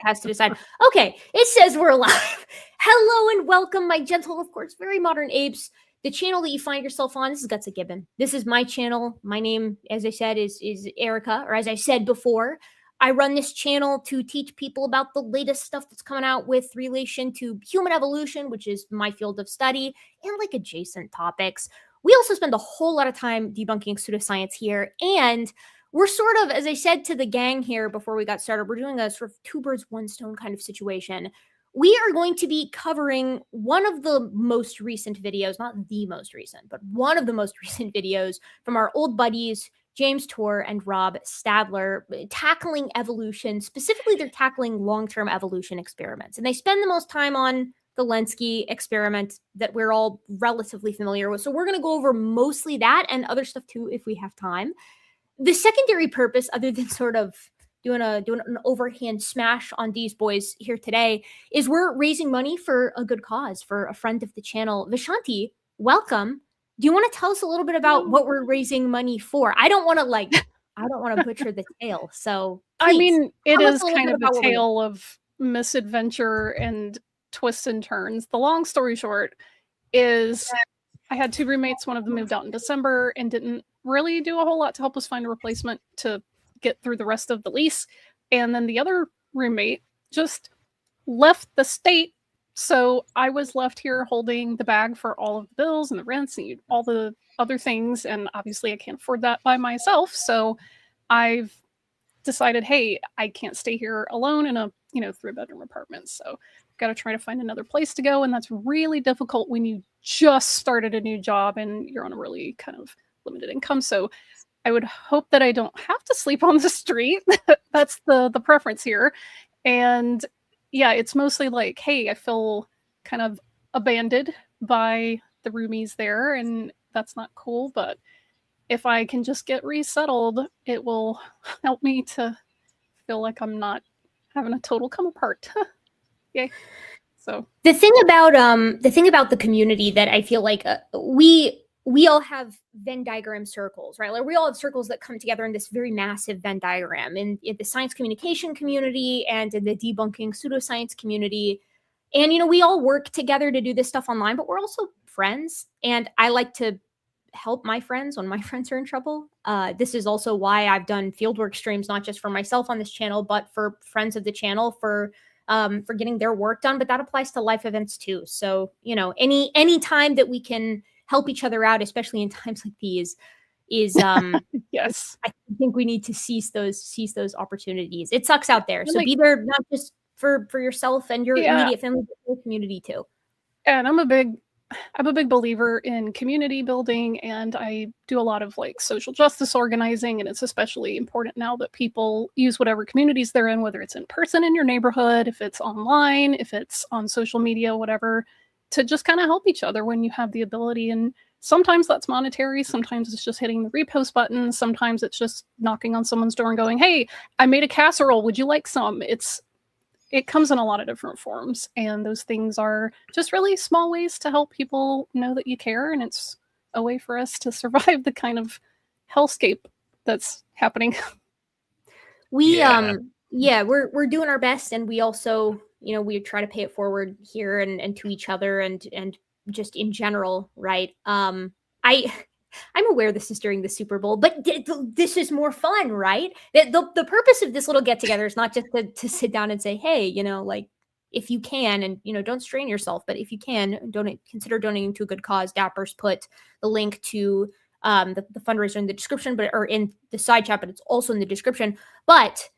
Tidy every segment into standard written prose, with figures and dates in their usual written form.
has to decide. Okay, it says we're live. Hello and welcome, my gentle, of course, very modern apes. The channel that you find yourself on, this is Guts a Gibbon. This is my channel. My name, as I said, is Erica, or as I said before, I run this channel to teach people about the latest stuff that's coming out with relation to human evolution, which is my field of study, and like adjacent topics. We also spend a whole lot of time debunking pseudoscience here, and we're sort of, as I said to the gang here before we got started, we're doing a sort of two birds, one stone kind of situation. We are going to be covering one of the most recent videos, not the most recent, but one of the most recent videos from our old buddies, James Tour and Rob Stadler, tackling evolution. Specifically, they're tackling long-term evolution experiments. And they spend the most time on the Lenski experiment that we're all relatively familiar with. So we're going to go over mostly that and other stuff too if we have time. The secondary purpose, other than sort of doing an overhand smash on these boys here today, is we're raising money for a good cause, for a friend of the channel. Vishanti, welcome. Do you want to tell us a little bit about what we're raising money for? I don't want to butcher the tale. So please, I mean, it is kind of a tale of misadventure and twists and turns. The long story short is I had two roommates. One of them moved out in December and didn't really do a whole lot to help us find a replacement to get through the rest of the lease. And then the other roommate just left the state. So I was left here holding the bag for all of the bills and the rents and all the other things. And obviously I can't afford that by myself. So I've decided, hey, I can't stay here alone in a 3-bedroom apartment. So I've got to try to find another place to go. And that's really difficult when you just started a new job and you're on a really kind of limited income. So I would hope that I don't have to sleep on the street. That's the preference here. And yeah, it's mostly like, hey, I feel kind of abandoned by the roomies there, and that's not cool. But if I can just get resettled, it will help me to feel like I'm not having a total come apart. Yay. So the thing about the community that I feel like we all have Venn diagram circles, right? Like we all have circles that come together in this very massive Venn diagram in the science communication community and in the debunking pseudoscience community. And, we all work together to do this stuff online, but we're also friends. And I like to help my friends when my friends are in trouble. This is also why I've done fieldwork streams, not just for myself on this channel, but for friends of the channel for getting their work done. But that applies to life events too. So, any time that we can help each other out, especially in times like these, is yes. I think we need to seize those opportunities. It sucks out there, so be there not just for yourself and your immediate family, but your community too. And I'm a big believer in community building, and I do a lot of like social justice organizing, and it's especially important now that people use whatever communities they're in, whether it's in person in your neighborhood, if it's online, if it's on social media, whatever, to just kind of help each other when you have the ability. And sometimes that's monetary, sometimes it's just hitting the repost button, sometimes it's just knocking on someone's door and going, hey, I made a casserole, would you like some? It comes in a lot of different forms, and those things are just really small ways to help people know that you care, and it's a way for us to survive the kind of hellscape that's happening. We're doing our best, and we also we try to pay it forward here and to each other and just in general, right? I'm aware this is during the Super Bowl, but this is more fun, right? The purpose of this little get together is not just to sit down and say, hey, like if you can, and don't strain yourself, but if you can, consider donating to a good cause. Dapper's put the link to the fundraiser in the description, or in the side chat, but it's also in the description. But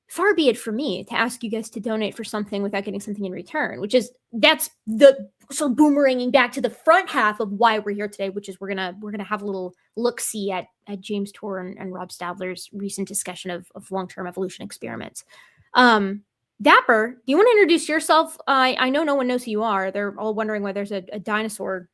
far be it for me to ask you guys to donate for something without getting something in return, that's the sort of boomeranging back to the front half of why we're here today, which is we're gonna have a little look-see at James Tour and Rob Stadler's recent discussion of long-term evolution experiments. Dapper, do you want to introduce yourself? I know no one knows who you are. They're all wondering why there's a dinosaur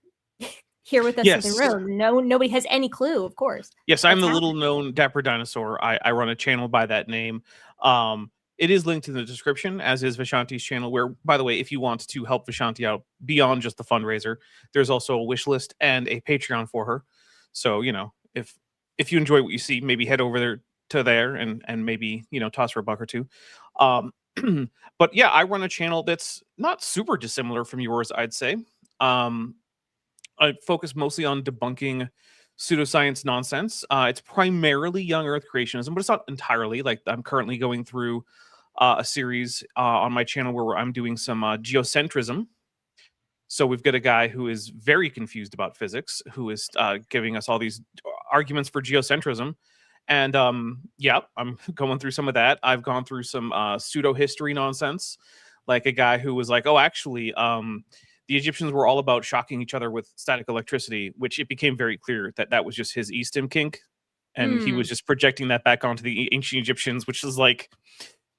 here with us in the room. Nobody has any clue, of course. Yes, I'm the little-known Dapper Dinosaur. I run a channel by that name. It is linked in the description, as is Vishanti's channel, where, by the way, if you want to help Vishanti out beyond just the fundraiser, there's also a wish list and a Patreon for her. So, if you enjoy what you see, maybe head over there and maybe, toss her a buck or two. But yeah, I run a channel that's not super dissimilar from yours, I'd say. I focus mostly on debunking pseudoscience nonsense. It's primarily young Earth creationism, but it's not entirely. Like, I'm currently going through a series on my channel where I'm doing some geocentrism. So we've got a guy who is very confused about physics, who is giving us all these arguments for geocentrism. And yeah, I'm going through some of that. I've gone through some pseudo history nonsense, like a guy who was like, oh, actually, the Egyptians were all about shocking each other with static electricity, which it became very clear that that was just his Eastim kink. And he was just projecting that back onto the ancient Egyptians, which is like,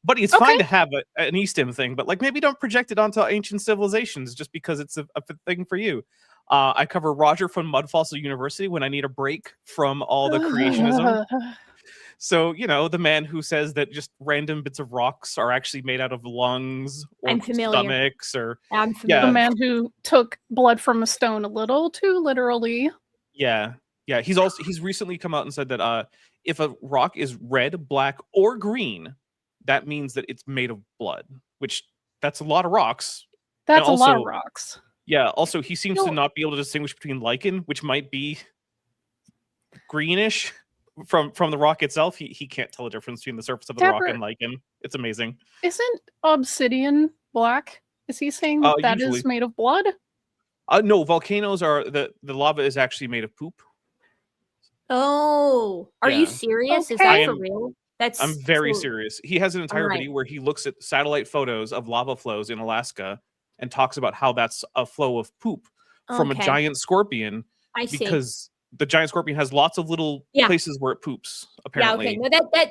buddy, it's fine to have an Eastim thing, but like, maybe don't project it onto ancient civilizations just because it's a thing for you. I cover Roger from Mud Fossil University when I need a break from all the creationism. So, you know, the man who says that just random bits of rocks are actually made out of lungs or stomachs, or the man who took blood from a stone a little too literally. Yeah. He's recently come out and said that if a rock is red, black, or green, that means that it's made of blood, which that's a lot of rocks. That's also, a lot of rocks. Yeah. Also, he seems to not be able to distinguish between lichen, which might be greenish, from the rock itself. He can't tell the difference between the surface of the rock and lichen. It's amazing. Isn't obsidian black? Is he saying that is made of blood? No, volcanoes are the lava is actually made of poop. Oh, are you serious? Is that for real? I'm very serious. He has an entire video where he looks at satellite photos of lava flows in Alaska and talks about how that's a flow of poop from a giant scorpion. I see. Because the giant scorpion has lots of little places where it poops, apparently. Yeah, okay. No,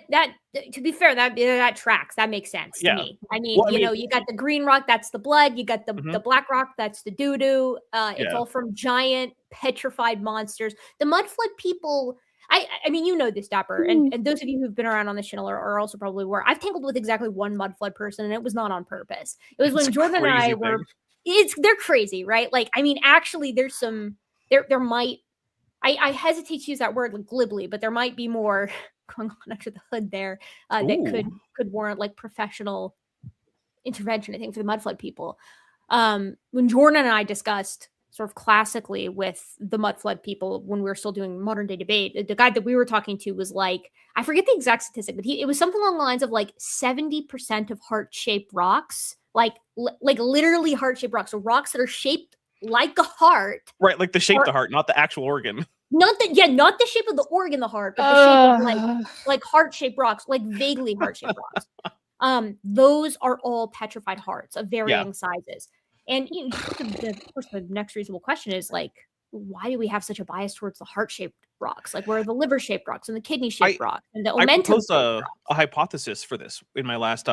that to be fair, that tracks. That makes sense to me. I mean, you know, you got the green rock, that's the blood. You got the black rock, that's the doo-doo. It's all from giant petrified monsters. The mudflood people, I mean, you know this, Dapper, and those of you who've been around on this channel are also probably aware. I've tangled with exactly one mudflood person, and it was not on purpose. It was when Jordan and I were. They're crazy, right? Like, I mean, actually, there's some. There might. I hesitate to use that word like glibly, but there might be more going on under the hood there that could warrant like professional intervention, I think, for the mudflood people. When Jordan and I discussed sort of classically with the mudflood people when we were still doing modern day debate, the guy that we were talking to was like, I forget the exact statistic, but it was something along the lines of like 70% of heart-shaped rocks, like literally heart-shaped rocks, so rocks that are shaped like a heart, right? Like the shape of the heart, not the actual organ. Not the shape of the organ, the heart, but the shape of like heart-shaped rocks, like vaguely heart-shaped rocks. Those are all petrified hearts of varying sizes. And you know, of course, the next reasonable question is like, why do we have such a bias towards the heart-shaped rocks? Like, where are the liver-shaped rocks and the kidney-shaped rocks and the omentum? I proposed a hypothesis for this in my last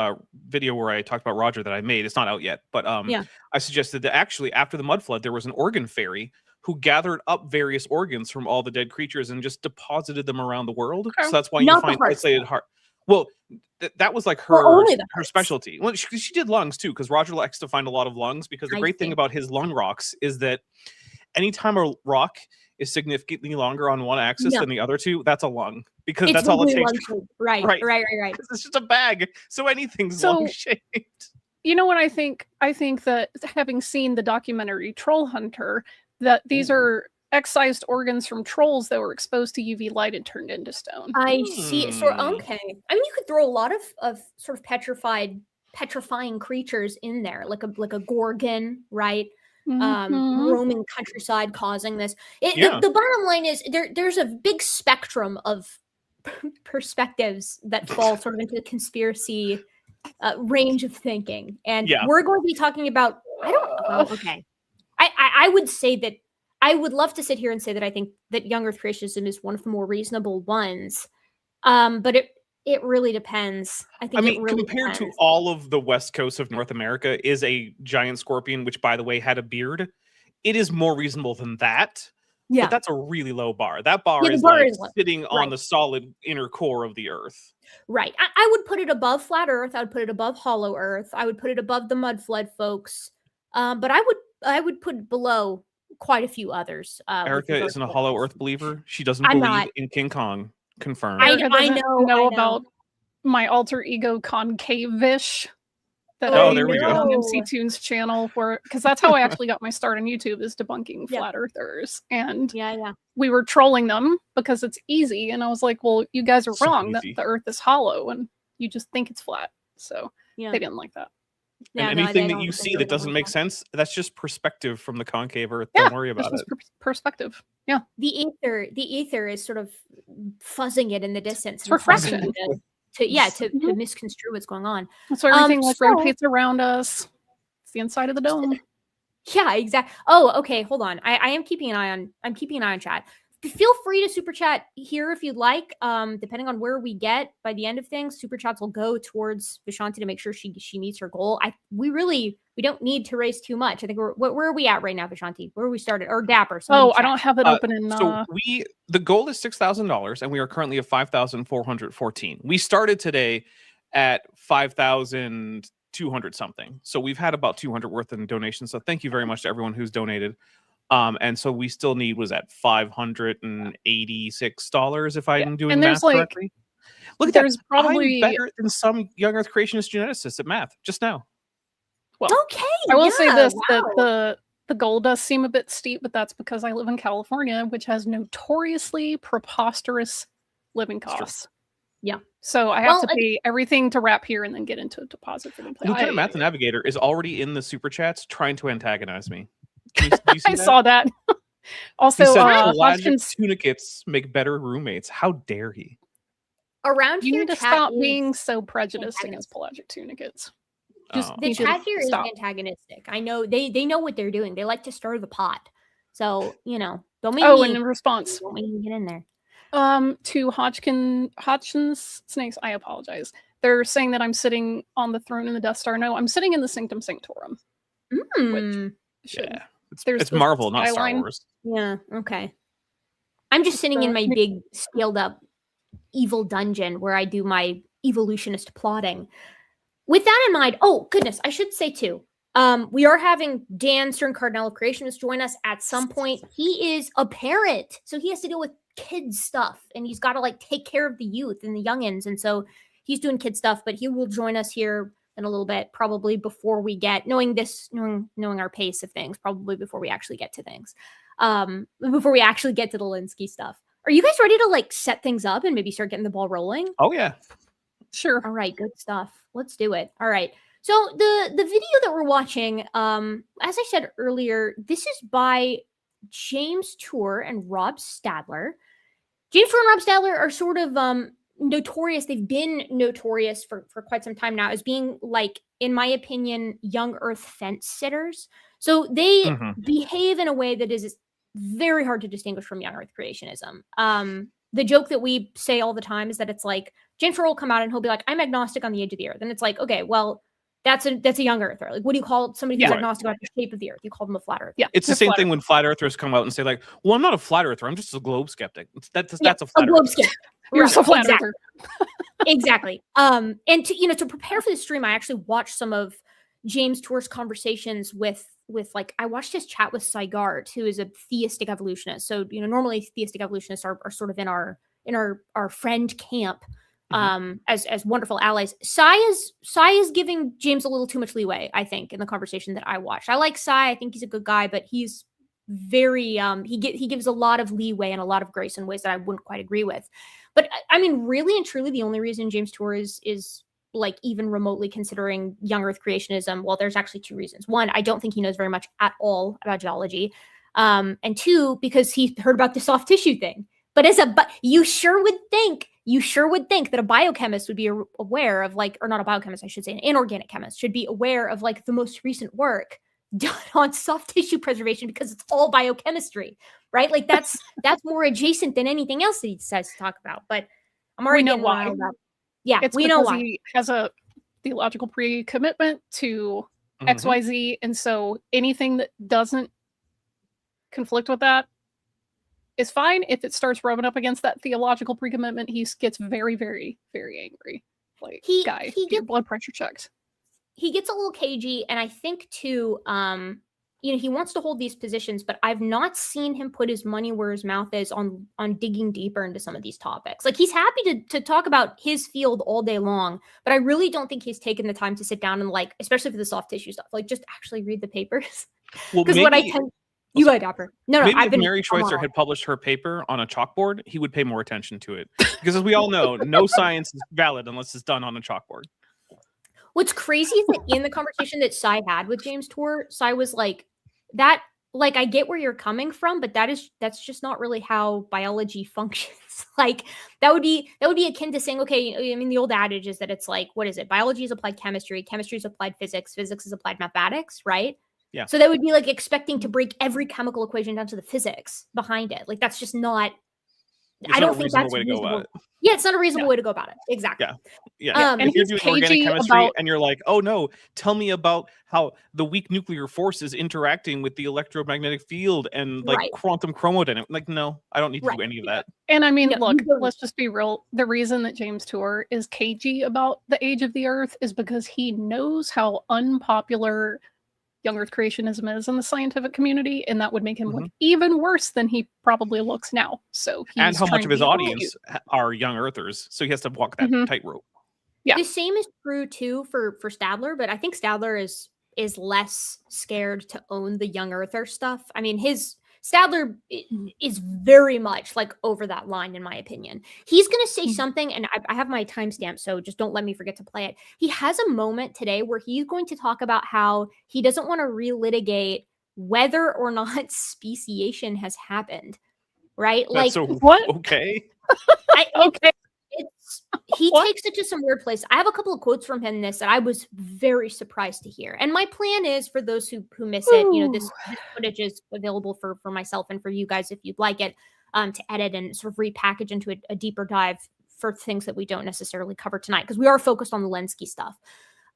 video where I talked about Roger that I made. It's not out yet, but I suggested that actually after the mud flood, there was an organ fairy who gathered up various organs from all the dead creatures and just deposited them around the world. So that's why you find isolated heart. Well, that was like her specialty. Well, she did lungs too, because Roger likes to find a lot of lungs. Because the great thing about his lung rocks is that anytime a rock is significantly longer on one axis than the other two, that's a lung, because that's all it takes. Right. It's just a bag, so anything's lung shaped. You know what I think? I think that having seen the documentary Troll Hunter, that these are excised organs from trolls that were exposed to UV light and turned into stone. I see. So okay, I mean, you could throw a lot of sort of petrifying creatures in there, like a gorgon, right? Roaming countryside causing this. The bottom line is there's a big spectrum of perspectives that fall sort of into the conspiracy range of thinking, and we're going to be talking about. I would say that I would love to sit here and say that I think that young Earth creationism is one of the more reasonable ones, but it really depends. I mean, really compared to all of the west coast of North America is a giant scorpion, which, by the way, had a beard. It is more reasonable than that. Yeah. But that's a really low bar. That bar is sitting on the solid inner core of the Earth. Right. I would put it above flat Earth. I would put it above hollow Earth. I would put it above the mud flood folks. But I would put it below quite a few others. Erica isn't a hollow Earth believer. She doesn't believe in King Kong. Confirmed. I know about my alter ego concave-ish. that Oh, I there we did go. on MC Toon's channel, because that's how I actually got my start on YouTube, is debunking flat earthers. And we were trolling them because it's easy. And I was like, well, you guys are wrong. That the earth is hollow and you just think it's flat. So they didn't like that. And anything that you see that doesn't make sense, that's just perspective from the concave earth. Don't worry about it. Perspective. Yeah. The ether is sort of fuzzing it in the distance. It's refraction. To misconstrue what's going on. So everything rotates around us. It's the inside of the dome. Yeah, exactly. Oh, okay. Hold on. I am keeping an eye on. I'm keeping an eye on chat. Feel free to super chat here if you'd like. Depending on where we get by the end of things, super chats will go towards Vishanti to make sure she meets her goal. We don't need to raise too much. I think where are we at right now, Vishanti? Where we started or Dapper? I don't have it open in. So the goal is $6,000, and we are currently at 5,414. We started today at 5,200 something. So we've had about 200 worth in donations. So thank you very much to everyone who's donated. And so we still need, was that $586 if I'm doing math correctly? Look at that. There's probably better than some young earth creationist geneticists at math just now. Well, okay. I will say this, that the goal does seem a bit steep, but that's because I live in California, which has notoriously preposterous living costs. Yeah. So I have to pay everything to wrap here and then get into a deposit for the play. Lieutenant Math the Navigator is already in the super chats trying to antagonize me. Do you see I saw that. Also, he said pelagic tunicates make better roommates. How dare he? Around you here, need to stop being so prejudiced against pelagic tunicates. The chat here is antagonistic. I know they know what they're doing. They like to stir the pot. So don't make me. And in response, don't make me get in there. To Hodgkin's snakes, I apologize. They're saying that I'm sitting on the throne in the Death Star. No, I'm sitting in the Sanctum Sanctorum. Which it's Marvel, not Star Wars. Yeah, okay. I'm just sitting in my big scaled up evil dungeon where I do my evolutionist plotting. With that in mind, oh goodness, I should say too, we are having Dan Stern Cardinal of Creationists join us at some point. He is a parent, so he has to deal with kids stuff, and he's got to take care of the youth and the youngins, and so he's doing kid stuff. But he will join us here in a little bit, probably before we get knowing our pace of things, probably before we actually get to things, before we actually get to the Linsky stuff. Are you guys ready to set things up and maybe start getting the ball rolling? Oh yeah, sure. All right, good stuff. Let's do it. All right. So the video that we're watching, as I said earlier, this is by James Tour and Rob Stadler. James Tour and Rob Stadler are sort of notorious. They've been notorious for quite some time now as being, in my opinion, young earth fence sitters. So they behave in a way that is very hard to distinguish from young earth creationism. The joke that we say all the time is that it's James Tour will come out and he'll be like, I'm agnostic on the edge of the earth. And it's okay, well, that's a young earther. What do you call somebody who's agnostic about the shape of the earth? You call them a flat earther. Yeah, it's the same thing when flat earthers come out and say well, I'm not a flat earther. I'm just a globe skeptic. That's a flat globe earther. skeptic. You're a flat earther. Exactly. And to prepare for the stream, I actually watched some of James Tour's conversations with I watched his chat with Sigard, who is a theistic evolutionist. So normally theistic evolutionists are sort of in our friend camp. As wonderful allies. Sai is giving James a little too much leeway, I think, in the conversation that I watched. I like Sai. I think he's a good guy, but he's very he gives a lot of leeway and a lot of grace in ways that I wouldn't quite agree with. But I mean, really and truly, the only reason James Tour is even remotely considering young earth creationism, well, there's actually two reasons. One, I don't think he knows very much at all about geology. And two, because he heard about the soft tissue thing. But you sure would think that a biochemist would be aware of or not a biochemist, I should say, an inorganic chemist should be aware of the most recent work done on soft tissue preservation, because it's all biochemistry, right? That's more adjacent than anything else that he decides to talk about. But I'm already getting riled up. Yeah, we know why. He has a theological pre-commitment to XYZ, and so anything that doesn't conflict with that is fine. If it starts rubbing up against that theological pre-commitment, he gets very, very, very angry. He gets your blood pressure checked. He gets a little cagey, and I think too, he wants to hold these positions, but I've not seen him put his money where his mouth is on digging deeper into some of these topics. Like, he's happy to talk about his field all day long, but I really don't think he's taken the time to sit down and, like, especially for the soft tissue stuff, like, just actually read the papers. Because what I tend, you go, Dapper. No, maybe if Mary Schweitzer had published her paper on a chalkboard, he would pay more attention to it. Because as we all know, no science is valid unless it's done on a chalkboard. What's crazy is that in the conversation that Cy had with James Tour, Cy was like, that, like, I get where you're coming from, but that's just not really how biology functions. Like, that would be akin to saying, okay, I mean, the old adage is that it's like, what is it? Biology is applied chemistry, chemistry is applied physics, physics is applied mathematics, right? Yeah. So that would be like expecting to break every chemical equation down to the physics behind it. Like, that's just not. I don't think that's reasonable. Yeah, it's not a reasonable way to go about it. Exactly. Yeah. And if you're doing organic chemistry and you're like, oh no, tell me about how the weak nuclear force is interacting with the electromagnetic field and like quantum chromodynamics. Like, no, I don't need to do any of that. And I mean, look, let's just be real. The reason that James Tour is cagey about the age of the Earth is because he knows how unpopular young Earth creationism is in the scientific community, and that would make him look even worse than he probably looks now. So and how much of his audience are young Earthers, so he has to walk that tightrope. Yeah, the same is true too for Stadler, but I think Stadler is less scared to own the young Earther stuff. I mean, Stadler is very much like over that line, in my opinion. He's going to say something, and I have my timestamp, so just don't let me forget to play it. He has a moment today where he's going to talk about how he doesn't want to relitigate whether or not speciation has happened, right? That's like, what? Okay. Okay. He takes it to some weird place. I have a couple of quotes from him in this that I was very surprised to hear. And my plan is, for those who miss it, this footage is available for myself and for you guys if you'd like it, to edit and sort of repackage into a deeper dive for things that we don't necessarily cover tonight, because we are focused on the Lenski stuff.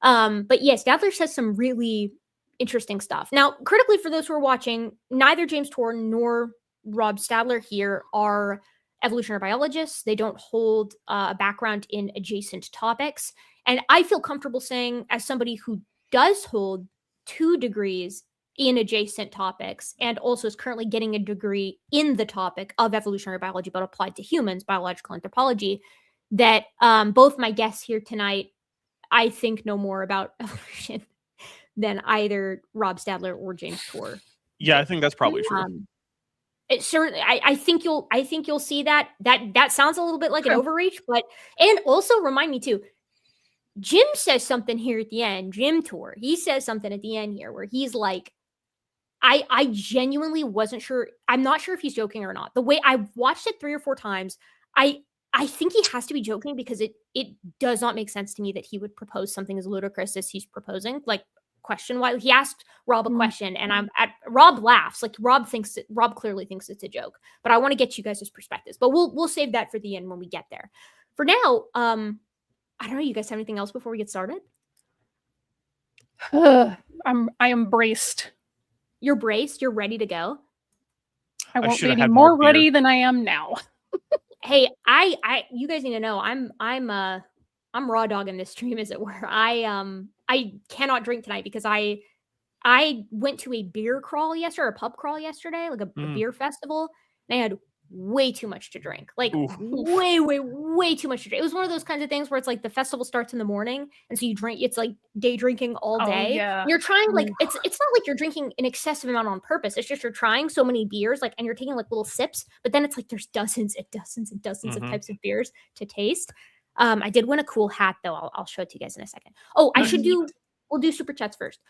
But yes, Stadler says some really interesting stuff. Now, critically, for those who are watching, neither James Tour nor Rob Stadler here are evolutionary biologists. They don't hold a background in adjacent topics. And I feel comfortable saying, as somebody who does hold 2 degrees in adjacent topics and also is currently getting a degree in the topic of evolutionary biology, but applied to humans, biological anthropology, that both my guests here tonight, I think, know more about evolution than either Rob Stadler or James Tour. Yeah, I think that's probably true. It certainly, I think you'll see that sounds a little bit like an overreach, and also remind me too, Jim says something here at the end, Jim Tour, he says something at the end here where he's like, I genuinely wasn't sure. I'm not sure if he's joking or not. The way I watched it 3 or 4 times, I think he has to be joking, because it does not make sense to me that he would propose something as ludicrous as he's proposing. Like, question why he asked Rob a question, and Rob laughs. Like, Rob clearly thinks it's a joke, but I want to get you guys' perspectives, but we'll save that for the end when we get there. For now, I don't know, you guys have anything else before we get started? I am braced. You're braced? You're ready to go? I won't be any more ready than I am now. Hey, you guys need to know, I'm raw dogging this stream, as it were. I cannot drink tonight because I went to a beer crawl yesterday, or a pub crawl yesterday, like a beer festival, and I had way too much to drink. Like, way too much to drink. It was one of those kinds of things where it's like the festival starts in the morning, and so you drink, it's like day drinking all day. Yeah. You're trying, like, it's not like you're drinking an excessive amount on purpose. It's just you're trying so many beers, like, and you're taking like little sips, but then it's like there's dozens and dozens and dozens of types of beers to taste. I did win a cool hat, though. I'll show it to you guys in a second. Oh, we'll do super chats first.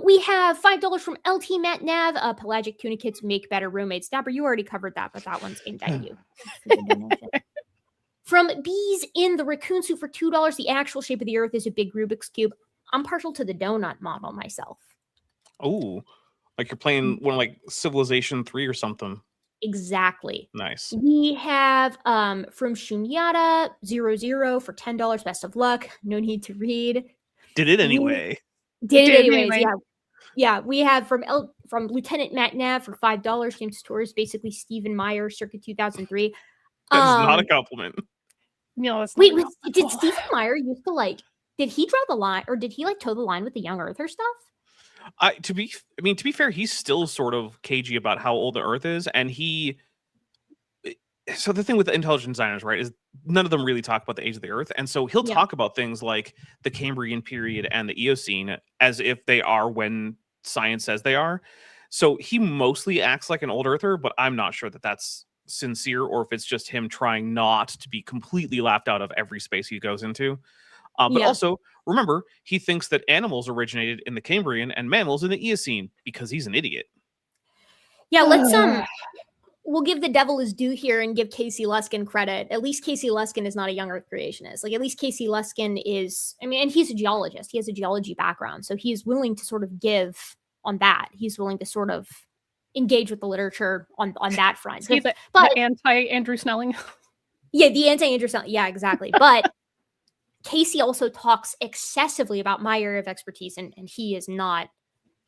We have $5 from LT Matt Nav. Pelagic tuna kits make better roommates. Dapper, you already covered that, but that one's aimed at you. From Bees in the raccoon suit for $2, the actual shape of the Earth is a big Rubik's Cube. I'm partial to the donut model myself. Oh, like you're playing one like Civilization 3 or something. Exactly. Nice. We have from Shunyata 00 for $10. Best of luck. No need to read. Did it anyway. Did it anyways. Yeah. We have from Lieutenant Matt Nav for $5. James Tour is basically Stephen Meyer, circa 2003. That's not a compliment. No, it's wait, did Stephen Meyer used to did he draw the line, or did he toe the line with the young Earther stuff? To be fair, he's still sort of cagey about how old the Earth is, and so the thing with the intelligent designers, right, is none of them really talk about the age of the Earth, and so he'll talk about things like the Cambrian period and the Eocene as if they are when science says they are. So he mostly acts like an old Earther, but I'm not sure that that's sincere or if it's just him trying not to be completely laughed out of every space he goes into. But also, remember, he thinks that animals originated in the Cambrian and mammals in the Eocene because he's an idiot. Yeah, we'll give the devil his due here and give Casey Luskin credit. At least Casey Luskin is not a young Earth creationist. Like, at least Casey Luskin is, I mean, and he's a geologist. He has a geology background. So he's willing to sort of give on that. He's willing to sort of engage with the literature on that front. The anti-Andrew Snelling. Yeah, the anti-Andrew Snelling. Yeah, exactly. But Casey also talks excessively about my area of expertise, and he is not.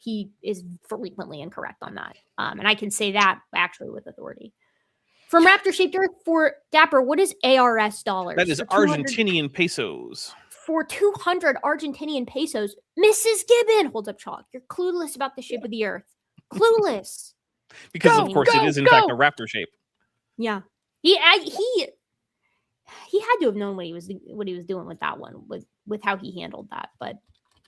He is frequently incorrect on that. And I can say that actually with authority. From Raptor Shaped Earth for Dapper, what is ARS dollars? That is Argentinian pesos. For 200 Argentinian pesos, Mrs. Gibbon holds up chalk. You're clueless about the shape of the Earth. Clueless. Because of course it is in fact a raptor shape. Yeah. He had to have known what he was doing with that one, with how he handled that. But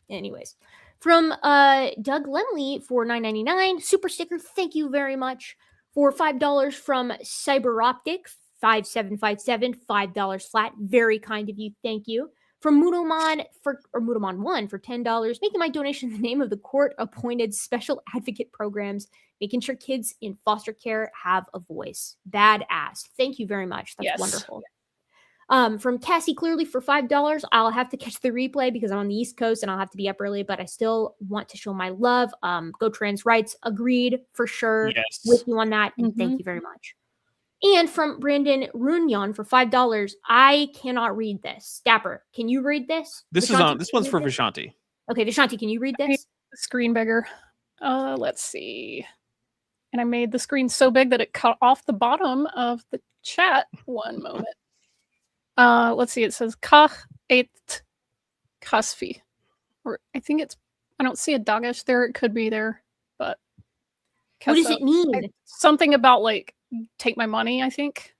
anyways. From Doug Lemley for $9.99. Super sticker, thank you very much. For $5 from Cyberoptic, 5757, $5 flat. Very kind of you, thank you. From Mudomon Mudomon1 for $10, making my donation in the name of the court-appointed special advocate programs, making sure kids in foster care have a voice. Badass. Thank you very much. That's wonderful. From Cassie Clearly for $5. I'll have to catch the replay because I'm on the East Coast and I'll have to be up early, but I still want to show my love. Go trans rights. Agreed for sure. Yes. With you on that. And thank you very much. And from Brandon Runyon for $5. I cannot read this. Dapper, can you read this? This one's for Vishanti. Okay, Vishanti, can you read this? The screen bigger. Let's see. And I made the screen so big that it cut off the bottom of the chat. One moment. Let's see. It says Kach et Kasfi. Or I think I don't see a dogish there. It could be there, but what does it mean? Something about like take my money, I think.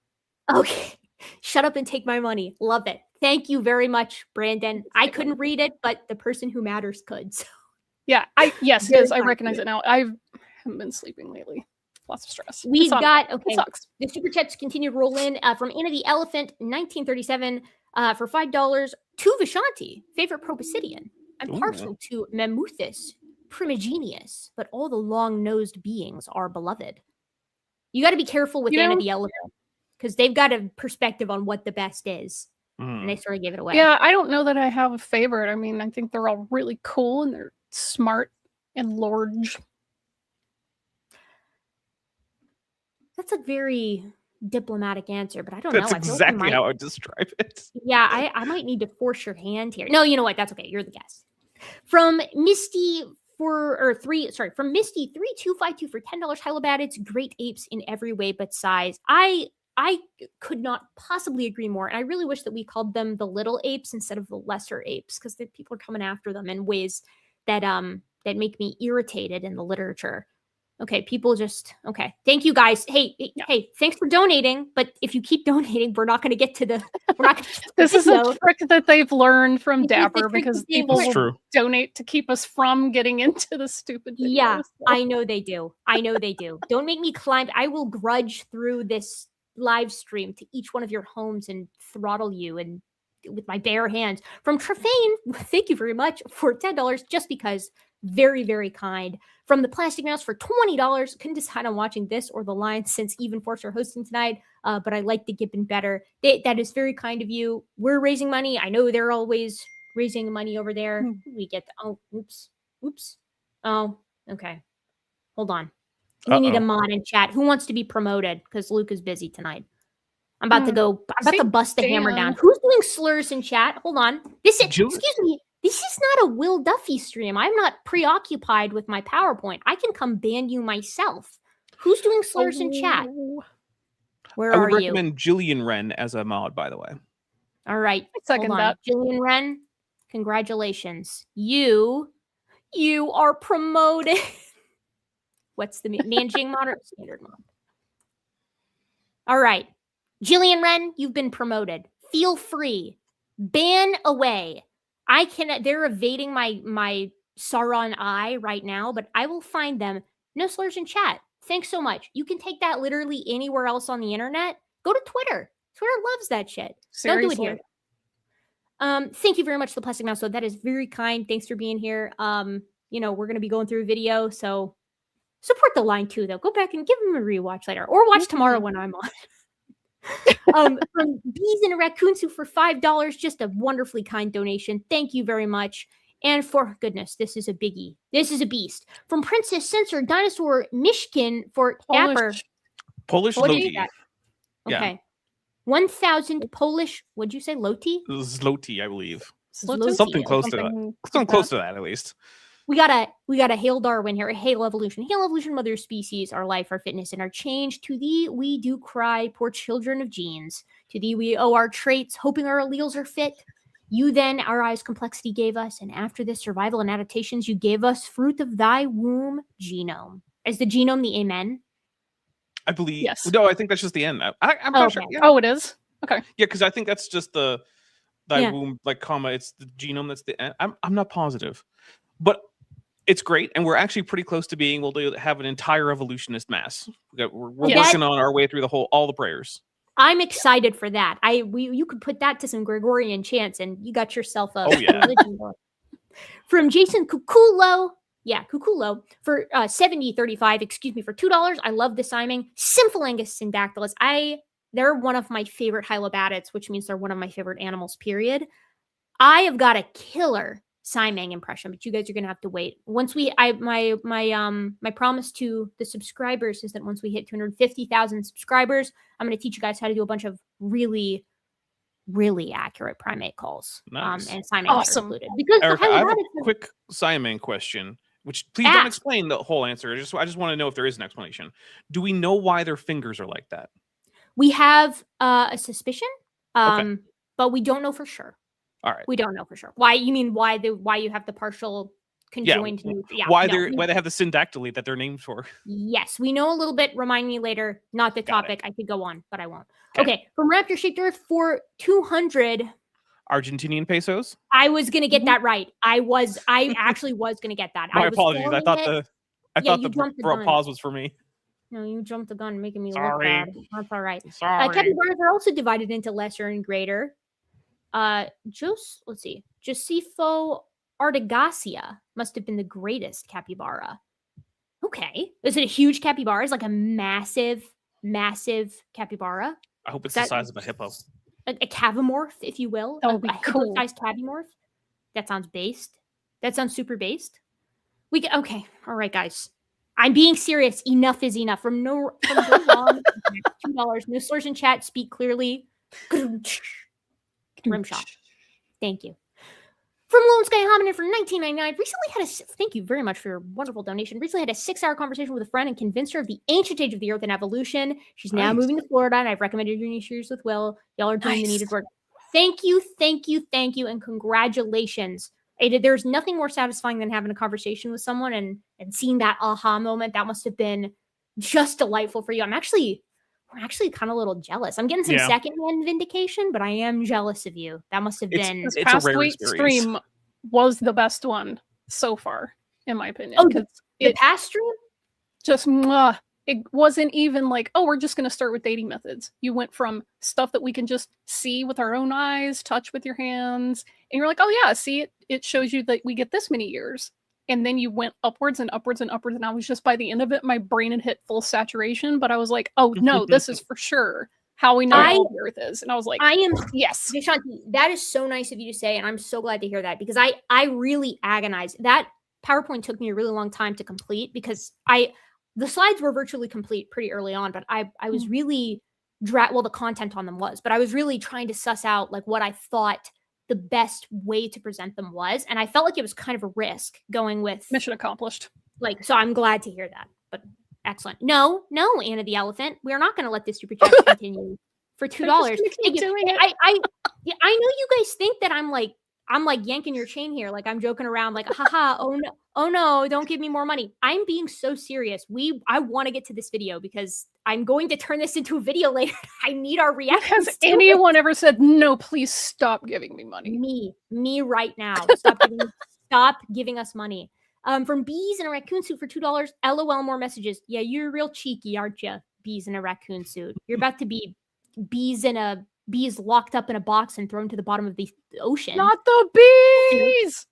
Okay. Shut up and take my money. Love it. Thank you very much, Brandon. I couldn't read it, but the person who matters could. So. Yeah, yes, it is. I recognize it now. I haven't been sleeping lately. Lots of stress. We've got, okay, the super chats continue to roll in from Anna the Elephant, 1937, for $5 to Vishanti, favorite Proboscidean. I'm partial to Mammuthus primigenius, but all the long-nosed beings are beloved. You got to be careful with Anna the Elephant because they've got a perspective on what the best is, and they sort of give it away. Yeah, I don't know that I have a favorite. I mean, I think they're all really cool and they're smart and large. That's a very diplomatic answer, but I don't know. That's exactly how I would describe it. Yeah, I might need to force your hand here. No, you know what? That's okay. You're the guest. From Misty from Misty 3252 for $10. Hylobatid's great apes in every way but size. I could not possibly agree more, and I really wish that we called them the little apes instead of the lesser apes, because the people are coming after them in ways that make me irritated in the literature. Okay, people just, okay. Thank you guys. Hey, thanks for donating. But if you keep donating, we're not going to get to the, This is a trick that they've learned from Dapper because people will donate to keep us from getting into the stupid videos. Yeah, I know they do. Don't make me climb. I will grudge through this live stream to each one of your homes and throttle you and with my bare hands. From Trefane, thank you very much for $10, just because. Very, very kind. From the Plastic Mouse for $20. Couldn't decide on watching this or the line since Even Force are hosting tonight, but I like the Gibbon better. That is very kind of you. We're raising money. I know they're always raising money over there. We get oops. Oh, okay. Hold on. We need a mod in chat. Who wants to be promoted? Because Luke is busy tonight. I'm about to bust the hammer down. Who's doing slurs in chat? Hold on. Excuse me. This is not a Will Duffy stream. I'm not preoccupied with my PowerPoint. I can come ban you myself. Who's doing slurs in chat? Where are you? I would recommend Jillian Wren as a mod, by the way. All right. I second that. Jillian Wren, congratulations. You You are promoted. What's the managing mod or standard mod? All right. Jillian Wren, you've been promoted. Feel free. Ban away. They're evading my Sauron eye right now, but I will find them. No slurs in chat. Thanks so much. You can take that literally anywhere else on the internet. Go to Twitter. Twitter loves that shit. Seriously. Don't do it here. Thank you very much, the Plastic Mouse. So that is very kind. Thanks for being here. We're gonna be going through a video, so support the line too, though. Go back and give them a rewatch later, or watch tomorrow when I'm on. From Bees and a Raccoon Soup for $5, just a wonderfully kind donation. Thank you very much. And for goodness, this is a biggie. This is a beast. From Princess Censor Dinosaur Mishkin for Dapper. Polish What Loti. is that? Yeah. Okay. 1,000 Polish, what'd you say, Loti? Zloty, I believe. Zloty. Something close to that. Something close to that, at least. We got a Hail Darwin here, a Hail Evolution. Hail Evolution, mother species, our life, our fitness, and our change. To thee we do cry, poor children of genes. To thee we owe our traits, hoping our alleles are fit. You then our eyes complexity gave us, and after this survival and adaptations, you gave us fruit of thy womb genome. Is the genome the amen? I believe. Yes. No, I think that's just the end. I'm not sure. Okay. Yeah. Oh, it is? Okay. Yeah, because I think that's just the thy Yeah. womb, like comma. It's the genome that's the end. I'm not positive, but it's great, and we're actually pretty close to being able to have an entire evolutionist mass. We're Yes. working on our way through all the prayers. I'm excited for that. You could put that to some Gregorian chants, and you got yourself a Oh, yeah. religion going. From Jason Cuculo. Yeah, Cuculo for 7035, excuse me, for $2. I love the Siming. Symphalangus syndactylus. They're one of my favorite hylobatids, which means they're one of my favorite animals, period. I have got a killer Simang impression, but you guys are gonna have to wait. Once my promise to the subscribers is that once we hit 250,000 subscribers, I'm gonna teach you guys how to do a bunch of really, really accurate primate calls. Nice. And Simang Awesome. included. Because Erica, the I have a hylobatids quick Simon question, which please don't Ask. explain the whole answer. I just want to know if there is an explanation. Do we know why their fingers are like that? we have a suspicion, Okay. but we don't know for sure. All right. We don't know for sure. Why you have the partial conjoined? Why they have the syndactyly that they're named for? Yes, we know a little bit. Remind me later. Not the Got topic. I could go on, but I won't. Okay. Okay. From Raptor Shaped Earth for 200. Argentinian pesos. I was gonna get that right. I actually was gonna get that. My I was apologies. I thought following it. I thought you the jumped the gun. pause was for me. No, you jumped the gun, making me Sorry. look bad. That's all right. Sorry. Capybaras are also divided into lesser and greater. Let's see. Josepho Artigacia must have been the greatest capybara. Okay. Is it a huge capybara? Is like a massive, massive capybara? I hope it's That- the size of a hippo. A cavomorph, if you will. That would be a cool. hippo-sized cavomorph. That sounds based. That sounds super based. Okay. All right, guys. I'm being serious. Enough is enough. From no long, $2. No slurs in chat. Speak clearly. Rimshot. Thank you. From Lone Sky Hominin for $19.99. Thank you very much for your wonderful donation. Recently had a 6-hour conversation with a friend and convinced her of the ancient age of the earth and evolution. She's now Nice. moving to Florida, and I've recommended your new series with Will. Y'all are doing the Nice. needed work. Thank you, and congratulations. There's nothing more satisfying than having a conversation with someone and seeing that aha moment. That must have been just delightful for you. I'm actually kind of a little jealous. I'm getting some Yeah. secondhand vindication, but I am jealous of you. That must have been. This It's a past rare week's experience. stream was the best one so far, in my opinion. Oh, 'cause The it past stream? just mwah, it wasn't even like, oh, we're just going to start with dating methods. You went from stuff that we can just see with our own eyes, touch with your hands, and you're like, oh yeah, see, it shows you that we get this many years. And then you went upwards and upwards and upwards, and I was just, by the end of it, my brain had hit full saturation, but I was like, oh no, this is for sure how we know all the earth is. And I was like, I am yes. Vishanti, that is so nice of you to say, and I'm so glad to hear that, because I really agonized. That PowerPoint took me a really long time to complete, because the slides were virtually complete pretty early on, but I was really the content on them was, but I was really trying to suss out like what I thought the best way to present them was, and I felt like it was kind of a risk going with Mission accomplished. like, so I'm glad to hear that. But excellent. No, Anna the Elephant, we are not going to let this super chat continue for $2. keep doing it. I know you guys think that I'm like I'm like yanking your chain here. Like I'm joking around like, haha, oh no, don't give me more money. I'm being so serious. I want to get to this video because I'm going to turn this into a video later. I need our reactions. Has anyone ever said, no, please stop giving me money? Me right now. Stop giving us money. From Bees in a Raccoon Suit for $2. LOL, more messages. Yeah, you're real cheeky, aren't you? Bees in a raccoon suit. You're about to be bees locked up in a box and thrown to the bottom of the ocean. Not the bees!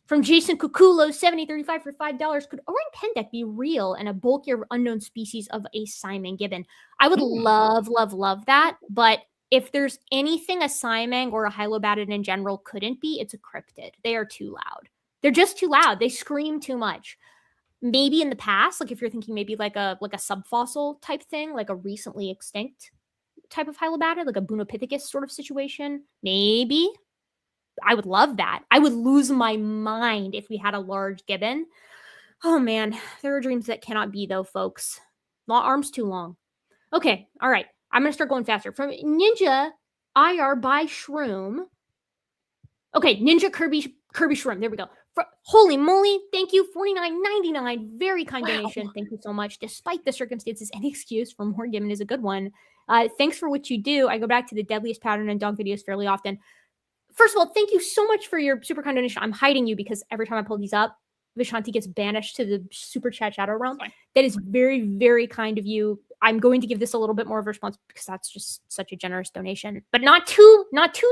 From Jason Kukulo, 7035 for $5. Could orang pendek be real and a bulkier unknown species of a Simon gibbon? I would love that. But if there's anything a Simang or a Hylobatid in general couldn't be, it's a cryptid. They are too loud. They're just too loud. They scream too much. Maybe in the past, like if you're thinking maybe like a subfossil type thing, like a recently extinct type of Hylobatid, like a Bunopithecus sort of situation, maybe. I would love that. I would lose my mind if we had a large gibbon. Oh man, there are dreams that cannot be though, folks. Arms too long. Okay, all right. I'm gonna start going faster. From Ninja IR by Shroom. Okay, Ninja Kirby Shroom. There we go. Holy moly, thank you. $49.99. Very kind donation. Thank you so much. Despite the circumstances, any excuse for more gibbon is a good one. Thanks for what you do. I go back to the deadliest pattern and dog videos fairly often. First of all, thank you so much for your super kind donation. I'm hiding you because every time I pull these up, Vishanti gets banished to the super chat shadow realm. That is very, very kind of you. I'm going to give this a little bit more of a response because that's just such a generous donation, but not too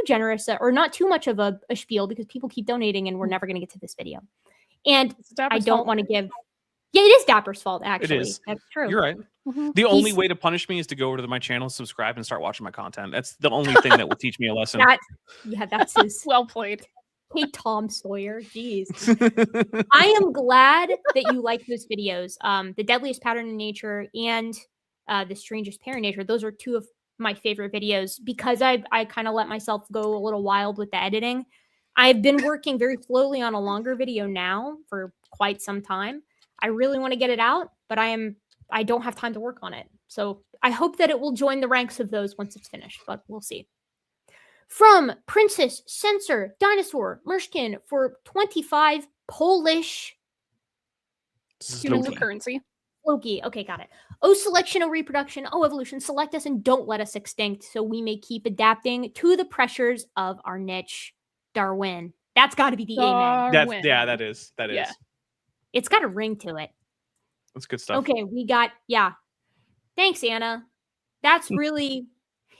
generous or not too much of a spiel because people keep donating and we're never going to get to this video. And I don't want to give. Yeah, it is Dapper's fault, actually. It is. That's true. You're right. The only way to punish me is to go over to my channel, subscribe, and start watching my content. That's the only thing that will teach me a lesson. That's his. Well played. Hey, Tom Sawyer. Jeez. I am glad that you like those videos. The Deadliest Pattern in Nature and The Strangest Pair in Nature. Those are two of my favorite videos because I kind of let myself go a little wild with the editing. I've been working very slowly on a longer video now for quite some time. I really want to get it out, but I don't have time to work on it. So I hope that it will join the ranks of those once it's finished, but we'll see. From Princess Censor Dinosaur Mershkin for 25 Polish Human currency. Loki. Okay, got it. Oh, selection, oh, reproduction, oh, evolution. Select us and don't let us extinct so we may keep adapting to the pressures of our niche. Darwin. That's got to be the amen. That is. Yeah. It's got a ring to it. That's good stuff. Okay, we got, Thanks, Anna. That's really,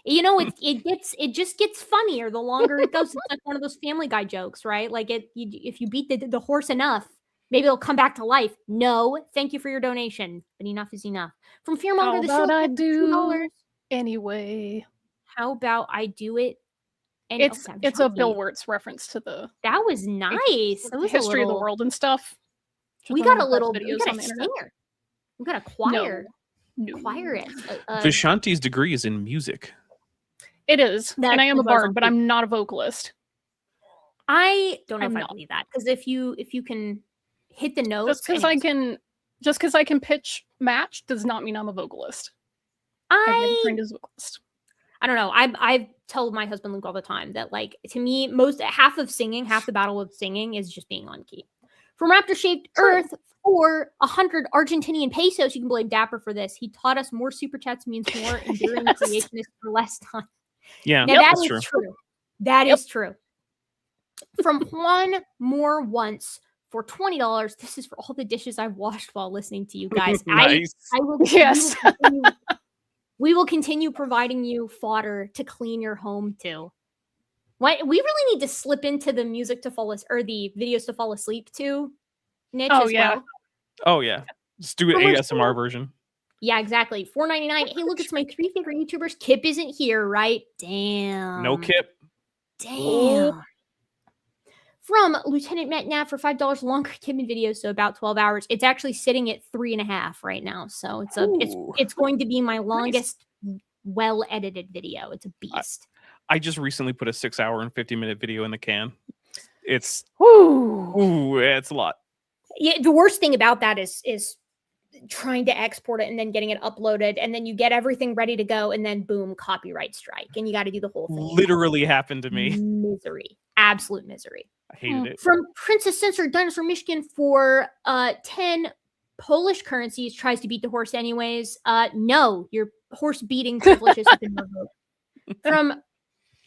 it just gets funnier the longer it goes. It's like one of those Family Guy jokes, right? Like if you beat the horse enough, maybe it'll come back to life. No, thank you for your donation, but enough is enough. From Fearmonger, I do anyway. How about I do it? It's a Bill Wirtz reference to the. That was nice. That was history of the world and stuff. We got a singer. We got a choir. No. Choir it. Vishanti's degree is in music. It is. And I am a bard, but I'm not a vocalist. I don't know if I believe that. Because if you can hit the notes. Just because I can pitch match does not mean I'm a vocalist. I've been trained as a vocalist. I don't know. I tell my husband Luke all the time that, like, to me, half the battle of singing is just being on key. From Raptor Shaped Earth for 100 Argentinian pesos. You can blame Dapper for this. He taught us more super chats means more enduring creationists for less time. Yeah, now, that is true. That is true. From Juan More Once for $20. This is for all the dishes I've washed while listening to you guys. Nice. We will continue providing you fodder to clean your home to. What we really need to slip into the music to fall or the videos to fall asleep to niche as well. Oh yeah. Just do an ASMR version. Yeah, exactly. $4.99. Hey, look, it's my 3 favorite YouTubers. Kip isn't here, right? Damn. No Kip. Damn. From Lieutenant Matt Knapp for $5 longer Kimmon videos, so about 12 hours. It's actually sitting at 3.5 right now. So it's going to be my longest well-edited video. It's a beast. I just recently put a 6-hour and 50-minute video in the can. It's it's a lot. Yeah, the worst thing about that is trying to export it and then getting it uploaded, and then you get everything ready to go, and then boom, copyright strike, and you got to do the whole thing. Literally happened to me. Misery, absolute misery. I hated it. From Princess Censored Dinosaur Michigan for 10 Polish currencies tries to beat the horse anyways. No, your horse beating privileges have been revoked. From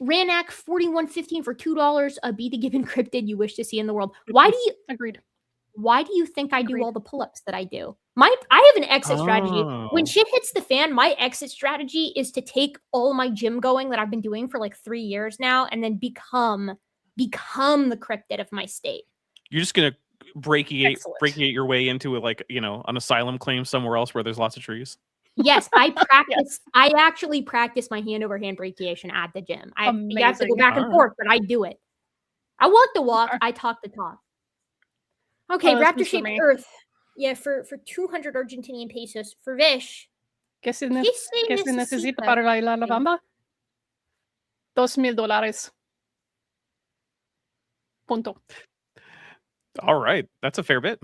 Ranak 4115 for $2, be the given cryptid you wish to see in the world. Why do you Agreed. Why do you think I do all the pull-ups that I do? I have an exit strategy. When shit hits the fan, my exit strategy is to take all my gym going that I've been doing for like 3 years now, and then become the cryptid of my state. You're just gonna brachiate your way into an asylum claim somewhere else where there's lots of trees. Yes, I practice. Yes. I actually practice my hand-over-hand brachiation at the gym. You have to go back and forth, but I do it. I walk the walk. I talk the talk. Okay, raptor-shaped Earth. Yeah, for 200 Argentinian pesos. For Vish. ¿Qué se necesita para ir a la Bamba? $2,000. Punto. All right, that's a fair bit.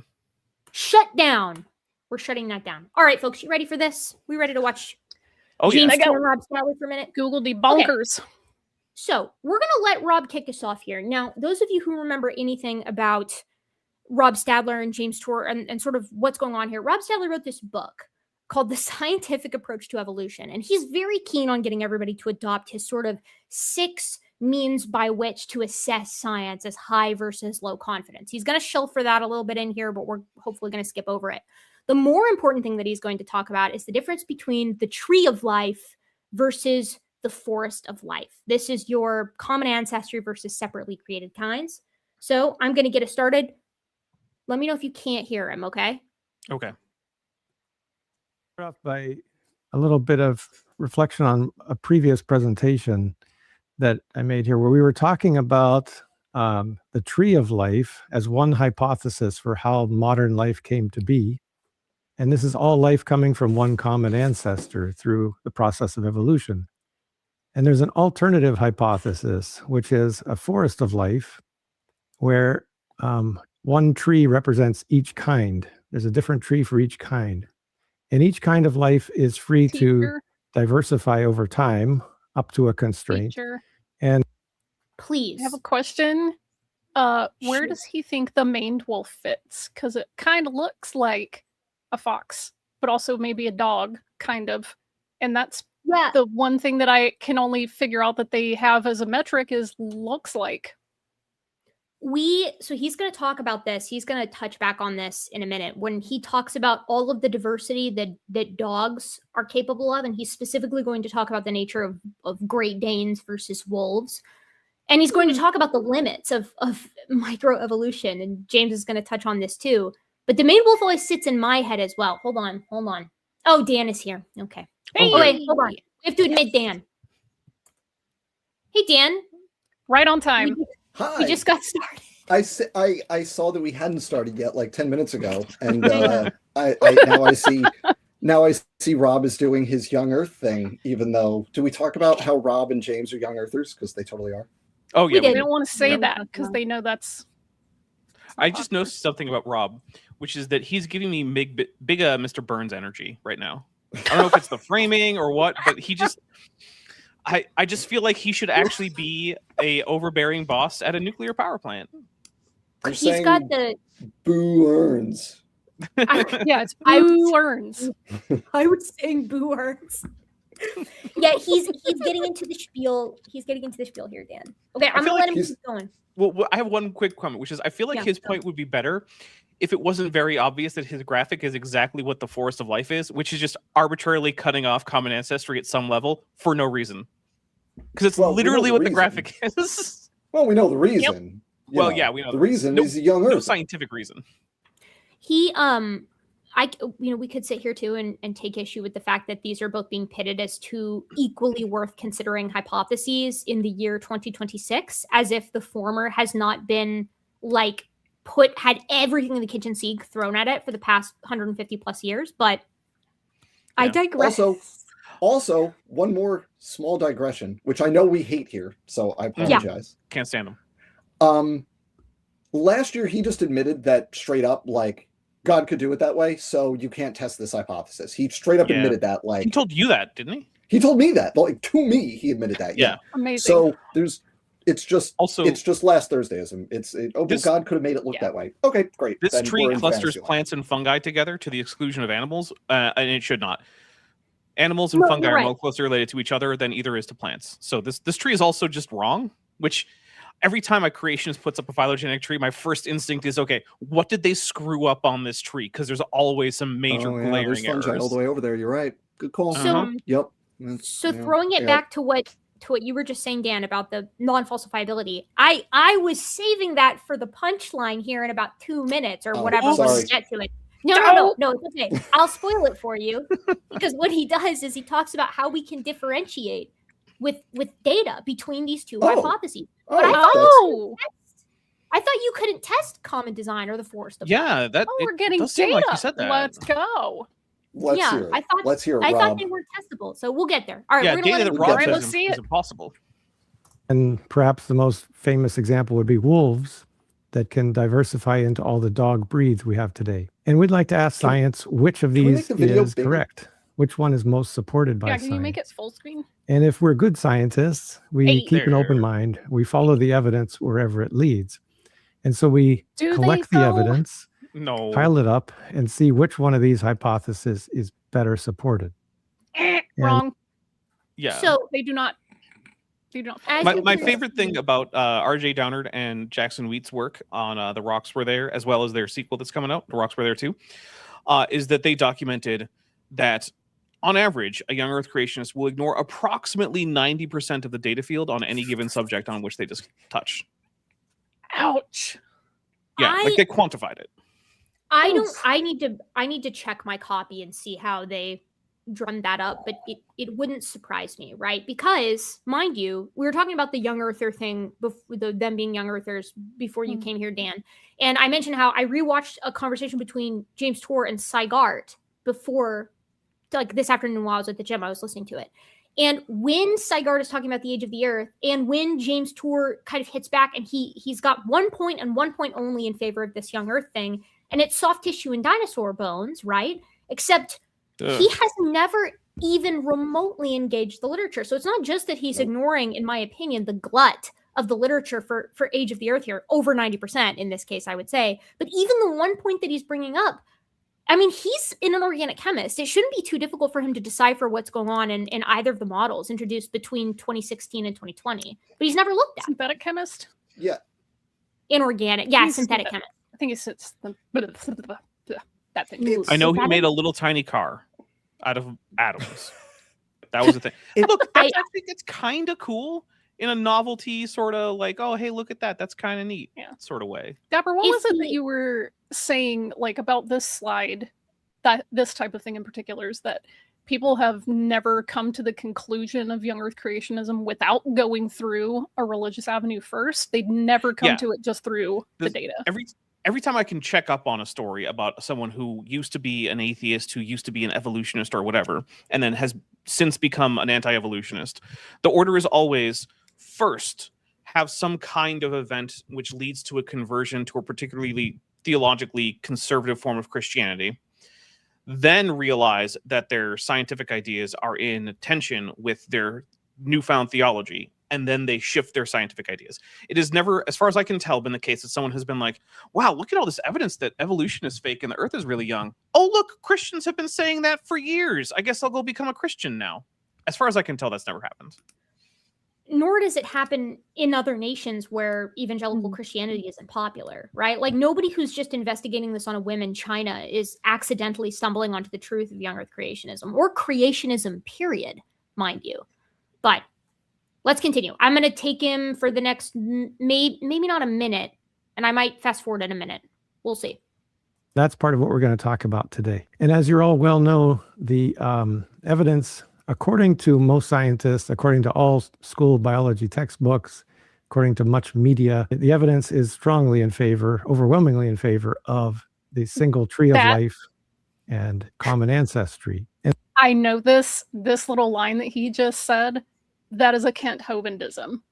Shut down. We're shutting that down. All right, folks, you ready for this? We ready to watch James Tour and Rob Stadler for a minute? Google the bonkers. Okay. So we're gonna let Rob kick us off here. Now, those of you who remember anything about Rob Stadler and James Tour and sort of what's going on here, Rob Stadler wrote this book called The Scientific Approach to Evolution. And he's very keen on getting everybody to adopt his sort of 6 means by which to assess science as high versus low confidence. He's going to shill for that a little bit in here, but we're hopefully going to skip over it. The more important thing that he's going to talk about is the difference between the tree of life versus the forest of life. This is your common ancestry versus separately created kinds. So I'm going to get it started. Let me know if you can't hear him, okay? Okay. Start off by a little bit of reflection on a previous presentation that I made here, where we were talking about the tree of life as one hypothesis for how modern life came to be. And this is all life coming from one common ancestor through the process of evolution. And there's an alternative hypothesis, which is a forest of life, where one tree represents each kind. There's a different tree for each kind. And each kind of life is free to diversify over time up to a constraint. And please, I have a question. Where does he think the maned wolf fits? Because it kind of looks like a fox, but also maybe a dog, kind of. And that's the one thing that I can only figure out that they have as a metric is looks like. So he's going to talk about this. He's going to touch back on this in a minute when he talks about all of the diversity that dogs are capable of. And he's specifically going to talk about the nature of Great Danes versus wolves. And he's going to talk about the limits of microevolution. And James is going to touch on this too. But the maned wolf always sits in my head as well. Hold on. Oh, Dan is here. Okay. Hey. Oh, wait, hold on. We have to admit Dan. Hey, Dan. Right on time. Hi. We just got started. I saw that we hadn't started yet, like 10 minutes ago, and now I see Rob is doing his Young Earth thing. Even though, do we talk about how Rob and James are Young Earthers because they totally are? Oh yeah, we don't want to say that because they know that's. I just noticed something about Rob, which is that he's giving me big Mr. Burns energy right now. I don't know if it's the framing or what, but he just. I just feel like he should actually be a overbearing boss at a nuclear power plant. He's got the Boo Earns. Yeah, it's Boo Earns. I was saying Boo Earns. Yeah, he's getting into the spiel. He's getting into the spiel here, Dan. Okay, I'm gonna let him keep going. Well, I have one quick comment, which is I feel like his point would be better if it wasn't very obvious that his graphic is exactly what the forest of life is, which is just arbitrarily cutting off common ancestry at some level for no reason. Because it's literally what the graphic is. Well, we know the reason. Yep. We know the reason is the Young Earth. No scientific reason. We could sit here too and take issue with the fact that these are both being pitted as two equally worth considering hypotheses in the year 2026, as if the former has not been had everything in the kitchen sink thrown at it for the past 150 plus years. But I digress. Also, one more small digression, which I know we hate here, so I apologize. Yeah. Can't stand him. Last year he just admitted that straight up, God could do it that way, so you can't test this hypothesis. He straight up admitted that. Like, he told you that, didn't he? He told me that. Like, to me, he admitted that. Yeah. Amazing. So it's just last Thursdayism. God could have made it look that way. Okay, great. This then tree clusters plants and fungi together to the exclusion of animals, and it should not. Animals and fungi are more closely related to each other than either is to plants. So this tree is also just wrong, which every time a creationist puts up a phylogenetic tree, my first instinct is, okay, what did they screw up on this tree? Because there's always some major glaring errors. All the way over there. You're right. Good call. So, yep. So throwing it back to what you were just saying, Dan, about the non-falsifiability, I was saving that for the punchline here in about 2 minutes or whatever when we get to it. No, it's okay. I'll spoil it for you, because what he does is he talks about how we can differentiate with data between these two hypotheses. But I thought you couldn't test common design or the forest of life. We're getting data. Like you said that. Let's go. Let's hear it. Let's hear it, I Rob. thought they were testable, so we'll get there. All right, we're data gonna that Rob let's see is it. impossible. And perhaps the most famous example would be wolves that can diversify into all the dog breeds we have today. And we'd like to ask science which of these is correct. Which one is most supported by science? Can you make it full screen? And if we're good scientists, we keep an open mind. We follow the evidence wherever it leads. And so we collect the evidence, pile it up, and see which one of these hypotheses is better supported. Wrong. Yeah. So they do not. My favorite thing about R.J. Downard and Jackson Wheat's work on The Rocks Were There, as well as their sequel that's coming out, The Rocks Were There Too, is that they documented that on average, a young Earth creationist will ignore approximately 90% of the data field on any given subject on which they just touch. Ouch. Yeah, like they quantified it. I need to check my copy and see how they drummed that up, but it wouldn't surprise me, right? Because, mind you, we were talking about the young earther thing, them being young earthers before you came here, Dan. And I mentioned how I rewatched a conversation between James Tour and Sygart before, like this afternoon while I was at the gym, I was listening to it. And when Sygart is talking about the age of the Earth, and when James Tour kind of hits back, and he's got 1 point and 1 point only in favor of this young Earth thing, and it's soft tissue and dinosaur bones, right? Except he has never even remotely engaged the literature. So it's not just that he's ignoring, in my opinion, the glut of the literature for Age of the Earth here, over 90% in this case, I would say. But even the 1 point that he's bringing up, I mean, he's an organic chemist. It shouldn't be too difficult for him to decipher what's going on in either of the models introduced between 2016 and 2020. But he's never looked at. Synthetic chemist? Yeah. Inorganic. Yeah, synthetic chemist. I think it's that thing. I know he made a little tiny car out of atoms. That was the thing. Look, I think it's kind of cool in a novelty sort of like, oh, hey, look at that. That's kind of neat sort of way. Dapper, what was it that you were saying like about this slide, that this type of thing in particular, is that people have never come to the conclusion of young Earth creationism without going through a religious avenue first? They'd never come to it just through the data. Every time I can check up on a story about someone who used to be an atheist, who used to be an evolutionist or whatever, and then has since become an anti-evolutionist, the order is always first have some kind of event which leads to a conversion to a particularly theologically conservative form of Christianity, then realize that their scientific ideas are in tension with their newfound theology, and then they shift their scientific ideas. It has never, as far as I can tell, been the case that someone has been like, wow, look at all this evidence that evolution is fake and the Earth is really young. Oh, look, Christians have been saying that for years. I guess I'll go become a Christian now. As far as I can tell, that's never happened. Nor does it happen in other nations where evangelical Christianity isn't popular, right? Like nobody who's just investigating this on a whim in China is accidentally stumbling onto the truth of young Earth creationism or creationism, period, mind you. But let's continue. I'm going to take him for the next, maybe not a minute, and I might fast forward in a minute. We'll see. That's part of what we're going to talk about today. And as you all well know, the evidence, according to most scientists, according to all school biology textbooks, according to much media, the evidence is strongly in favor, overwhelmingly in favor of the single tree of life and common ancestry. And I know this little line that he just said, that is a Kent Hovindism.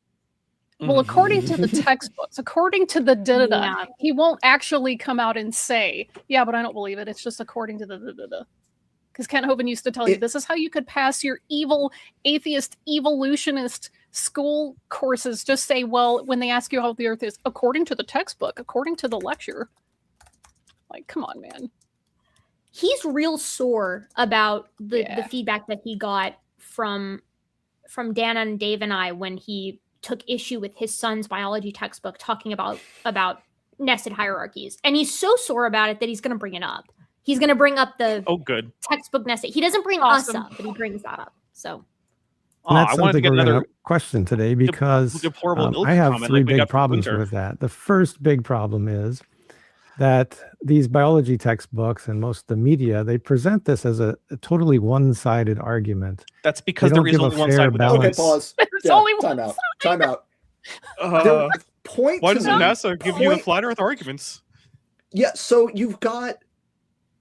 Well, according to the textbooks, according to the da-da-da, Yeah. he won't actually come out and say, yeah, but I don't believe it. It's just according to the da-da-da. Because Kent Hovind used to tell you, this is how you could pass your evil, atheist, evolutionist school courses. Just say, well, when they ask you how the earth is, according to the textbook, according to the lecture. Like, come on, man. He's real sore about the feedback that he got from Dana and Dave and I when he took issue with his son's biology textbook talking about nested hierarchies. And he's so sore about it that he's going to bring it up. He's going to bring up the textbook nested. He doesn't bring us up, but he brings that up. So and that's something we're going to question today because I have three big problems with that. The first big problem is that these biology textbooks and most of the media, they present this as a totally one-sided argument. That's because there is only one side. Okay, pause. Time out. Why doesn't NASA give you the flat Earth arguments? Yeah, so you've got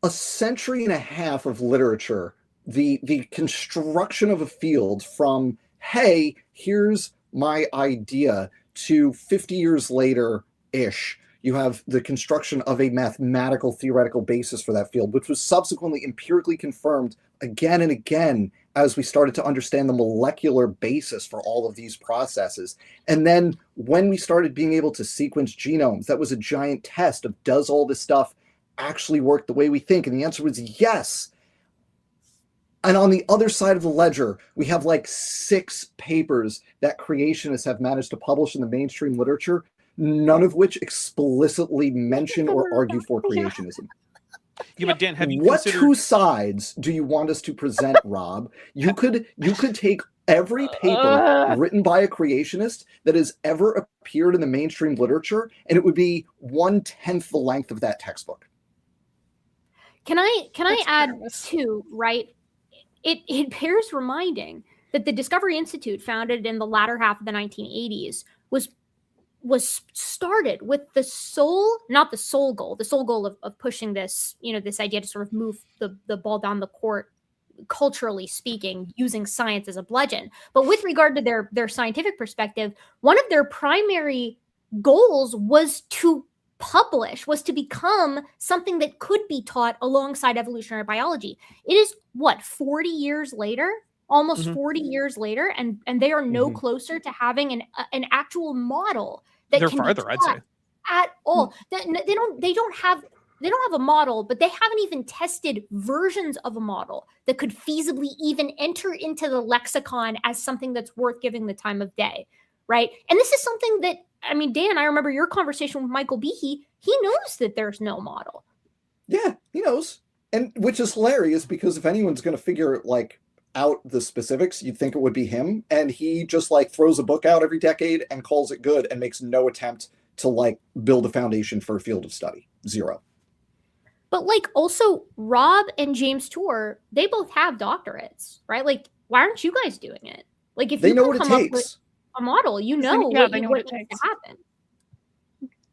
a century and a half of literature, the construction of a field from, hey, here's my idea, to 50 years later-ish. You have the construction of a mathematical theoretical basis for that field, which was subsequently empirically confirmed again and again as we started to understand the molecular basis for all of these processes. And then when we started being able to sequence genomes, that was a giant test of, does all this stuff actually work the way we think? And the answer was yes. And on the other side of the ledger, we have like 6 papers that creationists have managed to publish in the mainstream literature, none of which explicitly mention or argue for creationism. Yeah, but Dan, have you what two sides do you want us to present, Rob? You could take every paper written by a creationist that has ever appeared in the mainstream literature, and it would be 1/10 the length of that textbook. Can I add too, right? It bears reminding that the Discovery Institute, founded in the latter half of the 1980s, was started with the sole goal of pushing this, this idea to sort of move the ball down the court, culturally speaking, using science as a bludgeon. But with regard to their scientific perspective, one of their primary goals was to become something that could be taught alongside evolutionary biology. It is 40 years later, almost 40 years later, and they are no closer to having an actual model that they're can farther, be I'd say, at all. They don't have a model, but they haven't even tested versions of a model that could feasibly even enter into the lexicon as something that's worth giving the time of day, right? And this is something that, Dan, I remember your conversation with Michael Behe. He knows that there's no model. Yeah, he knows. And which is hilarious, because if anyone's going to figure out the specifics, you'd think it would be him. And he just throws a book out every decade and calls it good and makes no attempt to build a foundation for a field of study. Zero. But also Rob and James Tour, they both have doctorates, right? Why aren't you guys doing it? If they you know what it come up takes. with a model, they know what needs to happen.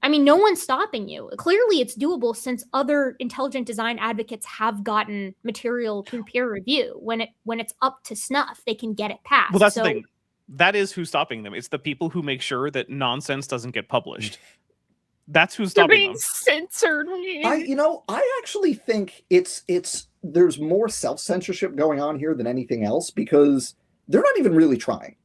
No one's stopping you. Clearly it's doable, since other intelligent design advocates have gotten material through peer review. When it's up to snuff, they can get it passed. Well, that's the thing. That is who's stopping them. It's the people who make sure that nonsense doesn't get published. That's who's stopping them. Censored. I actually think there's more self-censorship going on here than anything else, because they're not even really trying.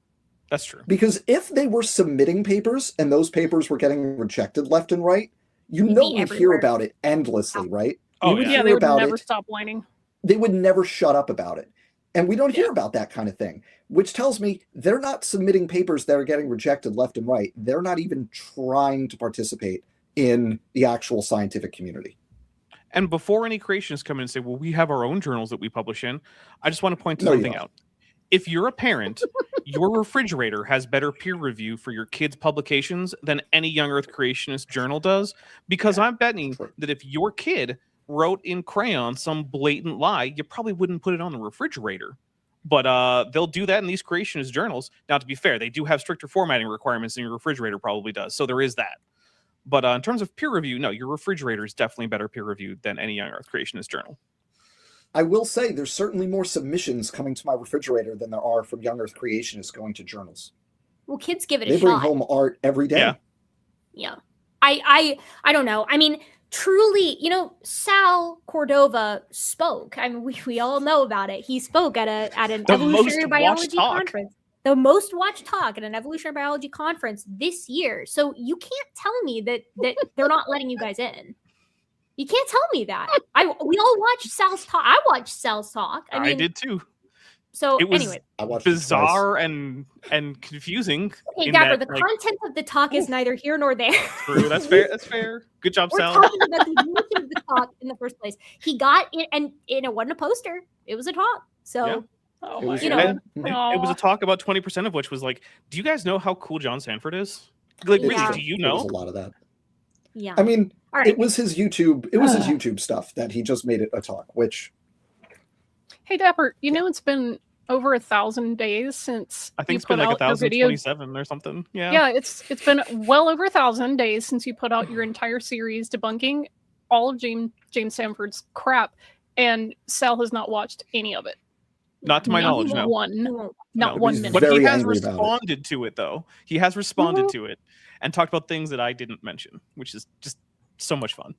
That's true. Because if they were submitting papers and those papers were getting rejected left and right, we'd hear about it endlessly, right? Oh, yeah, they would never stop whining. They would never shut up about it. And we don't hear about that kind of thing, which tells me they're not submitting papers that are getting rejected left and right. They're not even trying to participate in the actual scientific community. And before any creationists come in and say, well, we have our own journals that we publish in, I just want to point something out. If you're a parent, your refrigerator has better peer review for your kids' publications than any Young Earth Creationist journal does, because I'm betting that if your kid wrote in crayon some blatant lie, you probably wouldn't put it on the refrigerator. But they'll do that in these creationist journals. Now, to be fair, they do have stricter formatting requirements than your refrigerator probably does, so there is that. But in terms of peer review, no, your refrigerator is definitely better peer reviewed than any Young Earth Creationist journal. I will say there's certainly more submissions coming to my refrigerator than there are from Young Earth Creationists going to journals. Well, kids give it a They bring shot. home art every day. Yeah. Yeah. I don't know. I mean, truly, Sal Cordova spoke. I mean, we all know about it. He spoke at an The evolutionary most biology watched talk. conference. The most watched talk at an evolutionary biology conference this year. So you can't tell me that they're not letting you guys in. You can't tell me that. We all watched Sal's talk. I watched Sal's talk. I mean, did too. So It was anyway, I watched it twice. bizarre and confusing. hey in Dapper, that, the content of the talk is neither here nor there. True, that's fair. That's fair. Good job, We're Sal. talking about the emotion of the talk in the first place. He got it, and it wasn't a poster; it was a talk. So Yeah. Oh It my was- you know, God. It was a talk about 20% of which was like, do you guys know how cool John Sanford is? Like, really, Yeah. do you There was know? a lot of that. yeah. I mean, All right. it was his YouTube. It was his YouTube stuff that he just made it a talk. Which Hey Dapper, it's been over 1,000 days since I think you it's been put like out your video. 1,027 or something. Yeah. Yeah, it's been well over 1,000 days since you put out your entire series debunking all of James Sanford's crap, and Sal has not watched any of it. Not to my knowledge, He no. won't. He Not won't. No. one He's minute. But he very has angry about it. responded to it, though. He has responded Mhm. to it and talked about things that I didn't mention, which is just so much fun.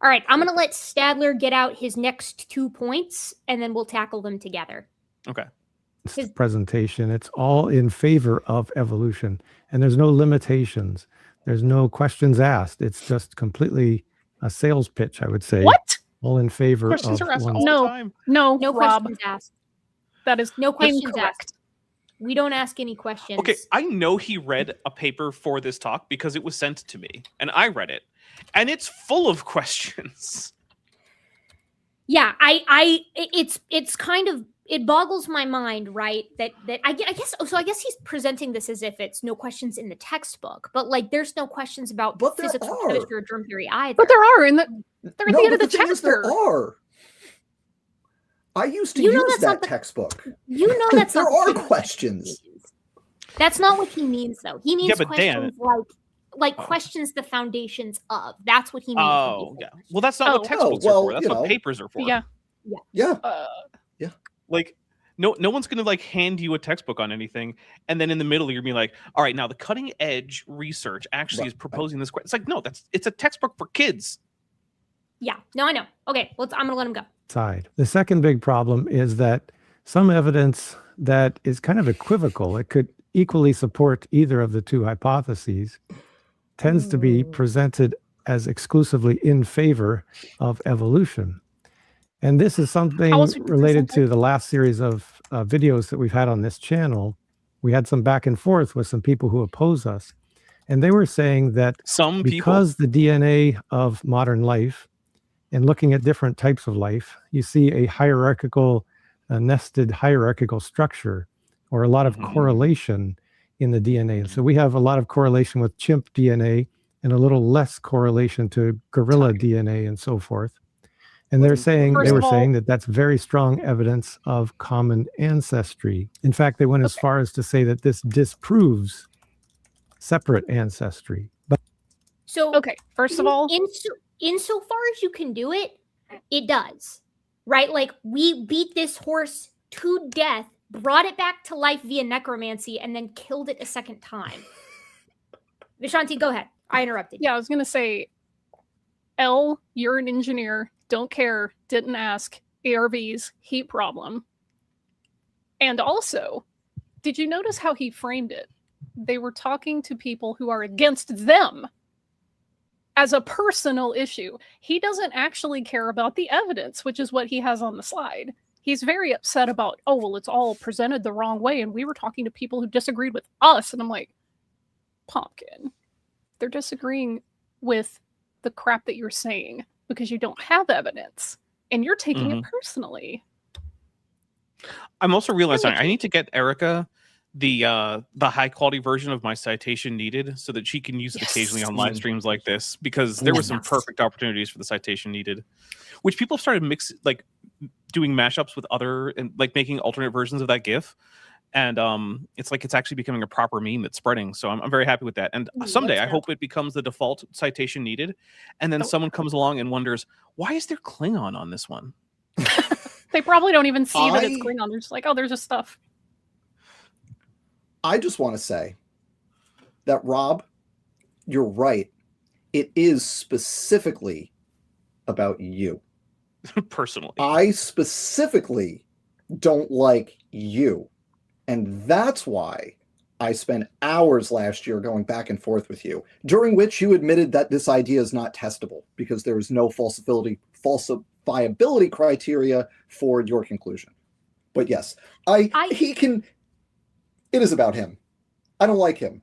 All right, I'm gonna let Stadler get out his next 2 points, and then we'll tackle them together. Okay. His- Presentation, it's all in favor of evolution, and there's no limitations. There's no questions asked. It's just completely a sales pitch, I would say. What? All in favor Questions of are asked one. all No. the time. No, No Rob, questions asked. that is No questions incorrect. asked. We don't ask any questions. Okay, I know he read a paper for this talk because it was sent to me, and I read it, and it's full of questions. Yeah, it's kind of, it boggles my mind, right? That I guess so. I guess he's presenting this as if it's no questions in the textbook, but like there's no questions about But there physics or are. chemistry or germ theory either. But there are they're at the end of the thing is there chapter. are. I used to You know use that's that not the- textbook. You know that's There not are what he questions. means. That's not what he means, though. He means but Dan- questions like Oh. questions the foundations of. That's what he means. when he Oh, says yeah. Well, that's not Oh. what textbooks well, are for. That's you what know. papers are for. Yeah. Yeah. Like, no one's gonna like hand you a textbook on anything, and then in the middle you're gonna be like, all right, now the cutting edge research actually is Right. proposing this. It's like, no, it's a textbook for kids. Yeah. No, I know. Okay, I'm gonna let him go. Side. The second big problem is that some evidence that is kind of equivocal, it could equally support either of the two hypotheses, tends to be presented as exclusively in favor of evolution. And this is something How else would you related present to the last series of videos that we've had on this channel. We had some back and forth with some people who oppose us. And they were saying that Some people, because the DNA of modern life and looking at different types of life, you see a hierarchical, nested hierarchical structure or a lot of Mhm. correlation in the DNA. And so we have a lot of correlation with chimp DNA and a little less correlation to gorilla DNA and so forth. And they're saying, First they were of all- saying that that's very strong evidence of common ancestry. In fact, they went as far as to say that this disproves separate ancestry. But So Okay, first of all, insofar as you can do it, it does. Right? Like we beat this horse to death, brought it back to life via necromancy, and then killed it a second time. Vishanti, go ahead. I interrupted. yeah, I was gonna say, L, you're an engineer, don't care, didn't ask, ARVs, heat problem. And also, did you notice how he framed it? They were talking to people who are against them as a personal issue. He doesn't actually care about the evidence, which is what he has on the slide. He's very upset about, oh, well, it's all presented the wrong way, and we were talking to people who disagreed with us. And I'm like, Pumpkin, they're disagreeing with the crap that you're saying because you don't have evidence, and you're taking it personally. I'm also realizing Really? I need to get Erica the high quality version of my citation needed so that she can use it Yes. occasionally on live streams like this, because there were some Yes. perfect opportunities for the citation needed, which people have started doing mashups with other and like making alternate versions of that GIF. And it's like it's actually becoming a proper meme that's spreading. So I'm very happy with that. And someday I let's go. hope it becomes the default citation needed. And then Oh. someone comes along and wonders, why is there Klingon on this one? They probably don't even see that it's I- Klingon. They're just like, oh, there's just stuff. I just want to say that, Rob, you're right. It is specifically about you. Personally. I specifically don't like you. And that's why I spent hours last year going back and forth with you, during which you admitted that this idea is not testable because there is no falsifiability criteria for your conclusion. But yes, it is about him. I don't like him.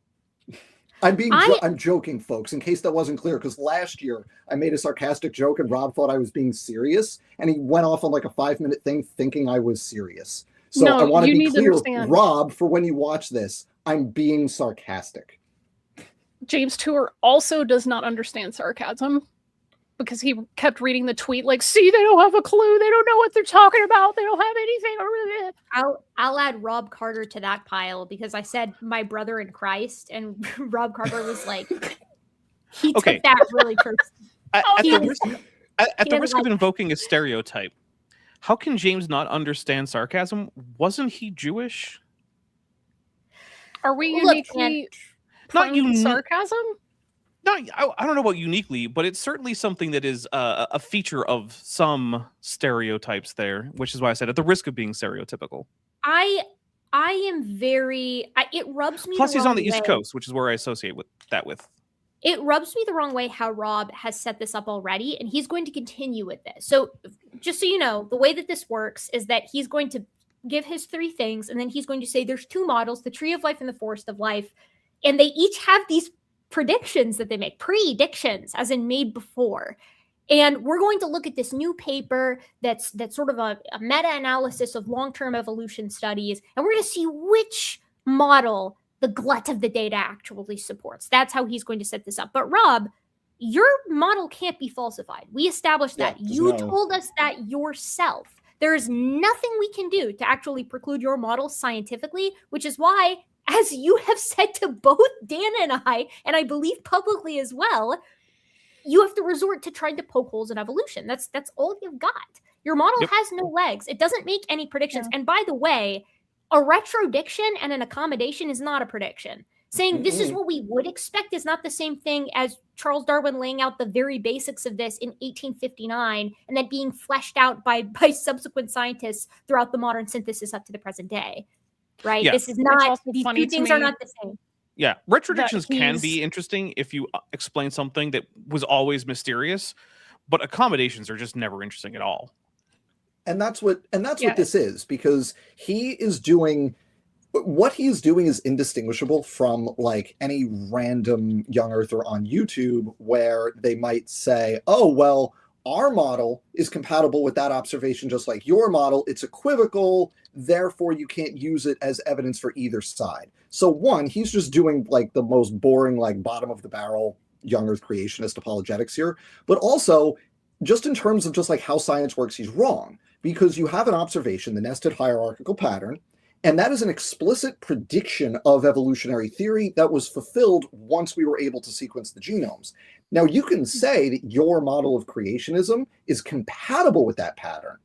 I'm joking, folks, in case that wasn't clear, because last year I made a sarcastic joke and Rob thought I was being serious, and he went off on like a 5-minute thing thinking I was serious. So I want to be clear, Rob, for when you watch this, I'm being sarcastic. James Tour also does not understand sarcasm because he kept reading the tweet like, see, they don't have a clue. They don't know what they're talking about. They don't have anything. I'll add Rob Carter to that pile because I said my brother in Christ, and Rob Carter was like, he took that really personally. At the risk of invoking a stereotype, how can James not understand sarcasm? Wasn't he Jewish? Are we uniquely not sarcasm? No, I don't know about uniquely, but it's certainly something that is a feature of some stereotypes there, which is why I said at the risk of being stereotypical. I am very. It rubs me. Plus, he's on the East Coast, which is where I associate with. It rubs me the wrong way how Rob has set this up already, and he's going to continue with this. So, just so you know, the way that this works is that he's going to give his 3 things, and then he's going to say there's 2 models, the Tree of Life and the Forest of Life, and they each have these predictions that they make, predictions, as in made before. And we're going to look at this new paper that's sort of a meta-analysis of long-term evolution studies, and we're going to see which model the glut of the data actually supports. That's how he's going to set this up. But Rob, your model can't be falsified. We established that. You told us that yourself. There is nothing we can do to actually preclude your model scientifically, which is why, as you have said to both Dan and I believe publicly as well, you have to resort to trying to poke holes in evolution. That's all you've got. Your model has no legs. It doesn't make any predictions. And by the way, a retrodiction and an accommodation is not a prediction. Saying this is what we would expect is not the same thing as Charles Darwin laying out the very basics of this in 1859 and then being fleshed out by subsequent scientists throughout the modern synthesis up to the present day. Right? Yeah. This is not, these 2 things are not the same. Yeah, retrodictions can be interesting if you explain something that was always mysterious, but accommodations are just never interesting at all. And that's what this is, because he is doing what he's doing is indistinguishable from like any random young earther on YouTube where they might say, oh, well, our model is compatible with that observation just like your model. It's equivocal. Therefore, you can't use it as evidence for either side. So one, he's just doing like the most boring, like bottom of the barrel young earth creationist apologetics here. But also, just in terms of just like how science works, he's wrong. Because you have an observation, the nested hierarchical pattern, and that is an explicit prediction of evolutionary theory that was fulfilled once we were able to sequence the genomes. Now, you can say that your model of creationism is compatible with that pattern,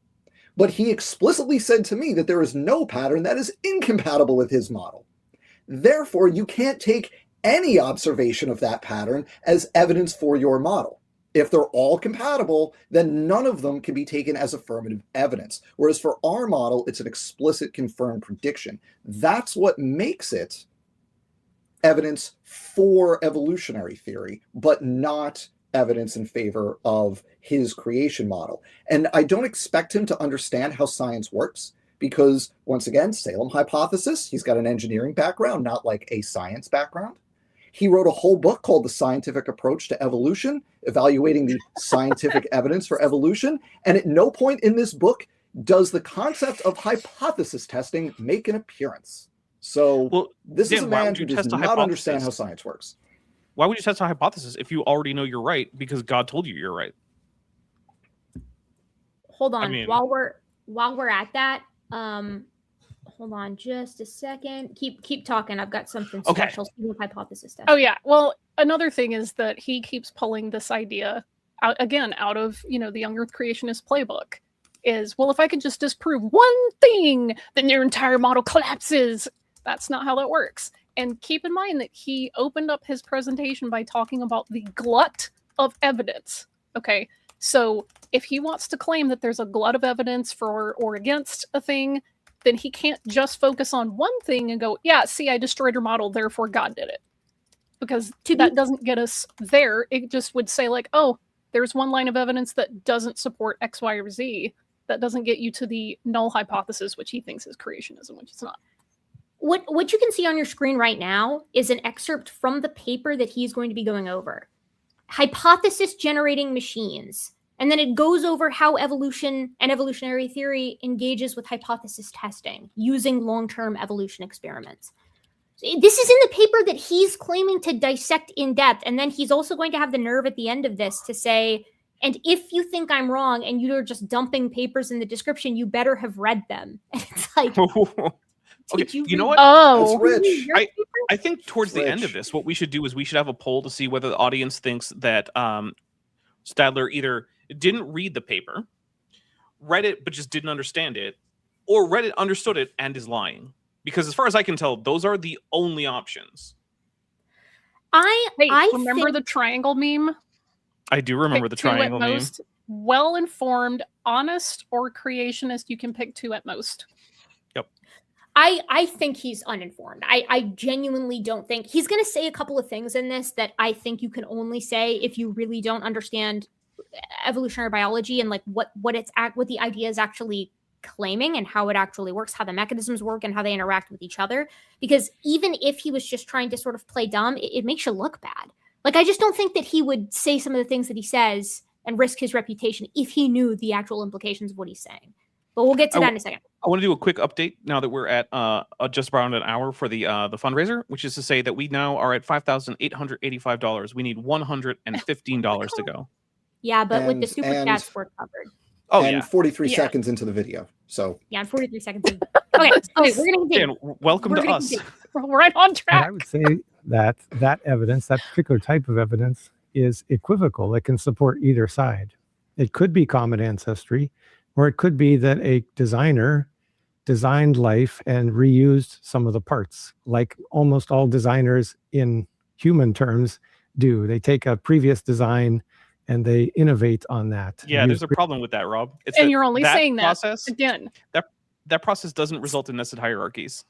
but he explicitly said to me that there is no pattern that is incompatible with his model. Therefore, you can't take any observation of that pattern as evidence for your model. If they're all compatible, then none of them can be taken as affirmative evidence. Whereas for our model, it's an explicit confirmed prediction. That's what makes it evidence for evolutionary theory, but not evidence in favor of his creation model. And I don't expect him to understand how science works because, once again, Salem hypothesis, he's got an engineering background, not like a science background. He wrote a whole book called The Scientific Approach to Evolution, evaluating the scientific evidence for evolution. And at no point in this book does the concept of hypothesis testing make an appearance. So this is a man who does not understand how science works. Why would you test a hypothesis if you already know you're right because God told you you're right? Hold on. While we're at that, hold on just a second. Keep talking. I've got something special. With hypothesis testing. Oh yeah. Well, another thing is that he keeps pulling this idea out of the Young Earth Creationist playbook. Is, well, if I could just disprove one thing, then your entire model collapses. That's not how that works. And keep in mind that he opened up his presentation by talking about the glut of evidence. Okay, so if he wants to claim that there's a glut of evidence for or against a thing, then he can't just focus on one thing and go, yeah, see, I destroyed your model, therefore God did it. Because that doesn't get us there. It just would say like, oh, there's one line of evidence that doesn't support X, Y, or Z. That doesn't get you to the null hypothesis, which he thinks is creationism, which it's not. What you can see on your screen right now is an excerpt from the paper that he's going to be going over. Hypothesis generating machines. And then it goes over how evolution and evolutionary theory engages with hypothesis testing using long-term evolution experiments. This is in the paper that he's claiming to dissect in depth. And then he's also going to have the nerve at the end of this to say, and if you think I'm wrong and you're just dumping papers in the description, you better have read them. And it's like, okay, you know what? That's rich. I think towards the end of this, what we should do is we should have a poll to see whether the audience thinks that Stadler either didn't read the paper, read it but just didn't understand it, or read it, understood it, and is lying. Because as far as I can tell, those are the only options. I remember the triangle meme. I do remember the triangle meme. Most well-informed, honest, or creationist. You can pick two at most. Yep. I think he's uninformed. I genuinely don't think he's going to say a couple of things in this that I think you can only say if you really don't understand evolutionary biology and like what the idea is actually claiming and how it actually works, how the mechanisms work and how they interact with each other. Because even if he was just trying to sort of play dumb, it makes you look bad. Like, I just don't think that he would say some of the things that he says and risk his reputation if he knew the actual implications of what he's saying. But we'll get to that in a second. I want to do a quick update now that we're at just around an hour for the fundraiser, which is to say that we now are at $5,885. We need $115 to go. Yeah, but with the super chats, we're covered. Oh, and 43 seconds into the video. So yeah, 43 seconds. Okay, we're gonna continue. Dan, welcome to us. We're right on track. And I would say that evidence, that particular type of evidence, is equivocal. It can support either side. It could be common ancestry, or it could be that a designer designed life and reused some of the parts, like almost all designers in human terms do. They take a previous design and they innovate on that. Yeah, there's a problem with that, Rob. It's and you're only saying process, that again. That process doesn't result in nested hierarchies.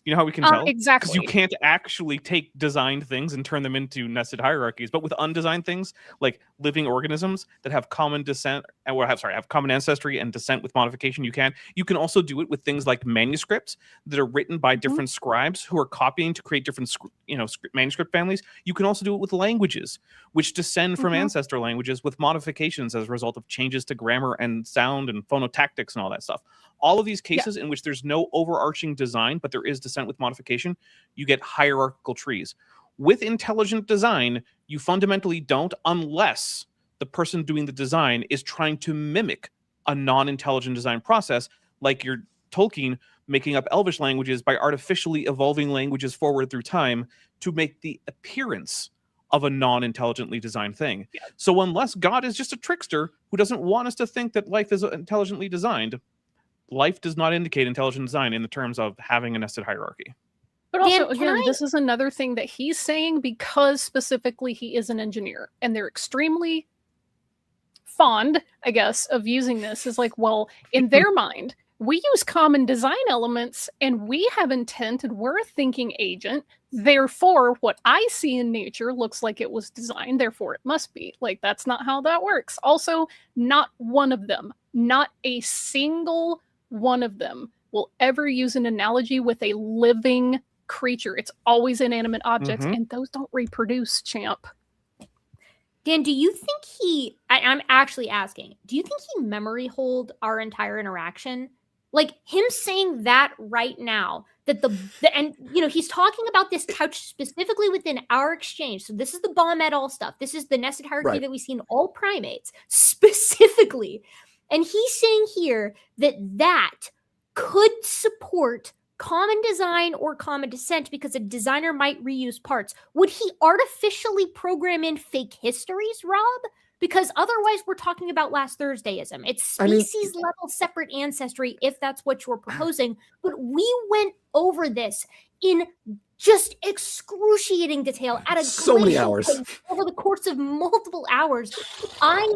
You know how we can tell? Exactly. Because you can't actually take designed things and turn them into nested hierarchies. But with undesigned things, like living organisms that have common descent, have common ancestry and descent with modification, you can also do it with things like manuscripts that are written by different scribes who are copying to create different, manuscript families. You can also do it with languages, which descend from ancestor languages with modifications as a result of changes to grammar and sound and phonotactics and all that stuff. All of these cases in which there's no overarching design, but there is descent with modification, you get hierarchical trees. With intelligent design, you fundamentally don't, unless the person doing the design is trying to mimic a non-intelligent design process, like your Tolkien making up Elvish languages by artificially evolving languages forward through time to make the appearance of a non-intelligently designed thing. Yeah. So unless God is just a trickster who doesn't want us to think that life is intelligently designed, life does not indicate intelligent design in the terms of having a nested hierarchy. But also, again, this is another thing that he's saying because specifically he is an engineer. And they're extremely fond, I guess, of using this as like, well, in their mind, we use common design elements and we have intent and we're a thinking agent. Therefore, what I see in nature looks like it was designed. Therefore, it must be. Like, that's not how that works. Also, not one of them, not a single one of them will ever use an analogy with a living creature. It's always inanimate objects, and those don't reproduce, champ. Dan, do you think I'm actually asking, do you think he memory hold our entire interaction? Like him saying that right now, that he's talking about this couch specifically within our exchange. So this is the bomb et al. Stuff. This is the nested hierarchy that we see in all primates specifically. And he's saying here that could support common design or common descent because a designer might reuse parts. Would he artificially program in fake histories, Rob? Because otherwise we're talking about last Thursdayism. It's species level separate ancestry if that's what you're proposing. But we went over this in just excruciating detail at a So many glacial hours. pace over the course of multiple hours. I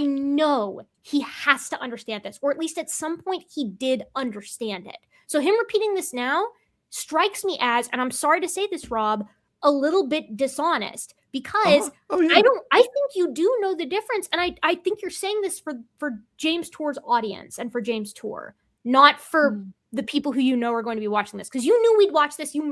know he has to understand this, or at least at some point he did understand it. So him repeating this now strikes me as, and I'm sorry to say this, Rob, a little bit dishonest, because yeah. I think you do know the difference. And I think you're saying this for James Tour's audience and for James Tour, not for the people who you know are going to be watching this, because you knew we'd watch this. You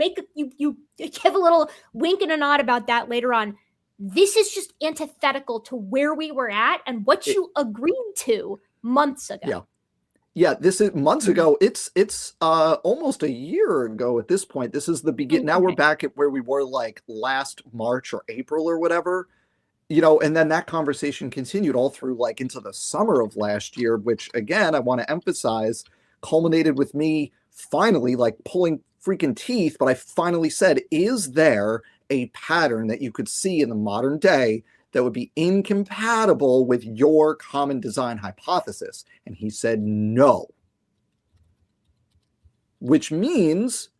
give a little wink and a nod about that later on. This is just antithetical to where we were at and what you agreed to months ago. Yeah, this is months ago. It's almost a year ago at this point. This is the beginning. Now we're back at where we were like last March or April or whatever, and then that conversation continued all through like into the summer of last year, which again, I want to emphasize, culminated with me finally like pulling freaking teeth. But I finally said, is there a pattern that you could see in the modern day that would be incompatible with your common design hypothesis? And he said no. Which means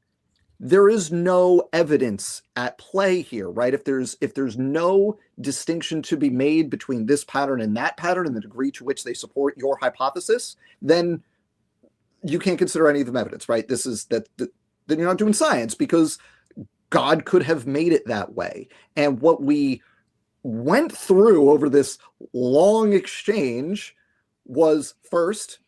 there is no evidence at play here, right? If there's no distinction to be made between this pattern and that pattern and the degree to which they support your hypothesis, then you can't consider any of them evidence, right? Then you're not doing science, because God could have made it that way. And what we went through over this long exchange was first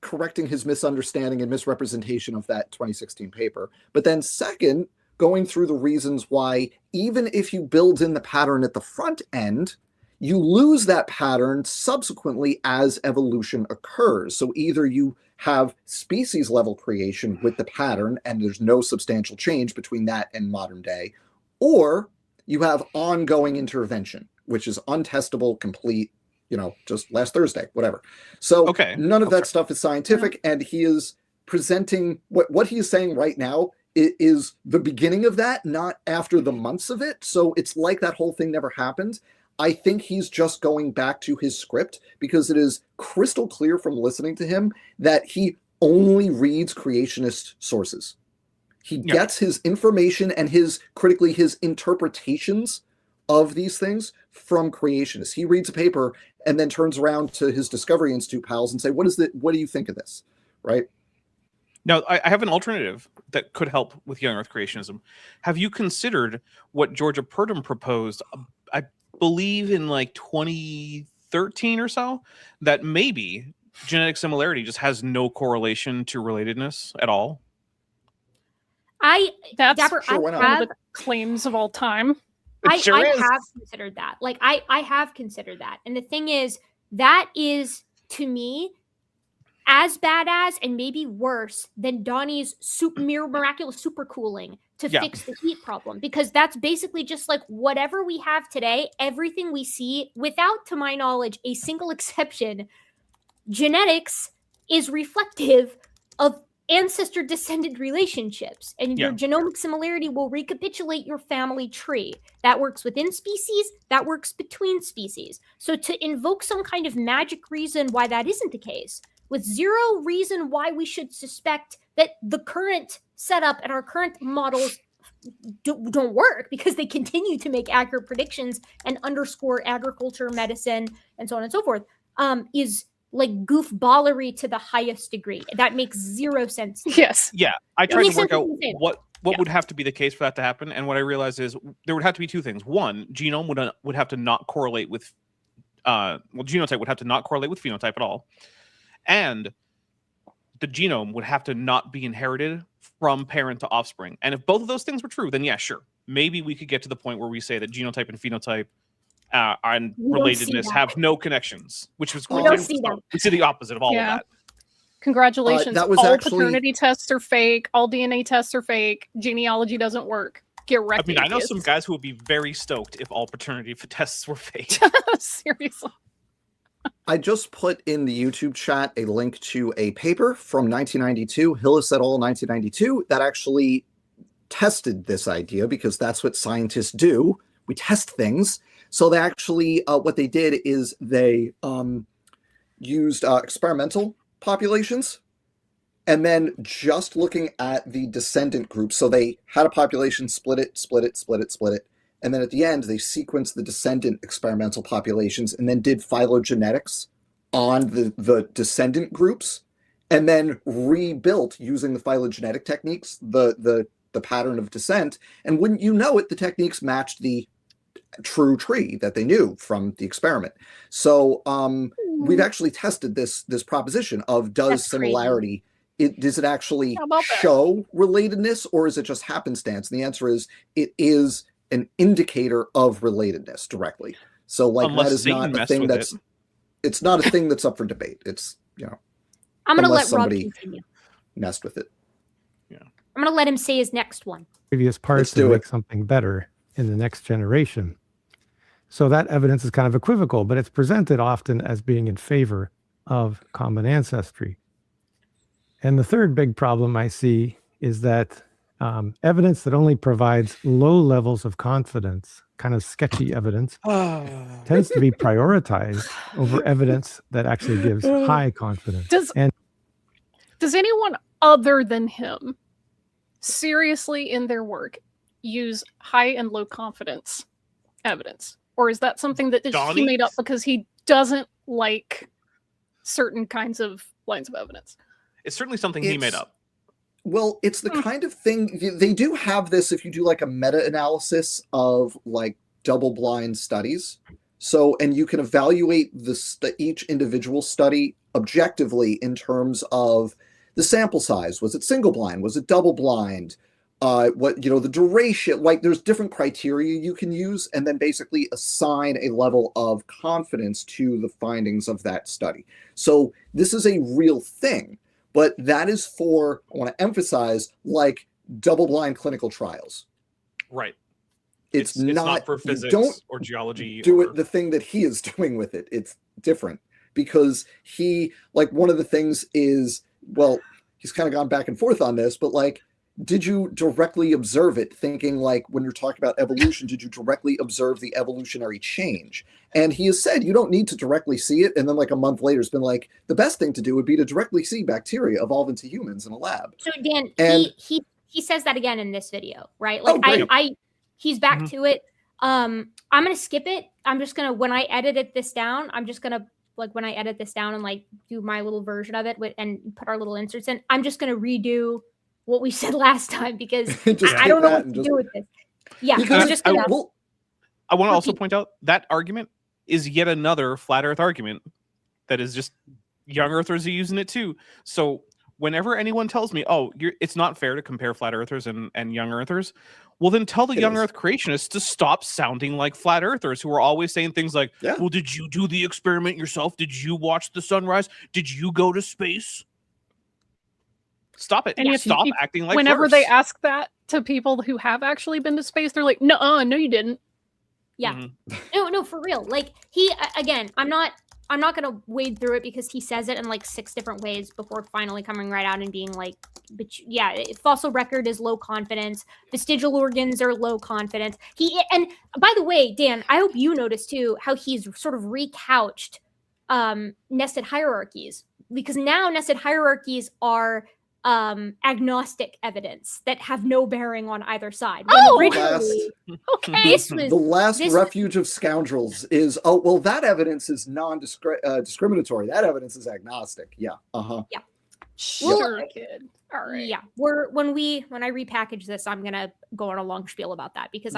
correcting his misunderstanding and misrepresentation of that 2016 paper, but then second, going through the reasons why even if you build in the pattern at the front end, you lose that pattern subsequently as evolution occurs. So either you have species level creation with the pattern and there's no substantial change between that and modern day, or you have ongoing intervention, which is untestable, complete, just last Thursday, whatever. So none of that stuff is scientific. And he is presenting what he is saying right now is the beginning of that, not after the months of it. So it's like that whole thing never happened. I think he's just going back to his script, because it is crystal clear from listening to him that he only reads creationist sources. He gets his information and his interpretations of these things from creationists. He reads a paper and then turns around to his Discovery Institute pals and say, what do you think of this? Right? Now, I have an alternative that could help with young Earth creationism. Have you considered what Georgia Purdom proposed, I believe in like 2013 or so, that maybe genetic similarity just has no correlation to relatedness at all? That's one of the claims of all time. I have considered that. Like I have considered that. And the thing is, that is to me as bad as, and maybe worse than Donnie's miraculous supercooling to fix the heat problem. Because that's basically just like whatever we have today, everything we see, without, to my knowledge, a single exception, genetics is reflective of ancestor-descendant relationships, and your genomic similarity will recapitulate your family tree. That works within species, that works between species. So to invoke some kind of magic reason why that isn't the case, with zero reason why we should suspect that the current setup and our current models don't work, because they continue to make accurate predictions and underscore agriculture, medicine, and so on and so forth, is like goofballery to the highest degree. That makes zero sense. Yes. Yeah. I tried to work out what would have to be the case for that to happen. And what I realized is there would have to be two things. One, genome would have to not correlate with, genotype would have to not correlate with phenotype at all. And the genome would have to not be inherited from parent to offspring. And if both of those things were true, then yeah, sure. Maybe we could get to the point where we say that genotype and phenotype and relatedness have no connections, which was we don't see that. We see the opposite of all of that. Congratulations. All paternity tests are fake. All DNA tests are fake. Genealogy doesn't work. Get wrecked. I mean, I know some guys who would be very stoked if all paternity tests were fake. Seriously. I just put in the YouTube chat a link to a paper from 1992, Hillis et al. 1992, that actually tested this idea, because that's what scientists do. We test things. So they actually, what they did is they used experimental populations And then just looking at the descendant group, so they had a population, split it, and then at the end they sequenced the descendant experimental populations and then did phylogenetics on the descendant groups, and then rebuilt using the phylogenetic techniques the pattern of descent. And wouldn't you know it, the techniques matched the true tree that they knew from the experiment. So we've actually tested this proposition of does similarity, does it actually show relatedness, or is it just happenstance? And the answer is it is an indicator of relatedness directly. So like Unless that is Satan not a messed thing with that's it's not a thing that's up for debate. It's, you know, I'm gonna unless let Rob somebody continue. messed with it. I'm gonna let him say his next one. Previous parts to make something better in the next generation. So that evidence is kind of equivocal, but it's presented often as being in favor of common ancestry. And the third big problem I see is that evidence that only provides low levels of confidence, kind of sketchy evidence, tends to be prioritized over evidence that actually gives high confidence. Does anyone other than him seriously in their work use high and low confidence evidence? Or is that something that he made up because he doesn't like certain kinds of lines of evidence? It's certainly something he made up. Well, it's the kind of thing they do have this if you do like a meta-analysis of like double-blind studies. So, and you can evaluate each individual study objectively in terms of the sample size. Was it single blind? Was it double blind? The duration, like there's different criteria you can use and then basically assign a level of confidence to the findings of that study. So this is a real thing, but that is for, I want to emphasize, like double-blind clinical trials. Right. It's not for physics or geology. It the thing that he is doing with it. It's different because he, like one of the things is, well, he's kind of gone back and forth on this, but like, did you directly observe it? Thinking like when you're talking about evolution, did you directly observe the evolutionary change? And he has said you don't need to directly see it. And then like a month later, it's been like the best thing to do would be to directly see bacteria evolve into humans in a lab. So Dan, he says that again in this video, right? Like he's back to it. I'm gonna skip it. I'm just gonna when I edit this down, I'm just gonna when I edit this down and like do my little version of it and put our little inserts in. I'm just gonna redo what we said last time because I don't know what to do with this. Yeah, I want to also point out that argument is yet another flat Earth argument that is just young Earthers are using it too. So whenever anyone tells me, "Oh, it's not fair to compare flat Earthers and young Earthers," well, then tell the young Earth creationists to stop sounding like flat Earthers who are always saying things like, "Well, did you do the experiment yourself? Did you watch the sunrise? Did you go to space?" Stop it. And stop acting like whenever flirts. They ask that to people who have actually been to space, they're like, no, you didn't. Yeah. No, for real. Like again, I'm not gonna wade through it because he says it in like 6 different ways before finally coming right out and being like, but yeah, fossil record is low confidence, vestigial organs are low confidence. And by the way, Dan, I hope you noticed too how he's sort of recouched nested hierarchies, because now nested hierarchies are agnostic evidence that have no bearing on either side. The last refuge of scoundrels is that evidence is discriminatory. That evidence is agnostic. Yeah. Yeah. Sure, kid. All right. Yeah. When I repackage this, I'm gonna go on a long spiel about that because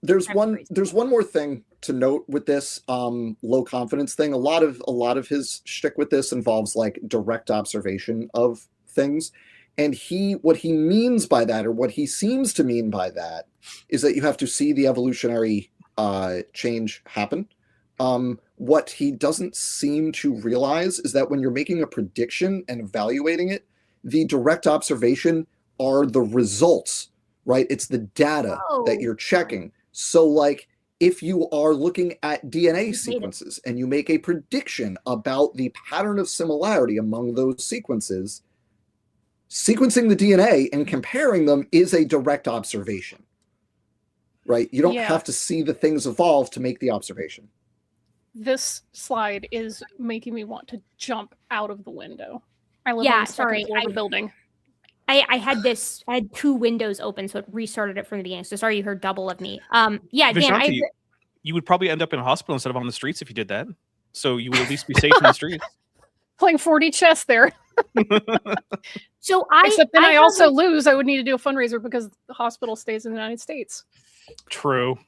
there's one more thing to note with this low confidence thing. A lot of his shtick with this involves like direct observation of things. And what he means by that, or what he seems to mean by that, is that you have to see the evolutionary change happen. What he doesn't seem to realize is that when you're making a prediction and evaluating it, the direct observation are the results, right? It's the data that you're checking. So like if you are looking at DNA sequences and you make a prediction about the pattern of similarity among those sequences, sequencing the DNA and comparing them is a direct observation, right? You don't have to see the things evolve to make the observation. This slide is making me want to jump out of the window. I live Yeah, on the second sorry, floor of the building. I had 2 windows open, so it restarted it from the beginning. So sorry you heard double of me. Yeah, Dan, Vishanti, you would probably end up in a hospital instead of on the streets if you did that. So you would at least be safe in the streets. Playing 4D chess there. So Except then I also lose. I would need to do a fundraiser because the hospital stays in the United States. True.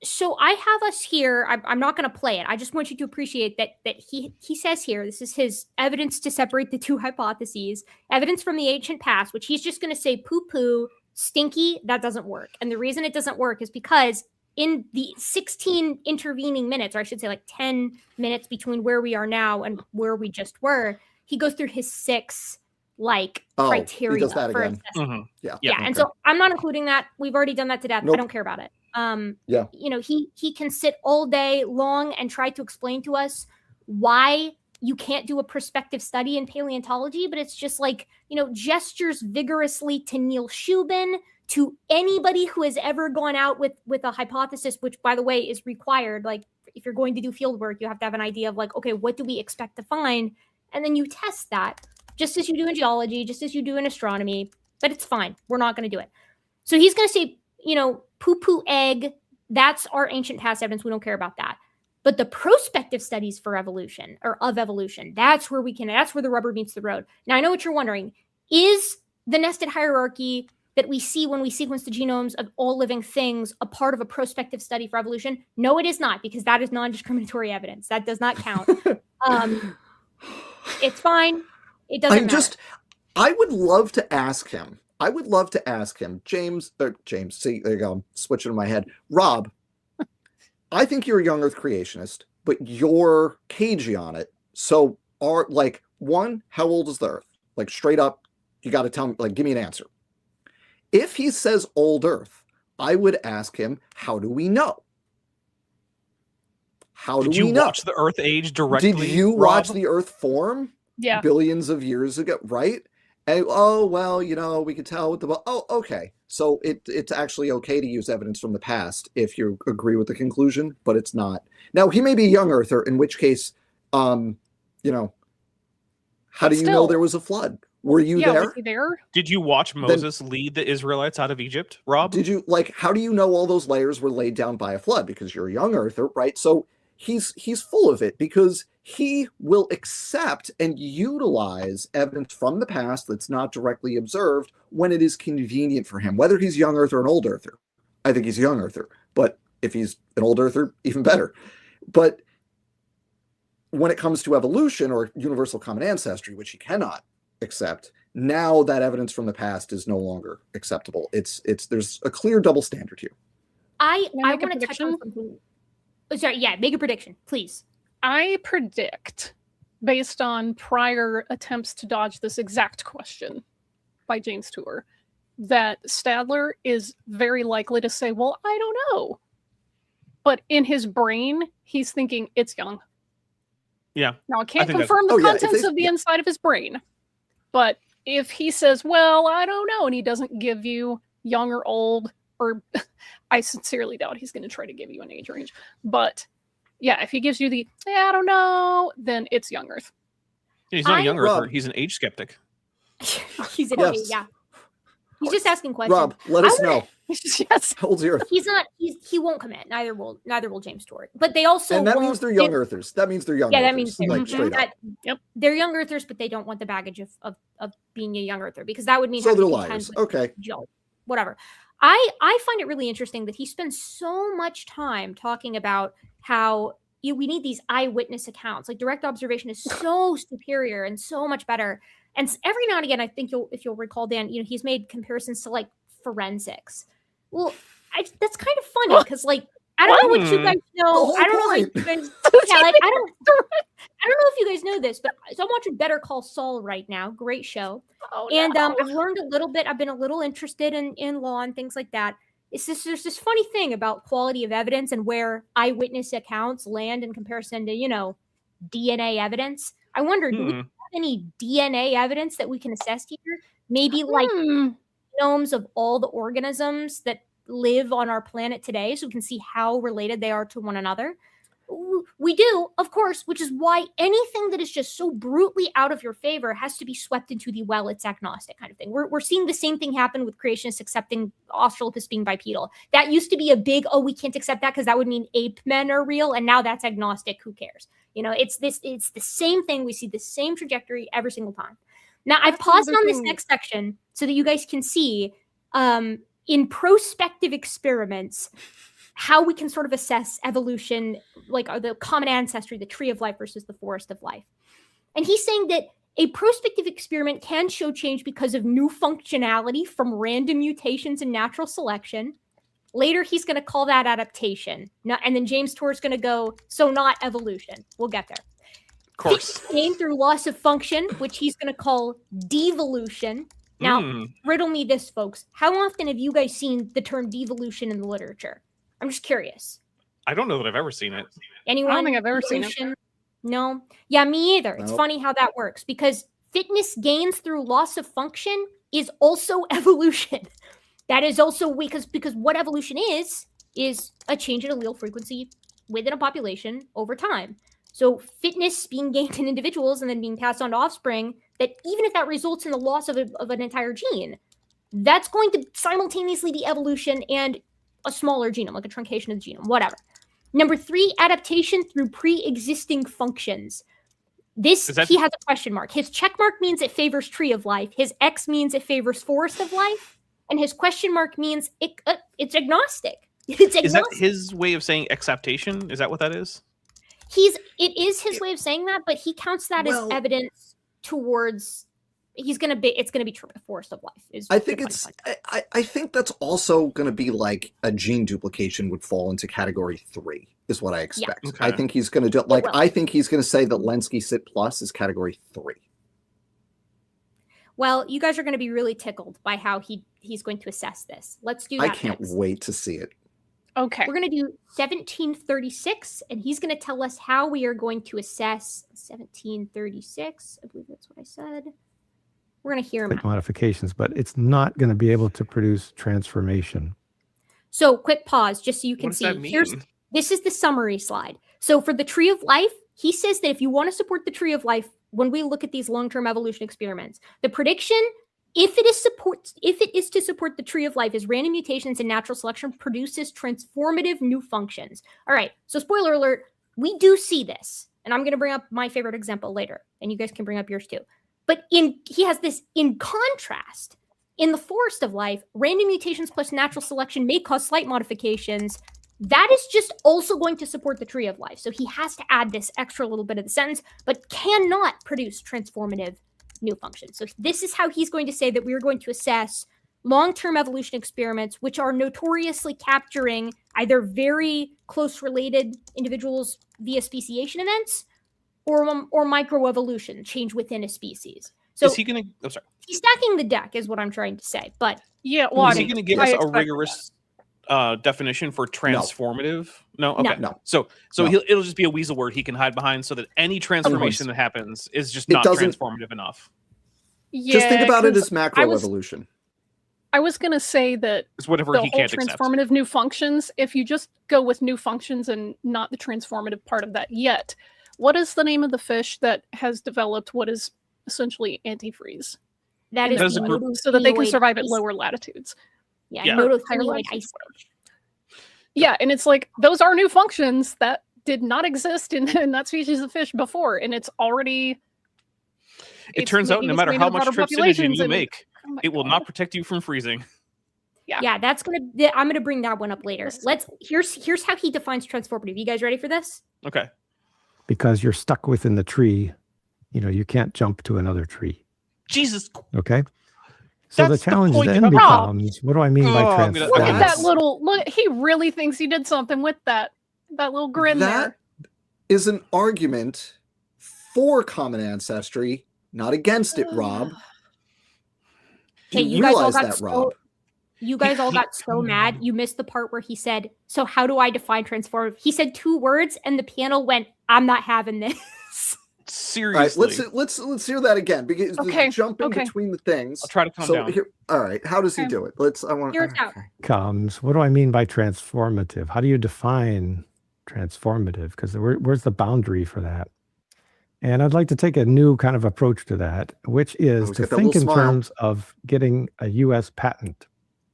So I have us here. I'm not going to play it. I just want you to appreciate that he says here, this is his evidence to separate the 2 hypotheses, evidence from the ancient past, which he's just going to say poo-poo, stinky, that doesn't work. And the reason it doesn't work is because in the 16 intervening minutes, or I should say like 10 minutes between where we are now and where we just were, he goes through his 6 criteria. He does that for again. assessment. Yeah. Yeah. Okay. And so I'm not including that. We've already done that to death. Nope. I don't care about it. Yeah. You know, he can sit all day long and try to explain to us why you can't do a prospective study in paleontology, but it's just like, you know, gestures vigorously to Neil Shubin, to anybody who has ever gone out with a hypothesis, which by the way is required. Like if you're going to do field work, you have to have an idea of like, okay, what do we expect to find? And then you test that just as you do in geology, just as you do in astronomy, but it's fine. We're not going to do it. So he's going to say, you know, poo-poo egg, that's our ancient past evidence. We don't care about that. But the prospective studies for evolution or of evolution, that's where that's where the rubber meets the road. Now, I know what you're wondering. Is the nested hierarchy that we see when we sequence the genomes of all living things a part of a prospective study for evolution? No, it is not, because that is non-discriminatory evidence. That does not count. It's fine. It doesn't matter. I would love to ask him. James, see, there you go. I'm switching in my head. Rob, I think you're a young Earth creationist, but you're cagey on it. So how old is the Earth? Like straight up, you got to tell me, like, give me an answer. If he says old Earth, I would ask him, how do we know? Did you watch the Earth age directly? Did you watch the Earth form? Yeah. Billions of years ago, right? And we could tell with okay. So it's actually okay to use evidence from the past if you agree with the conclusion, but it's not. Now he may be a young Earther, in which case, how do you know there was a flood? Were you there? Was he there? Did you watch Moses lead the Israelites out of Egypt, Rob? Did you how do you know all those layers were laid down by a flood? Because you're a young Earther, right? So he's full of it because he will accept and utilize evidence from the past that's not directly observed when it is convenient for him, whether he's young Earther or an old Earther. I think he's a young Earther, but if he's an old Earther, even better. But when it comes to evolution or universal common ancestry, which he cannot accept, now that evidence from the past is no longer acceptable. There's a clear double standard here. I want to touch on something. Oh, sorry, yeah, make a prediction, please. I predict, based on prior attempts to dodge this exact question by James Tour, that Stadler is very likely to say, well, I don't know. But in his brain, he's thinking it's young. Yeah. Now, I can't confirm the contents of the inside of his brain. But if he says, well, I don't know, and he doesn't give you young or old, or I sincerely doubt he's going to try to give you an age range. But yeah, if he gives you the, I don't know, then it's young Earth. He's not a young Earther. He's an age skeptic. He's an age, yeah. He's just asking questions. Rob, let us know. Yes. How old's the Earth? He's not. He won't commit. Neither will James Tour. But they also and that means they're young Earthers. That means they're young. Yeah, Earthers, that means like straight up. Yep. They're young Earthers, but they don't want the baggage of being a young Earther, because that would mean so they're liars. Okay. Whatever. I find it really interesting that he spends so much time talking about how we need these eyewitness accounts. Like direct observation is so superior and so much better. And every now and again, I think if you'll recall, Dan, he's made comparisons to like forensics. Well, that's kind of funny because like I don't know what you guys know. I don't know what you guys. Yeah, like I don't know if you guys know this, but so I'm watching Better Call Saul right now. Great show. Oh, and no. I've learned a little bit. I've been a little interested in law and things like that. There's this funny thing about quality of evidence and where eyewitness accounts land in comparison to DNA evidence. I wonder, do we have any DNA evidence that we can assess here? Maybe like genomes of all the organisms that live on our planet today, so we can see how related they are to one another. We do, of course, which is why anything that is just so brutally out of your favor has to be swept into the, well, it's agnostic kind of thing. We're seeing the same thing happen with creationists accepting Australopithecus being bipedal. That used to be a big, oh, we can't accept that because that would mean ape men are real, and now that's agnostic. Who cares? It's the same thing. We see the same trajectory every single time. Now, I've paused on this next section so that you guys can see in prospective experiments how we can sort of assess evolution, like the common ancestry, the tree of life versus the forest of life. And he's saying that a prospective experiment can show change because of new functionality from random mutations in natural selection. Later, he's going to call that adaptation. And then James Tour is going to go, so not evolution. We'll get there. Of course. Gain through loss of function, which he's going to call devolution. Now, riddle me this, folks. How often have you guys seen the term devolution in the literature? I'm just curious. I don't know that I've ever seen it. Anyone? I don't think I've ever seen it. No? Yeah, me either. It's Nope. funny how that works because fitness gains through loss of function is also evolution. That is also because what evolution is a change in allele frequency within a population over time. So fitness being gained in individuals and then being passed on to offspring, that even if that results in the loss of an entire gene, that's going to simultaneously be evolution and a smaller genome, like a truncation of the genome, whatever. Number 3, adaptation through pre-existing functions. He has a question mark. His check mark means it favors tree of life. His X means it favors forest of life. And his question mark means it's agnostic. It's agnostic. Is that his way of saying acceptation? Is that what that is? It is his way of saying that, but he counts that as evidence towards it's going to be forest of life. I think that's also going to be like a gene duplication would fall into category 3 is what I expect. Yeah. Okay. I think he's going to do I think he's going to say that Lenski Sit Plus is category 3. Well, you guys are going to be really tickled by how he's going to assess this. Let's do that. I can't wait to see it. Okay. We're going to do 1736, and he's going to tell us how we are going to assess 1736. I believe that's what I said. We're going to hear him Quick modifications, but it's not going to be able to produce transformation. So quick pause, just so you can see. What does that mean? This is the summary slide. So for the tree of life, he says that if you want to support the tree of life, when we look at these long-term evolution experiments, the prediction, if it is to support the tree of life, is random mutations and natural selection produces transformative new functions. All right, so spoiler alert, we do see this. And I'm going to bring up my favorite example later, and you guys can bring up yours too. But he has this in contrast. In the forest of life, random mutations plus natural selection may cause slight modifications. That is just also going to support the tree of life. So he has to add this extra little bit of the sentence, but cannot produce transformative new functions. So this is how he's going to say that we are going to assess long-term evolution experiments, which are notoriously capturing either very close related individuals via speciation events or microevolution, change within a species. So is he going to? Oh, sorry. He's stacking the deck, is what I'm trying to say. But yeah, well, is he going to give us a rigorous definition for transformative? No. Okay. No. So it'll just be a weasel word he can hide behind, so that any transformation that happens is just not transformative enough. Yeah, just think about it as macroevolution. I was going to say that it's whatever the he whole can't transformative accept. new functions, if you just go with new functions and not the transformative part of that yet, what is the name of the fish that has developed what is essentially antifreeze? That is so that they can survive at lower latitudes. Yeah. Nototheniid ice fish. Yeah, and it's like those are new functions that did not exist in that species of fish before, and it's already. It turns out no matter how much trypsinogen you make, it will not protect you from freezing. Yeah, I'm gonna bring that one up later. Here's how he defines transformative. You guys ready for this? Okay. Because you're stuck within the tree, you can't jump to another tree. Jesus. Okay. So That's the challenge point, then becomes, what do I mean by transformative? Look at that look, he really thinks he did something with that little grin there. That is an argument for common ancestry, not against it, Rob. Okay, you guys all got so mad. You missed the part where he said, "So how do I define transformative?" He said 2 words, and the panel went, "I'm not having this." Seriously. All right, let's hear that again because jumping between the things. I'll try to calm down. All right, how does he do it? Hear it out. What do I mean by transformative? How do you define transformative? Because where's the boundary for that? And I'd like to take a new kind of approach to that, which is to think in terms of getting a U.S. patent.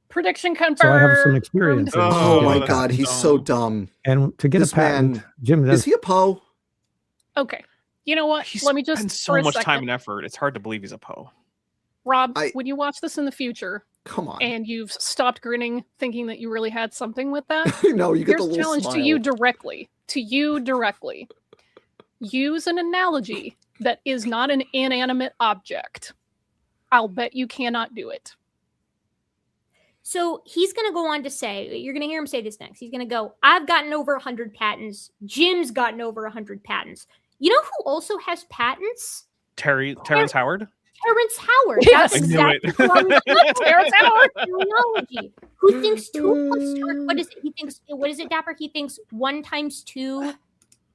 Prediction confirmed. So I have some experience. Oh my God, he's so dumb. And to get a patent, Jim, is he a Poe? Okay, you know what? Let me just spend so much time and effort. It's hard to believe he's a Poe. Rob, when you watch this in the future, come on, and you've stopped grinning, thinking that you really had something with that. No, you get the little challenge smile. to you directly. Use an analogy that is not an inanimate object. I'll bet you cannot do it. So he's going to go on to say, you're going to hear him say this next. He's going to go, I've gotten over 100 patents. Jim's gotten over 100 patents. You know who also has patents? Terrence Howard? Terrence Howard. Yes. That's exactly Terrence Howard terminology. Who thinks what is it? He thinks, what is it, Dapper? He thinks 1 times 2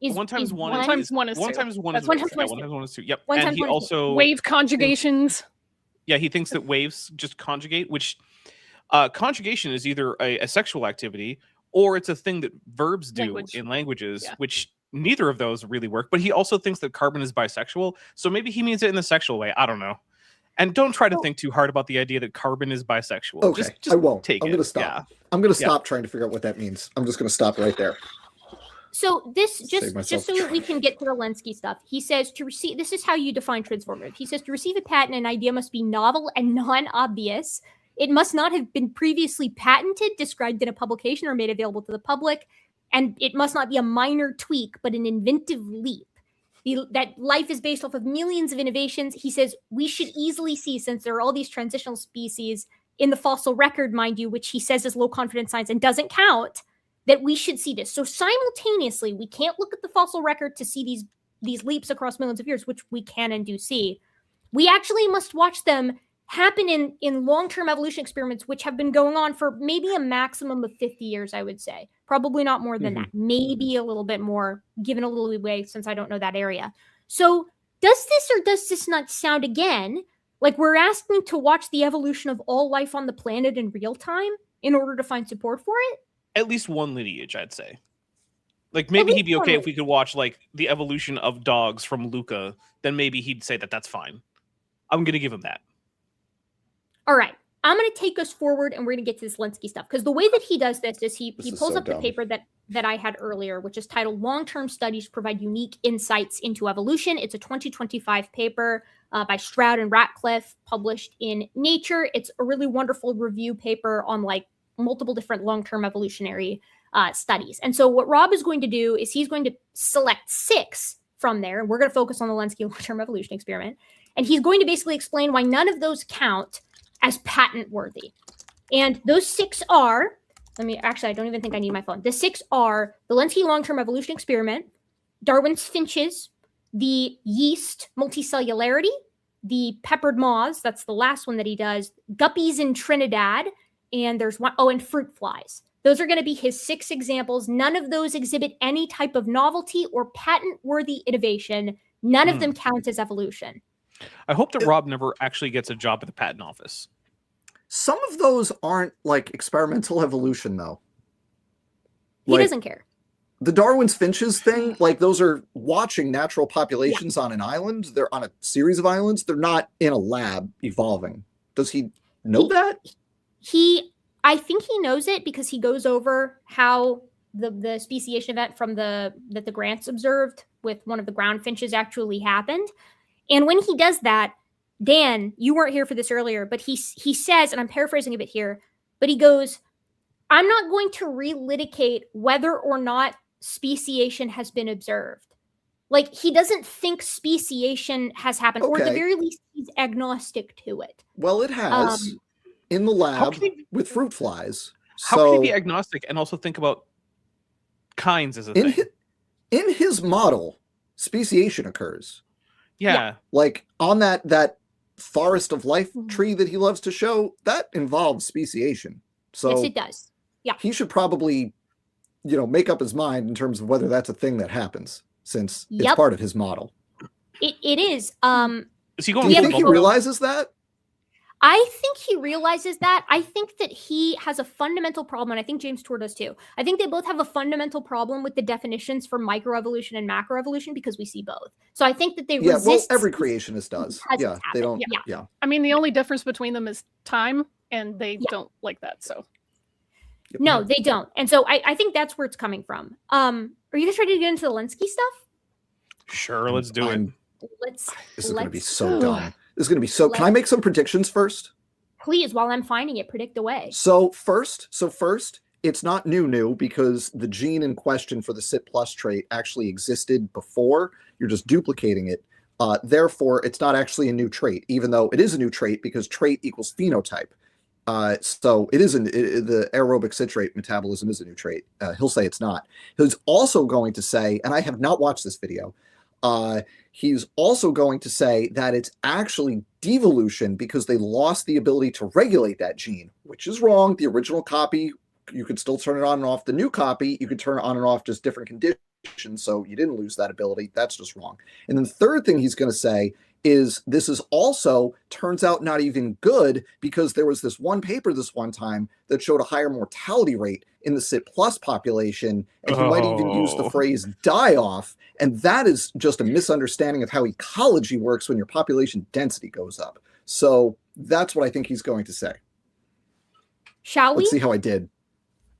is 1 times 1 is 1 times 1 is 2. 1 times 1 is 1 times 1 is 2. Yep. One And times he one is also wave conjugations. Yeah, he thinks that waves just conjugate, which conjugation is either a sexual activity or it's a thing that verbs do in languages, which neither of those really work. But he also thinks that carbon is bisexual, so maybe he means it in the sexual way. I don't know. And don't try to think too hard about the idea that carbon is bisexual. Okay, just I won't. I'm going to stop. Yeah. I'm going to stop trying to figure out what that means. I'm just going to stop right there. So this just so that we can get to the Lenski stuff. He says to receive, this is how you define transformative. He says to receive a patent, an idea must be novel and non-obvious. It must not have been previously patented, described in a publication, or made available to the public. And it must not be a minor tweak, but an inventive leap. That life is based off of millions of innovations. He says we should easily see, since there are all these transitional species in the fossil record, mind you, which he says is low confidence science and doesn't count, that we should see this. So simultaneously, we can't look at the fossil record to see these leaps across millions of years, which we can and do see. We actually must watch them happen in long-term evolution experiments, which have been going on for maybe a maximum of 50 years, I would say. Probably not more than that. Maybe a little bit more, given a little leeway, since I don't know that area. So does this or does this not sound, again, like we're asking to watch the evolution of all life on the planet in real time in order to find support for it? At least one lineage, I'd say. Like, maybe he'd be okay if we could watch, like, the evolution of dogs from Luca. Then maybe he'd say that that's fine. I'm going to give him that. All right. I'm going to take us forward, and we're going to get to this Lenski stuff. Because the way that he does this is he pulls up the paper that I had earlier, which is titled Long-Term Studies Provide Unique Insights into Evolution. It's a 2025 paper by Stroud and Ratcliffe, published in Nature. It's a really wonderful review paper on, like, multiple different long-term evolutionary studies. And so what Rob is going to do is he's going to select 6 from there. And we're going to focus on the Lenski long-term evolution experiment. And he's going to basically explain why none of those count as patent worthy. And those 6 are, I don't even think I need my phone. The 6 are the Lenski long-term evolution experiment, Darwin's finches, the yeast multicellularity, the peppered moths, that's the last one that he does, guppies in Trinidad, and there's one, and fruit flies. Those are going to be his 6 examples. None of those exhibit any type of novelty or patent-worthy innovation. None of them count as evolution. I hope that Rob never actually gets a job at the patent office. Some of those aren't like experimental evolution, though. He doesn't care. The Darwin's finches thing, like those are watching natural populations on an island. They're on a series of islands. They're not in a lab evolving. Does he know that? I think he knows it because he goes over how the speciation event that the Grants observed with one of the ground finches actually happened. And when he does that, Dan, you weren't here for this earlier, but he says, and I'm paraphrasing a bit here, but he goes, I'm not going to relitigate whether or not speciation has been observed. Like, he doesn't think speciation has happened, or at the very least, he's agnostic to it. Well, it has in the lab with fruit flies. How can he be agnostic and also think about kinds as a thing? In his model, speciation occurs. Yeah. Like on that forest of life tree that he loves to show, that involves speciation. So yes, it does. Yeah. He should probably, make up his mind in terms of whether that's a thing that happens, since it's part of his model. It is. Is he going? Do you think he realizes that? I think he realizes that. I think that he has a fundamental problem, and I think James Tour does too. I think they both have a fundamental problem with the definitions for microevolution and macroevolution because we see both. So I think that they resist. Well, every creationist does. Yeah, they don't. Yeah. I mean, the only difference between them is time, and they don't like that. So. No, they don't. And so I think that's where it's coming from. Are you guys ready to get into the Linsky stuff? Sure, let's do it. This is going to be so dumb. This is going to be so. Can I make some predictions first? Please, while I'm finding it, predict away. So first, it's not new because the gene in question for the SIT plus trait actually existed before. You're just duplicating it. Therefore, it's not actually a new trait, even though it is a new trait because trait equals phenotype. So it isn't. The aerobic citrate metabolism is a new trait. He'll say it's not. He's also going to say, and I have not watched this video. He's also going to say that it's actually devolution because they lost the ability to regulate that gene, which is wrong. The original copy, you could still turn it on and off. The new copy, you could turn it on and off, just different conditions. So you didn't lose that ability. That's just wrong. And then the third thing he's going to say is this is also turns out not even good because there was this one paper this one time that showed a higher mortality rate in the SIT plus population. And he might even use the phrase die off. And that is just a misunderstanding of how ecology works when your population density goes up. So that's what I think he's going to say. Shall we? Let's see how I did.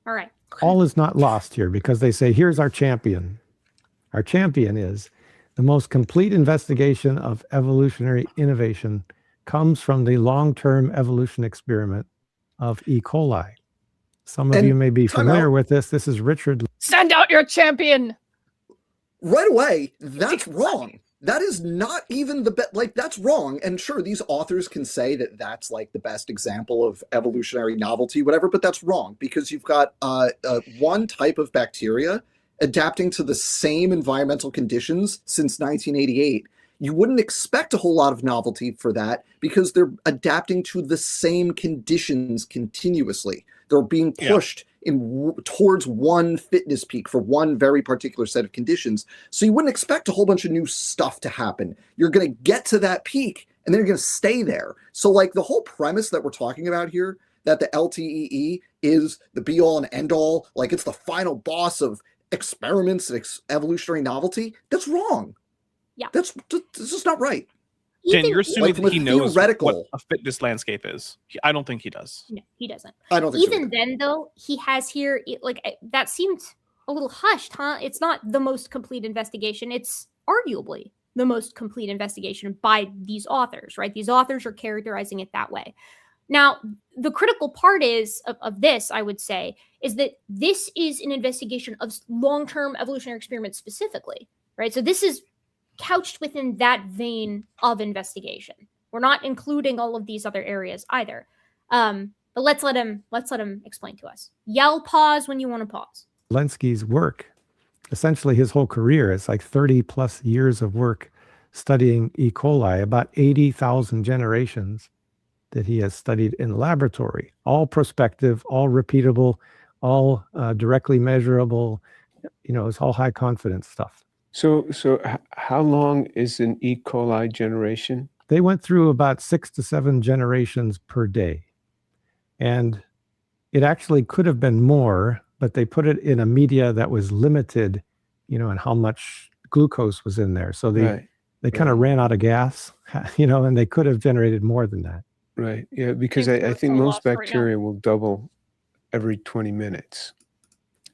All right. All is not lost here because they say, here's our champion. Our champion is the most complete investigation of evolutionary innovation comes from the long-term evolution experiment of E. coli. Some of you may be familiar with this. This is Richard. Send out your champion. Right away, that's wrong. That is not even the best. Like, that's wrong. And sure, these authors can say that that's like the best example of evolutionary novelty, whatever, but that's wrong because you've got one type of bacteria adapting to the same environmental conditions since 1988. You wouldn't expect a whole lot of novelty for that because they're adapting to the same conditions continuously. They're being pushed towards one fitness peak for one very particular set of conditions. So you wouldn't expect a whole bunch of new stuff to happen. You're going to get to that peak and then you're going to stay there. So like the whole premise that we're talking about here, that the LTEE is the be all and end all, like it's the final boss of experiments and evolutionary novelty, that's wrong. Yeah. That's just not right. Jen, you're assuming that he knows what theoretical a fitness landscape is. I don't think he does. No, he doesn't. I don't think so Even either. then, though, he has here, that seemed a little hushed, huh? It's not the most complete investigation. It's arguably the most complete investigation by these authors, right? These authors are characterizing it that way. Now, the critical part of this, I would say, is that this is an investigation of long-term evolutionary experiments specifically, right? So this is couched within that vein of investigation. We're not including all of these other areas either. But let's let him explain to us. Yell pause when you want to pause. Linsky's work, essentially his whole career, it's like 30 plus years of work studying E. coli, about 80,000 generations that he has studied in the laboratory, all prospective, all repeatable, all directly measurable. It's all high confidence stuff. So how long is an E. coli generation? They went through about 6 to 7 generations per day. And it actually could have been more, but they put it in a media that was limited, and how much glucose was in there. So they kind of ran out of gas, and they could have generated more than that. Right. Yeah, because I think most bacteria will double every 20 minutes.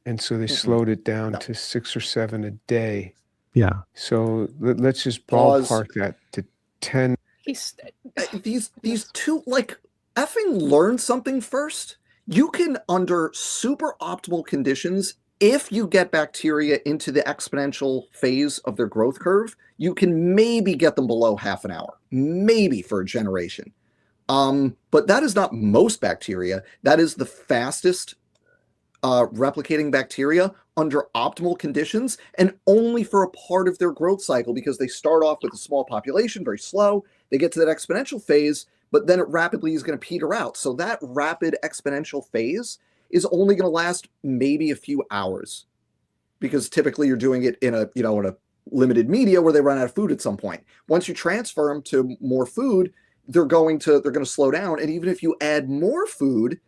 And so they slowed it down to 6 or 7 a day. Yeah. So let's just ballpark that to 10. These two, like, effing learn something first. You can, under super optimal conditions, if you get bacteria into the exponential phase of their growth curve, you can maybe get them below half an hour, maybe for a generation. But that is not most bacteria. That is the fastest replicating bacteria under optimal conditions, and only for a part of their growth cycle, because they start off with a small population, very slow. They get to that exponential phase, but then it rapidly is going to peter out. So that rapid exponential phase is only going to last maybe a few hours, because typically you're doing it in a limited media where they run out of food at some point. Once you transfer them to more food, they're going to slow down. And even if you add more food,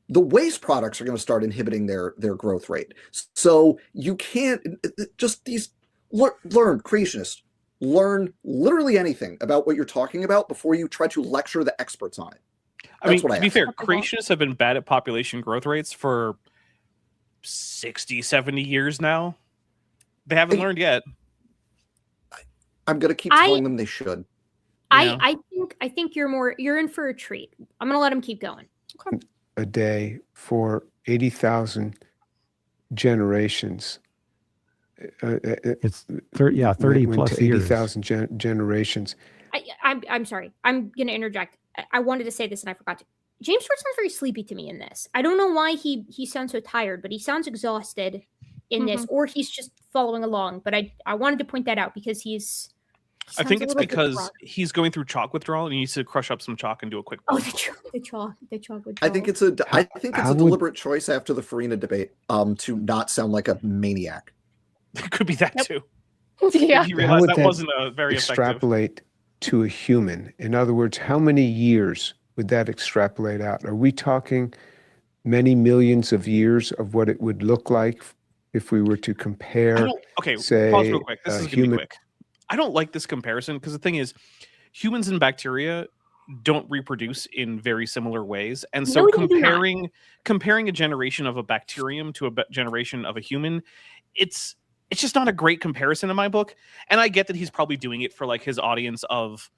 the waste products are going to start inhibiting their growth rate. So you can't just learn creationists. Learn literally anything about what you're talking about before you try to lecture the experts on it. To be fair, creationists have been bad at population growth rates for 60, 70 years now. They haven't learned yet. I'm going to keep telling them they should. I think you're in for a treat. I'm going to let him keep going. Okay. A day for 80,000 generations. It's 30 plus years. 80,000 generations. I'm sorry. I'm going to interject. I wanted to say this and I forgot to. James Stewart sounds very sleepy to me in this. I don't know why he sounds so tired, but he sounds exhausted in this, or he's just following along. But I wanted to point that out because I think it's because he's going through chalk withdrawal and he needs to crush up some chalk and do a quick. Oh, the chalk withdrawal. I think it's a deliberate choice after the Farina debate to not sound like a maniac. It could be that too. Yeah. He realized that wasn't a very extrapolate to a human. In other words, how many years would that extrapolate out? Are we talking many millions of years of what it would look like if we were to compare? Say, pause real quick. This is going to be quick. I don't like this comparison because the thing is, humans and bacteria don't reproduce in very similar ways, and so comparing a generation of a bacterium to a generation of a human, it's just not a great comparison in my book. And I get that he's probably doing it for like his audience of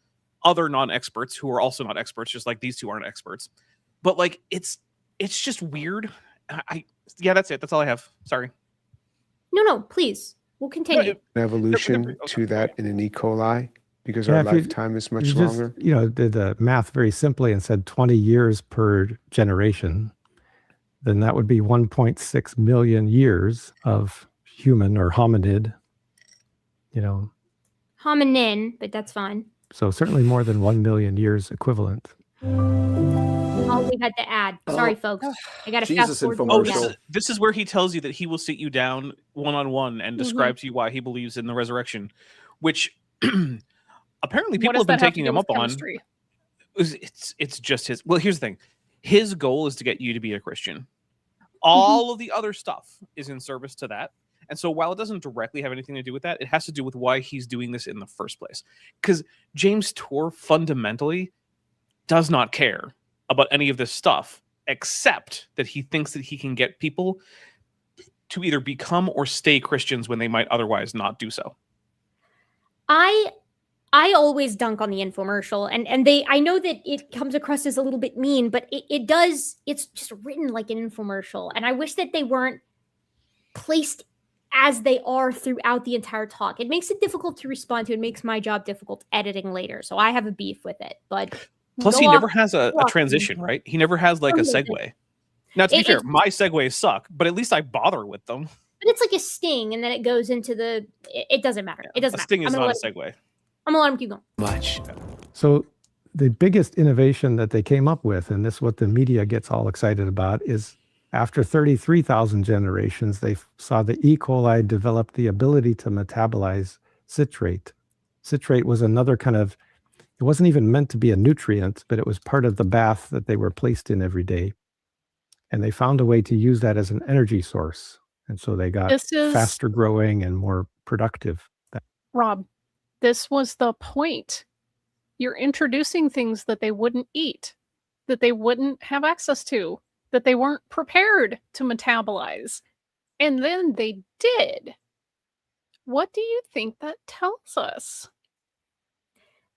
other non-experts who are also not experts, just like these two aren't experts. But like it's just weird. That's it. That's all I have. Sorry. No, please. We'll continue. Evolution to that in an E. coli because our lifetime is much longer. Did the math very simply and said 20 years per generation, then that would be 1.6 million years of human or hominid. Hominin, but that's fine. So certainly more than 1 million years equivalent. All we had to add. Sorry, folks. I got to fast forward. This is where he tells you that he will sit you down one-on-one and describe to you why he believes in the resurrection, which apparently people have been taking him up on. It's just his. Well, here's the thing. His goal is to get you to be a Christian. All of the other stuff is in service to that. And so while it doesn't directly have anything to do with that, it has to do with why he's doing this in the first place. Because James Tour fundamentally does not care about any of this stuff, except that he thinks that he can get people to either become or stay Christians when they might otherwise not do so. I always dunk on the infomercial, and I know that it comes across as a little bit mean, but it's just written like an infomercial. And I wish that they weren't placed as they are throughout the entire talk. It makes it difficult to respond to. It makes my job difficult editing later. So I have a beef with it. But plus, he never has a transition, right? He never has like a segue. Now, to be fair, my segues suck, but at least I bother with them. But it's like a sting, and then it goes into the. It doesn't matter. It doesn't matter. A sting is not a segue. I'm gonna let him keep going. Much. So the biggest innovation that they came up with, and this is what the media gets all excited about, is after 33,000 generations, they saw the E. coli develop the ability to metabolize citrate. Citrate was another kind of, it wasn't even meant to be a nutrient, but it was part of the bath that they were placed in every day. And they found a way to use that as an energy source. And so they got faster growing and more productive. Rob, this was the point. You're introducing things that they wouldn't eat, that they wouldn't have access to, that they weren't prepared to metabolize. And then they did. What do you think that tells us?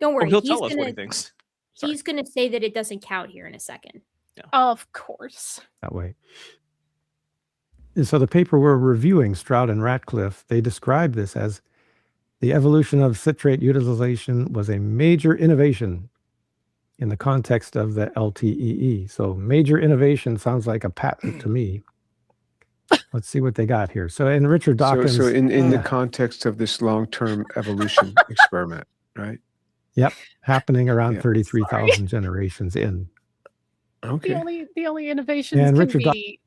Don't worry. He'll tell us what he thinks. He's going to say that it doesn't count here in a second. Yeah. Of course. That way. And so the paper we're reviewing, Stroud and Ratcliffe, they describe this as the evolution of citrate utilization was a major innovation in the context of the LTEE. So major innovation sounds like a patent to me. Let's see what they got here. So in Richard Dawkins. So in the context of this long-term evolution experiment, right? Yep. Happening around 33,000 generations in. Okay. The only innovations can be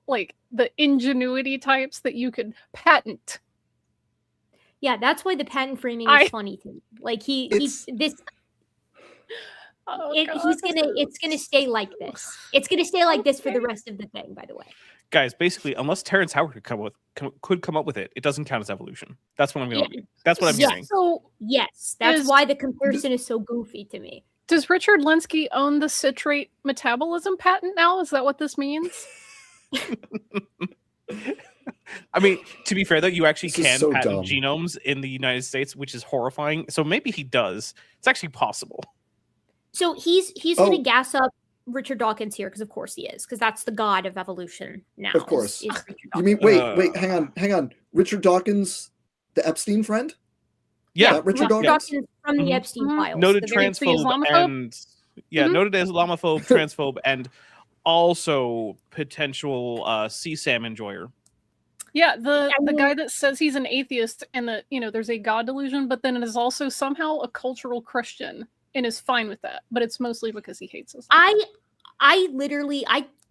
like the ingenuity types that you could patent. Yeah, that's why the patent framing is funny to me. Like this. It's gonna stay like this. It's gonna stay like this for the rest of the thing. By the way, guys, basically, unless Terrence Howard could come up with it, it doesn't count as evolution. That's what I'm going. Yeah. That's what I'm hearing. So yes, that's why the comparison is so goofy to me. Does Richard Lenski own the citrate metabolism patent now? Is that what this means? I mean, to be fair, though, you actually can so patent dumb. genomes in the United States, which is horrifying. So maybe he does. It's actually possible. So he's going to gas up Richard Dawkins here because, of course, he is, because that's the god of evolution now. Of course. Is Richard You mean Dawkins. hang on. Richard Dawkins, the Epstein friend? Yeah, Richard Dawkins from the Mhm. Epstein files. Noted the very- transphobe Islamophobe? and noted Islamophobe, transphobe, and also potential sea salmon enjoyer. Yeah, the guy that says he's an atheist and that, there's a God delusion, but then is also somehow a cultural Christian and is fine with that. But it's mostly because he hates us. I literally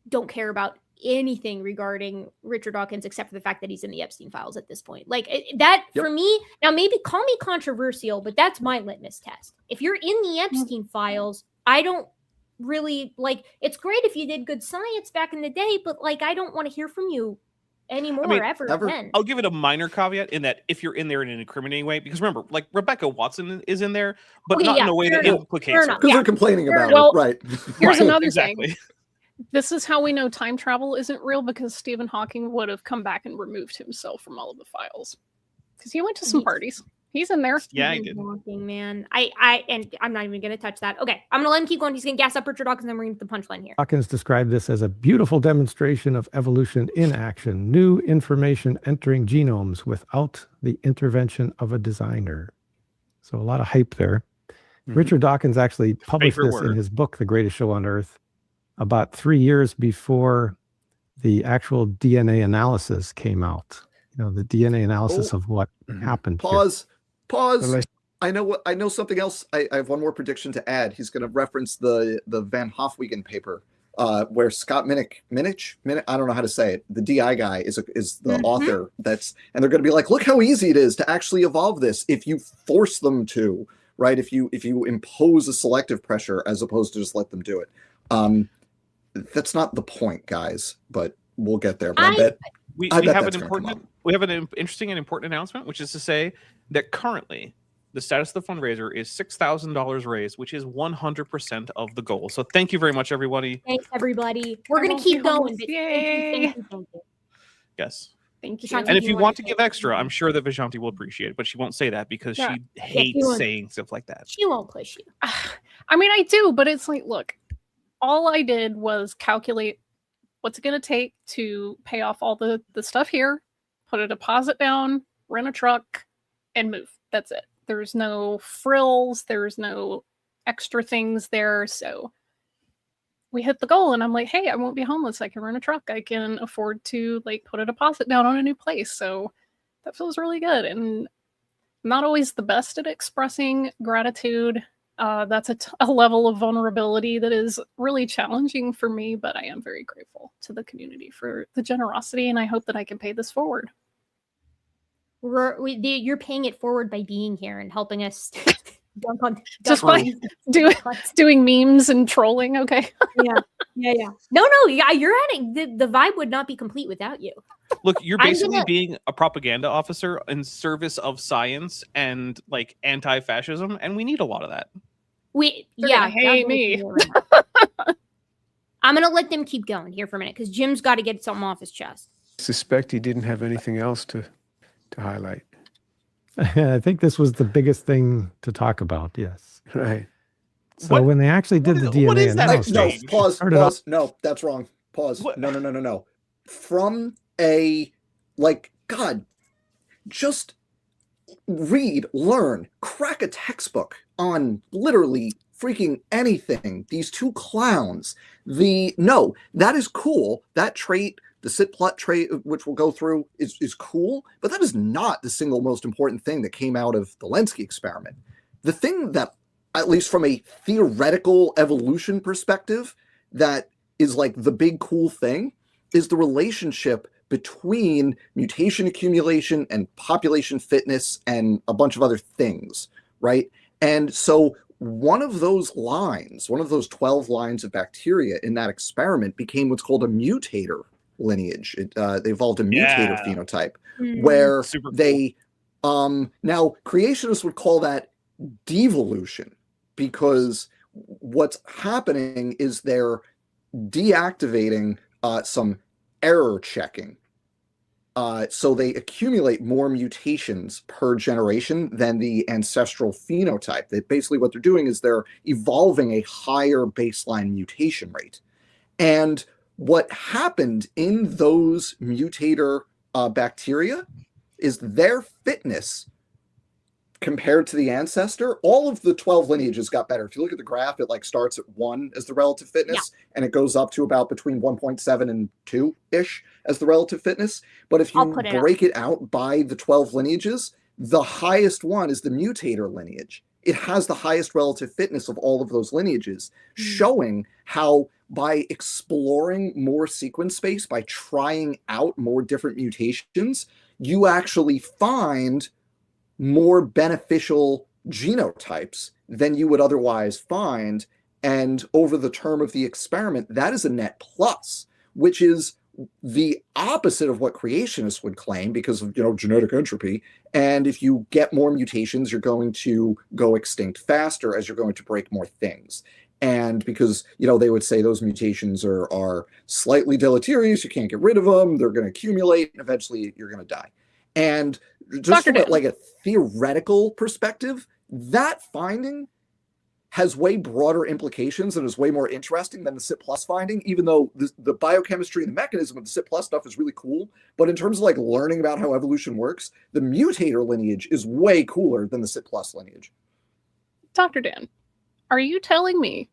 don't care about anything regarding Richard Dawkins except for the fact that he's in the Epstein files at this point. Like for me, now maybe call me controversial, but that's my litmus test. If you're in the Epstein files, I don't really it's great if you did good science back in the day, but I don't want to hear from you anymore ever again. I'll give it a minor caveat in that if you're in there in an incriminating way, because remember, Rebecca Watson is in there, but not in a way that implicates her. Because they're complaining about it, right? Here's another exactly. thing. This is how we know time travel isn't real, because Stephen Hawking would have come back and removed himself from all of the files. Because he went to some parties. He's in there. Yeah, he did. Hawking, man. And I'm not even going to touch that. Okay, I'm going to let him keep going. He's going to gas up Richard Dawkins, and then we're going to the punchline here. Dawkins described this as a beautiful demonstration of evolution in action, new information entering genomes without the intervention of a designer. So a lot of hype there. Mm-hmm. Richard Dawkins actually published this in his book, The Greatest Show on Earth, about 3 years before the actual DNA analysis came out. The DNA analysis of what happened. Pause. I know something else. I have one more prediction to add. He's going to reference the Van Hofwegen paper, where Scott Minich, I don't know how to say it. The DI guy is the author. And they're going to be like, look how easy it is to actually evolve this if you force them to, right? If you impose a selective pressure as opposed to just let them do it. That's not the point, guys. But we'll get there. But I bet we have an interesting and important announcement, which is to say that currently the status of the fundraiser is $6,000 raised, which is 100% of the goal. So thank you very much, everybody. Thanks, everybody. We're going to keep going. Yay. Thank you. Yes. Thank you. And if you want to give extra, I'm sure that Vishanti will appreciate it, but she won't say that because she hates saying stuff like that. She won't push you. I mean, I do, but it's look, all I did was calculate what's it going to take to pay off all the stuff here, put a deposit down, rent a truck, and move. That's it. There's no frills. There's no extra things there. So we hit the goal, and I'm like, hey, I won't be homeless. I can rent a truck. I can afford to put a deposit down on a new place. So that feels really good. And I'm not always the best at expressing gratitude. That's a level of vulnerability that is really challenging for me, but I am very grateful to the community for the generosity, and I hope that I can pay this forward. You're paying it forward by being here and helping us dunk on just by doing memes and trolling. Okay. Yeah. No. Yeah, you're adding the vibe would not be complete without you. Look, you're basically being a propaganda officer in service of science and anti-fascism, and we need a lot of that. Hey me. I'm gonna let them keep going here for a minute because Jim's got to get something off his chest. I suspect he didn't have anything else to highlight. I think this was the biggest thing to talk about. Yes. Right. So when they actually did the DNA analysis, no, pause. No, that's wrong. Pause. What? No. From a God, just read, learn, crack a textbook on literally freaking anything. These two clowns. That is cool. That trait, the sit-plot trait, which we'll go through, is cool, but that is not the single most important thing that came out of the Lenski experiment. The thing that, at least from a theoretical evolution perspective, that is the big cool thing, is the relationship between mutation accumulation and population fitness and a bunch of other things, right? And so one of those lines, one of those 12 lines of bacteria in that experiment became what's called a mutator lineage. They evolved a mutator phenotype where Super cool. they now creationists would call that devolution, because what's happening is they're deactivating some error checking. So they accumulate more mutations per generation than the ancestral phenotype. That basically what they're doing is they're evolving a higher baseline mutation rate. And what happened in those mutator bacteria is their fitness compared to the ancestor. All of the 12 lineages got better. If you look at the graph, it like starts at 1 as the relative fitness, and it goes up to about between 1.7 and 2-ish as the relative fitness. But if you break it out by the 12 lineages, the highest one is the mutator lineage. It has the highest relative fitness of all of those lineages, showing how by exploring more sequence space, by trying out more different mutations, you actually find more beneficial genotypes than you would otherwise find. And over the term of the experiment, that is a net plus, which is the opposite of what creationists would claim because of, genetic entropy. And if you get more mutations, you're going to go extinct faster as you're going to break more things. And because, they would say those mutations are slightly deleterious, you can't get rid of them, they're going to accumulate, and eventually you're going to die. And just from a theoretical perspective, that finding has way broader implications and is way more interesting than the CIT plus finding, even though the biochemistry and the mechanism of the CIT plus stuff is really cool. But in terms of learning about how evolution works, the mutator lineage is way cooler than the CIT plus lineage. Dr. Dan, are you telling me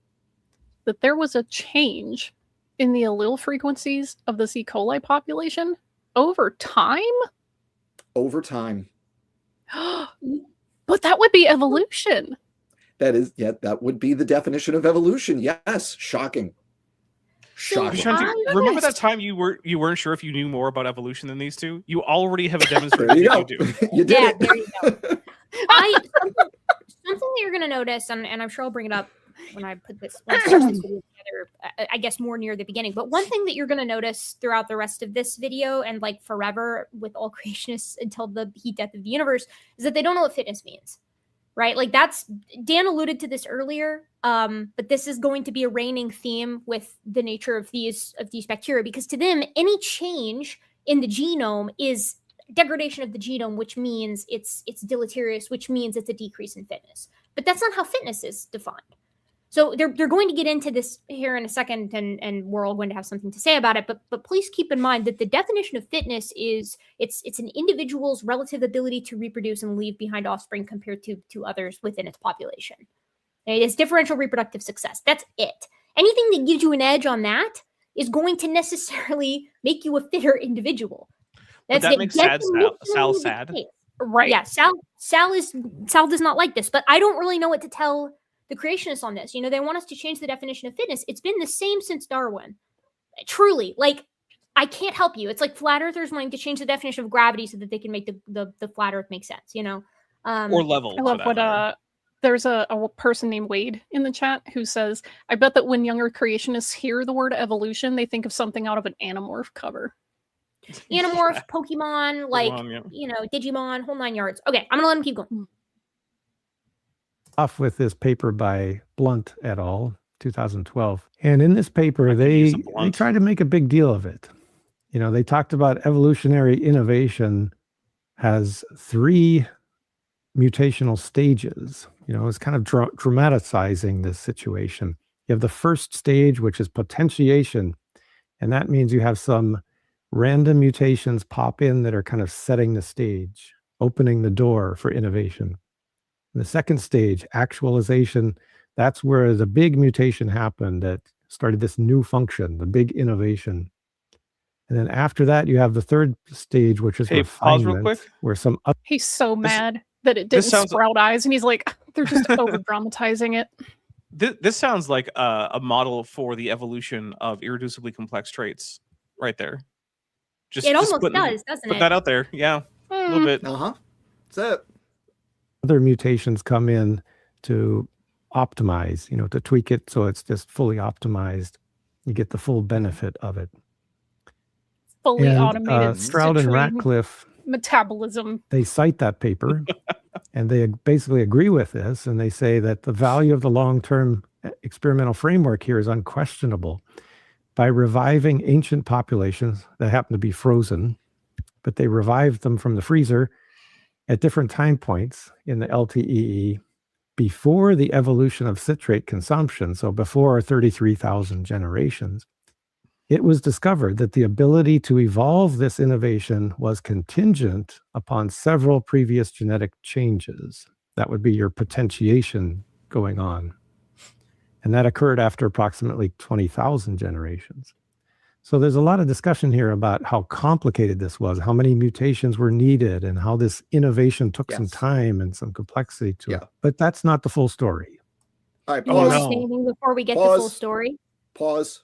that there was a change in the allele frequencies of the E. coli population over time? Over time. But that would be evolution. That would be the definition of evolution. Yes. Shocking. Remember that time you weren't sure if you knew more about evolution than these two? You already have a demonstration that you do. You did it. There you go. Something that you're going to notice, and I'm sure I'll bring it up when I put this video together, I guess more near the beginning. But one thing that you're going to notice throughout the rest of this video and forever with all creationists until the heat death of the universe is that they don't know what fitness means, right? Dan alluded to this earlier, but this is going to be a reigning theme with the nature of these bacteria, because to them, any change in the genome is degradation of the genome, which means it's deleterious, which means it's a decrease in fitness. But that's not how fitness is defined. So they're going to get into this here in a second, and we're all going to have something to say about it. But please keep in mind that the definition of fitness is it's an individual's relative ability to reproduce and leave behind offspring compared to others within its population. It's differential reproductive success. That's it. Anything that gives you an edge on that is going to necessarily make you a fitter individual. That makes Sal sad. Right. Yeah, Sal does not like this, but I don't really know what to tell the creationists on this. They want us to change the definition of fitness. It's been the same since Darwin. Truly, I can't help you. It's like flat earthers wanting to change the definition of gravity so that they can make the flat earth make sense, or level. I love what there's a person named Wade in the chat who says, I bet that when younger creationists hear the word evolution, they think of something out of an Animorph cover. Animorph, Pokemon, Digimon, whole 9 yards. Okay, I'm gonna let him keep going. Off with this paper by Blunt et al., 2012. And in this paper, they tried to make a big deal of it. They talked about evolutionary innovation has 3 mutational stages. It's kind of dramatizing this situation. You have the first stage, which is potentiation. And that means you have some random mutations pop in that are kind of setting the stage, opening the door for innovation. The second stage, actualization, that's where the big mutation happened that started this new function, the big innovation. And then after that, you have the third stage, which is pause real quick. Where he's so mad that it didn't sprout eyes, and he's like, they're just over dramatizing it. This sounds like a model for the evolution of irreducibly complex traits, right there. It almost does, doesn't it? Put that out there, yeah, a little bit. That's it. Other mutations come in to optimize, to tweak it so it's just fully optimized. You get the full benefit of it. Fully automated Stroud and citrine Ratcliffe, metabolism. they cite that paper and they basically agree with this. And they say that the value of the long-term experimental framework here is unquestionable. By reviving ancient populations that happen to be frozen, but they revived them from the freezer at different time points in the LTEE before the evolution of citrate consumption, so before 33,000 generations, it was discovered that the ability to evolve this innovation was contingent upon several previous genetic changes. That would be your potentiation going on. And that occurred after approximately 20,000 generations. So there's a lot of discussion here about how complicated this was, how many mutations were needed, and how this innovation took some time and some complexity to it. But that's not the full story. All right, You want to say anything before we get the full story? Pause.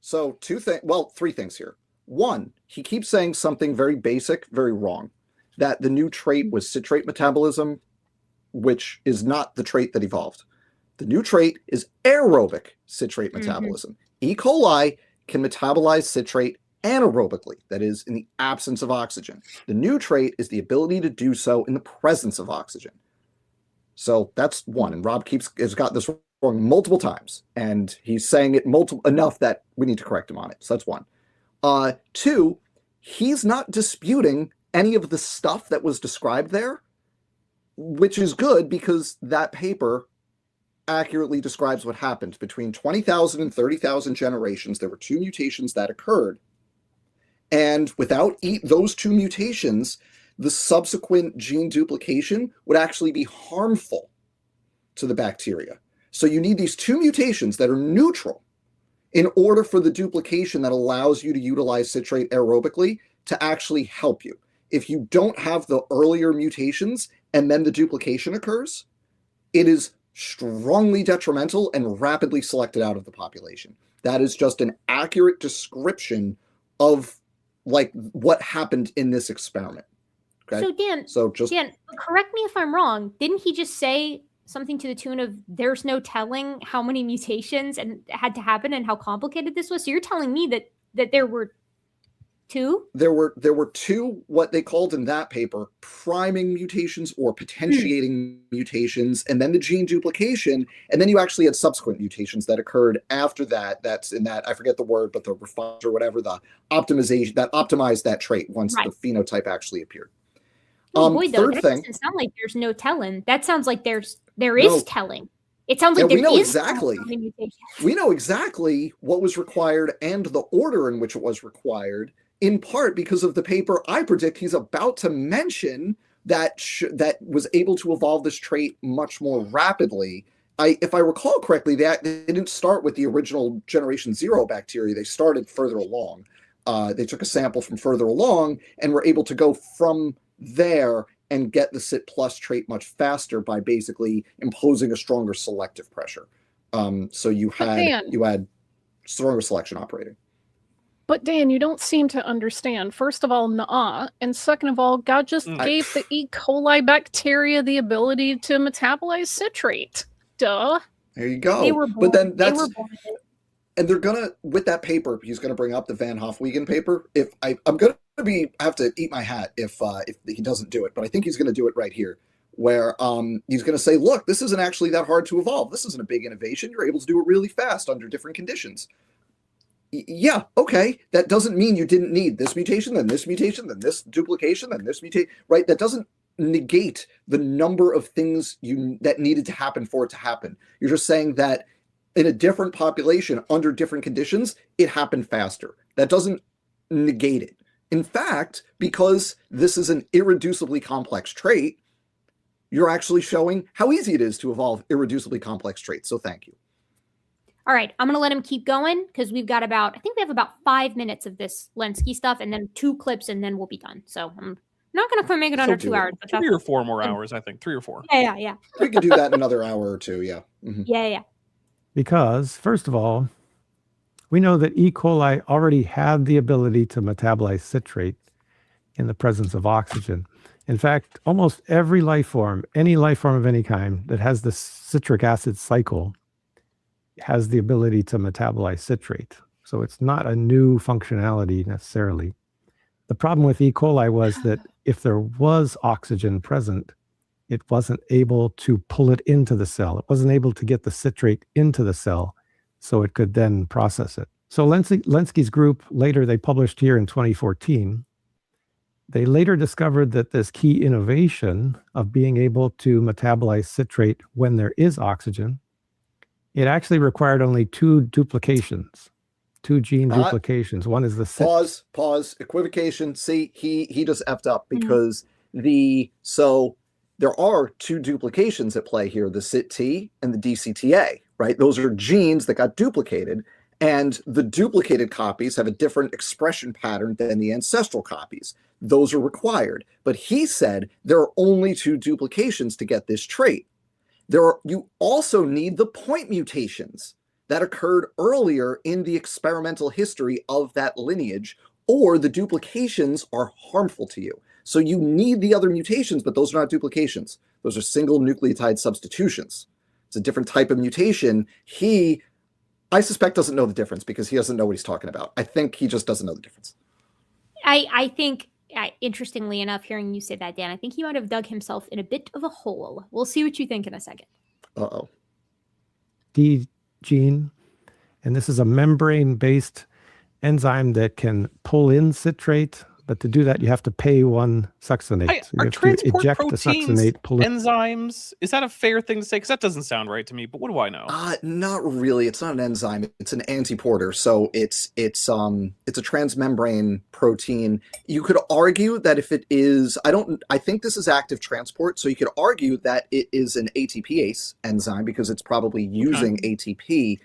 So three things here. One, he keeps saying something very basic, very wrong, that the new trait was citrate metabolism, which is not the trait that evolved. The new trait is aerobic citrate metabolism. E. coli can metabolize citrate anaerobically, that is, in the absence of oxygen. The new trait is the ability to do so in the presence of oxygen. So that's one. And Rob has got this wrong multiple times, and he's saying it enough that we need to correct him on it. So that's one. Two, he's not disputing any of the stuff that was described there, which is good because that paper accurately describes what happened. Between 20,000 and 30,000 generations, there were two mutations that occurred. And without those two mutations, the subsequent gene duplication would actually be harmful to the bacteria. So you need these two mutations that are neutral in order for the duplication that allows you to utilize citrate aerobically to actually help you. If you don't have the earlier mutations and then the duplication occurs, it is strongly detrimental and rapidly selected out of the population. That is just an accurate description of what happened in this experiment. Okay? Dan, correct me if I'm wrong. Didn't he just say something to the tune of there's no telling how many mutations and had to happen and how complicated this was? So you're telling me that there were two? There were two, what they called in that paper, priming mutations or potentiating mutations, and then the gene duplication, and then you actually had subsequent mutations that occurred after that. That's in that, I forget the word, but the refined or whatever, the optimization that optimized that trait once the phenotype actually appeared. Oh boy, though, that doesn't sound like there's no telling. That sounds like there is telling. It sounds like we know exactly what was required and the order in which it was required, in part because of the paper I predict he's about to mention that was able to evolve this trait much more rapidly. If I recall correctly, they didn't start with the original generation 0 bacteria. They started further along. They took a sample from further along and were able to go from there and get the CIT plus trait much faster by basically imposing a stronger selective pressure. So you had stronger selection operating. But Dan, you don't seem to understand. First of all, and second of all, God just gave the E. coli bacteria the ability to metabolize citrate. Duh. There you go. They were born, but then and they're gonna, with that paper, he's gonna bring up the Van Hofwegen paper. If I'm gonna have to eat my hat if he doesn't do it, but I think he's gonna do it right here, where he's gonna say, look, this isn't actually that hard to evolve. This isn't a big innovation. You're able to do it really fast under different conditions. Yeah, okay. That doesn't mean you didn't need this mutation, then this mutation, then this duplication, then this mutation, right? That doesn't negate the number of things that needed to happen for it to happen. You're just saying that in a different population, under different conditions, it happened faster. That doesn't negate it. In fact, because this is an irreducibly complex trait, you're actually showing how easy it is to evolve irreducibly complex traits. So thank you. All right, I'm going to let him keep going because we have about 5 minutes of this Lenski stuff and then 2 clips and then we'll be done. So I'm not going to make it under 2 hours. But 3 or 4 more hours, I think. 3 or 4. Yeah. We could do that in another hour or 2, yeah. Mm-hmm. Yeah. Because, first of all, we know that E. coli already had the ability to metabolize citrate in the presence of oxygen. In fact, almost every life form, any life form of any kind that has the citric acid cycle has the ability to metabolize citrate. So it's not a new functionality necessarily. The problem with E. coli was that if there was oxygen present, it wasn't able to pull it into the cell. It wasn't able to get the citrate into the cell so it could then process it. So Lenski's group later, they published here in 2014, they later discovered that this key innovation of being able to metabolize citrate when there is oxygen, it actually required only 2 duplications, 2 gene duplications. One is the pause, equivocation. See, he just effed up because so there are 2 duplications at play here, the CIT and the DCTA, right? Those are genes that got duplicated, and the duplicated copies have a different expression pattern than the ancestral copies. Those are required. But he said there are only 2 duplications to get this trait. You also need the point mutations that occurred earlier in the experimental history of that lineage, or the duplications are harmful to you. So you need the other mutations, but those are not duplications. Those are single nucleotide substitutions. It's a different type of mutation. I suspect doesn't know the difference because he doesn't know what he's talking about. I think he just doesn't know the difference. I think, interestingly enough, hearing you say that, Dan, I think he might have dug himself in a bit of a hole. We'll see what you think in a second. Uh-oh. D gene, and this is a membrane-based enzyme that can pull in citrate, but to do that, you have to pay one succinate. So you Are have to transport eject the proteins succinate, pull it. enzymes? Is that a fair thing to say? Because that doesn't sound right to me. But what do I know? Not really. It's not an enzyme. It's an antiporter. So it's a transmembrane protein. You could argue that if it is, I think this is active transport. So you could argue that it is an ATPase enzyme because it's probably using ATP.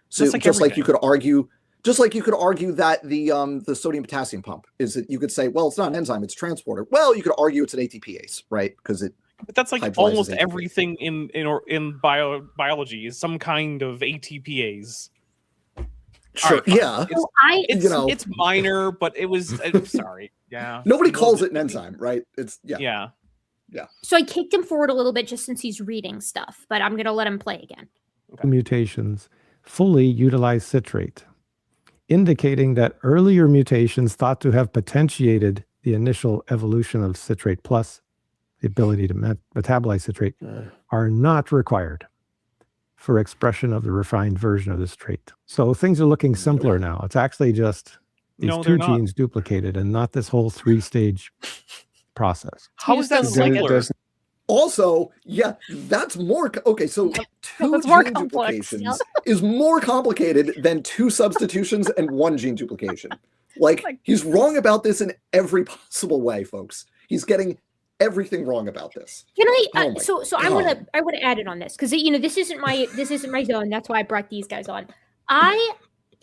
So just like you could argue that the sodium potassium pump is that you could say, well, it's not an enzyme, it's a transporter. Well, you could argue it's an ATPase, right? Because but that's like almost everything in biology is some kind of ATPase. Sure. Right, yeah. It's minor, but it was sorry. Yeah. Nobody calls it an enzyme, right? Yeah. So I kicked him forward a little bit just since he's reading stuff, but I'm gonna let him play again. Okay. Mutations fully utilize citrate, indicating that earlier mutations thought to have potentiated the initial evolution of citrate plus the ability to metabolize citrate are not required for expression of the refined version of this trait. So things are looking simpler now. It's actually just these 2 genes duplicated and not this whole 3-stage process. How is that simpler? Also, yeah, that's more okay. So 2 gene duplications is more complicated than 2 substitutions and 1 gene duplication. Like he's wrong about this in every possible way, folks. He's getting everything wrong about this. Can I? So I want to add it on this because this isn't my zone. That's why I brought these guys on.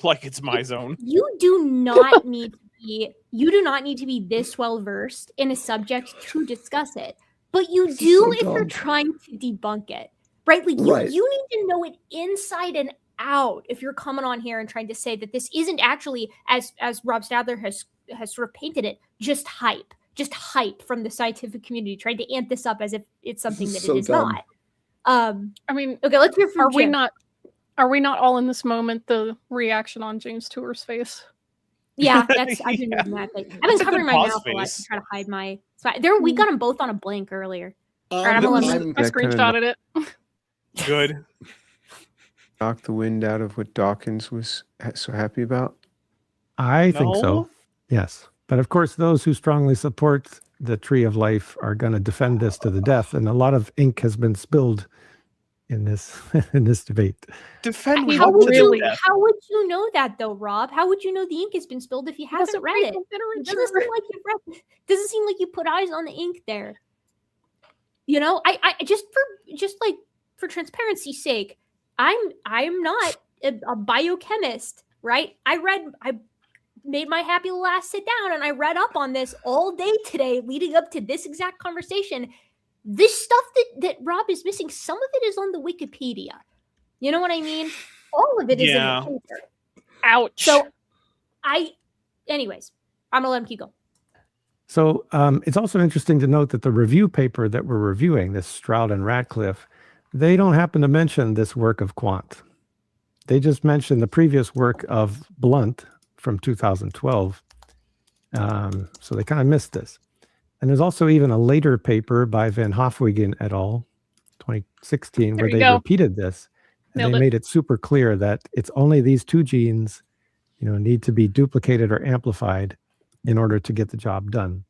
Like it's my zone. You do not need to be this well versed in a subject to discuss it. But you do if you're trying to debunk it, right? Like you need to know it inside and out if you're coming on here and trying to say that this isn't actually, as Rob Stadler has sort of painted it, just hype from the scientific community, trying to amp this up as if it's something that it is not. I mean, okay, let's hear from Jim. Are we not all in this moment the reaction on James Tour's face? Yeah, I didn't know that. I've been covering my mouth a lot to try to hide my. We got them both on a blank earlier. I screenshotted it. Good. Knock the wind out of what Dawkins was so happy about? I think so. Yes. But of course, those who strongly support the Tree of Life are going to defend this to the death. And a lot of ink has been spilled in this debate. Defend how would you know that though, Rob? How would you know the ink has been spilled if you haven't read it? Doesn't seem like you put eyes on the ink there. I just for transparency's sake, I'm not a biochemist, right? I made my happy little ass sit down and I read up on this all day today leading up to this exact conversation. This stuff that Rob is missing, some of it is on the Wikipedia. You know what I mean? All of it is in the paper. Ouch. So anyways, I'm gonna let him keep going. So it's also interesting to note that the review paper that we're reviewing, this Stroud and Radcliffe, they don't happen to mention this work of Quant. They just mention the previous work of Blunt from 2012. So they kind of missed this. And there's also even a later paper by Van Hofwegen et al., 2016, where they repeated this. And they made it super clear that it's only these two genes, need to be duplicated or amplified in order to get the job done.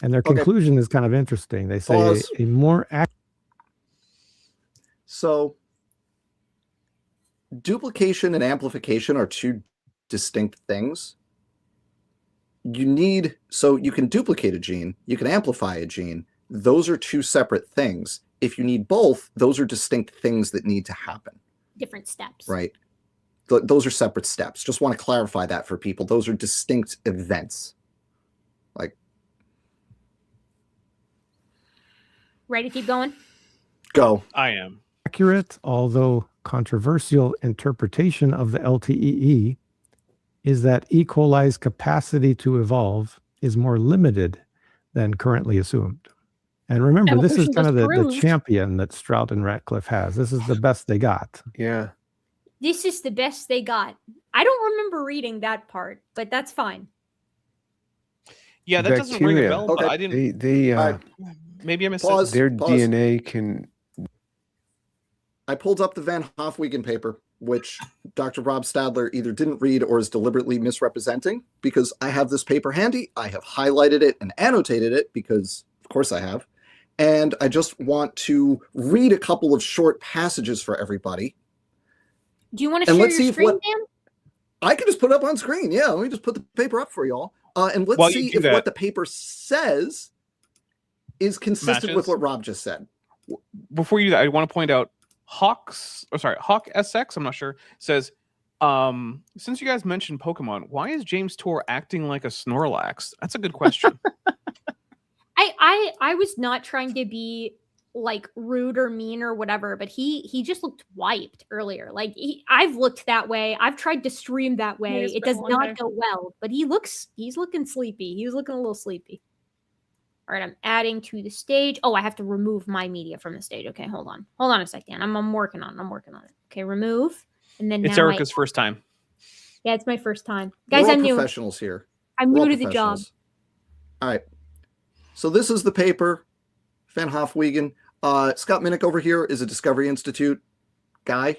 And their conclusion is kind of interesting. They say a more So duplication and amplification are two distinct things. So you can duplicate a gene, you can amplify a gene. Those are two separate things. If you need both, those are distinct things that need to happen. Different steps. Right. Those are separate steps. Just want to clarify that for people. Those are distinct events. Ready to keep going? Go. I am. Accurate, although controversial interpretation of the LTEE is that E. coli's capacity to evolve is more limited than currently assumed. And remember, this is kind of the champion that Stroud and Radcliffe has. This is the best they got. Yeah. This is the best they got. I don't remember reading that part, but that's fine. Yeah, that doesn't ring a bell, but I didn't. Maybe I missed it. Their DNA can. I pulled up the Van Hofwegen paper, which Dr. Rob Stadler either didn't read or is deliberately misrepresenting, because I have this paper handy. I have highlighted it and annotated it because, of course, I have. And I just want to read a couple of short passages for everybody. Do you want to share your screen, Dan? I can just put it up on screen. Yeah, let me just put the paper up for y'all. And let's see if what the paper says is consistent with what Rob just said. Before you do that, I want to point out Hawk SX, I'm not sure, says, since you guys mentioned Pokemon, why is James Tor acting like a Snorlax? That's a good question. I was not trying to be like rude or mean or whatever, but he just looked wiped earlier. Like I've looked that way. I've tried to stream that way. It does not go well, but he's looking sleepy. He was looking a little sleepy. All right, I'm adding to the stage. Oh, I have to remove my media from the stage. Okay, hold on a second. I'm working on it. Okay, remove. And then it's Erica's first time. Yeah, it's my first time. Guys, I'm new. Professionals here. I'm new to the job. All right. So this is the paper, Van Hofwegen. Scott Minnick over here is a Discovery Institute guy.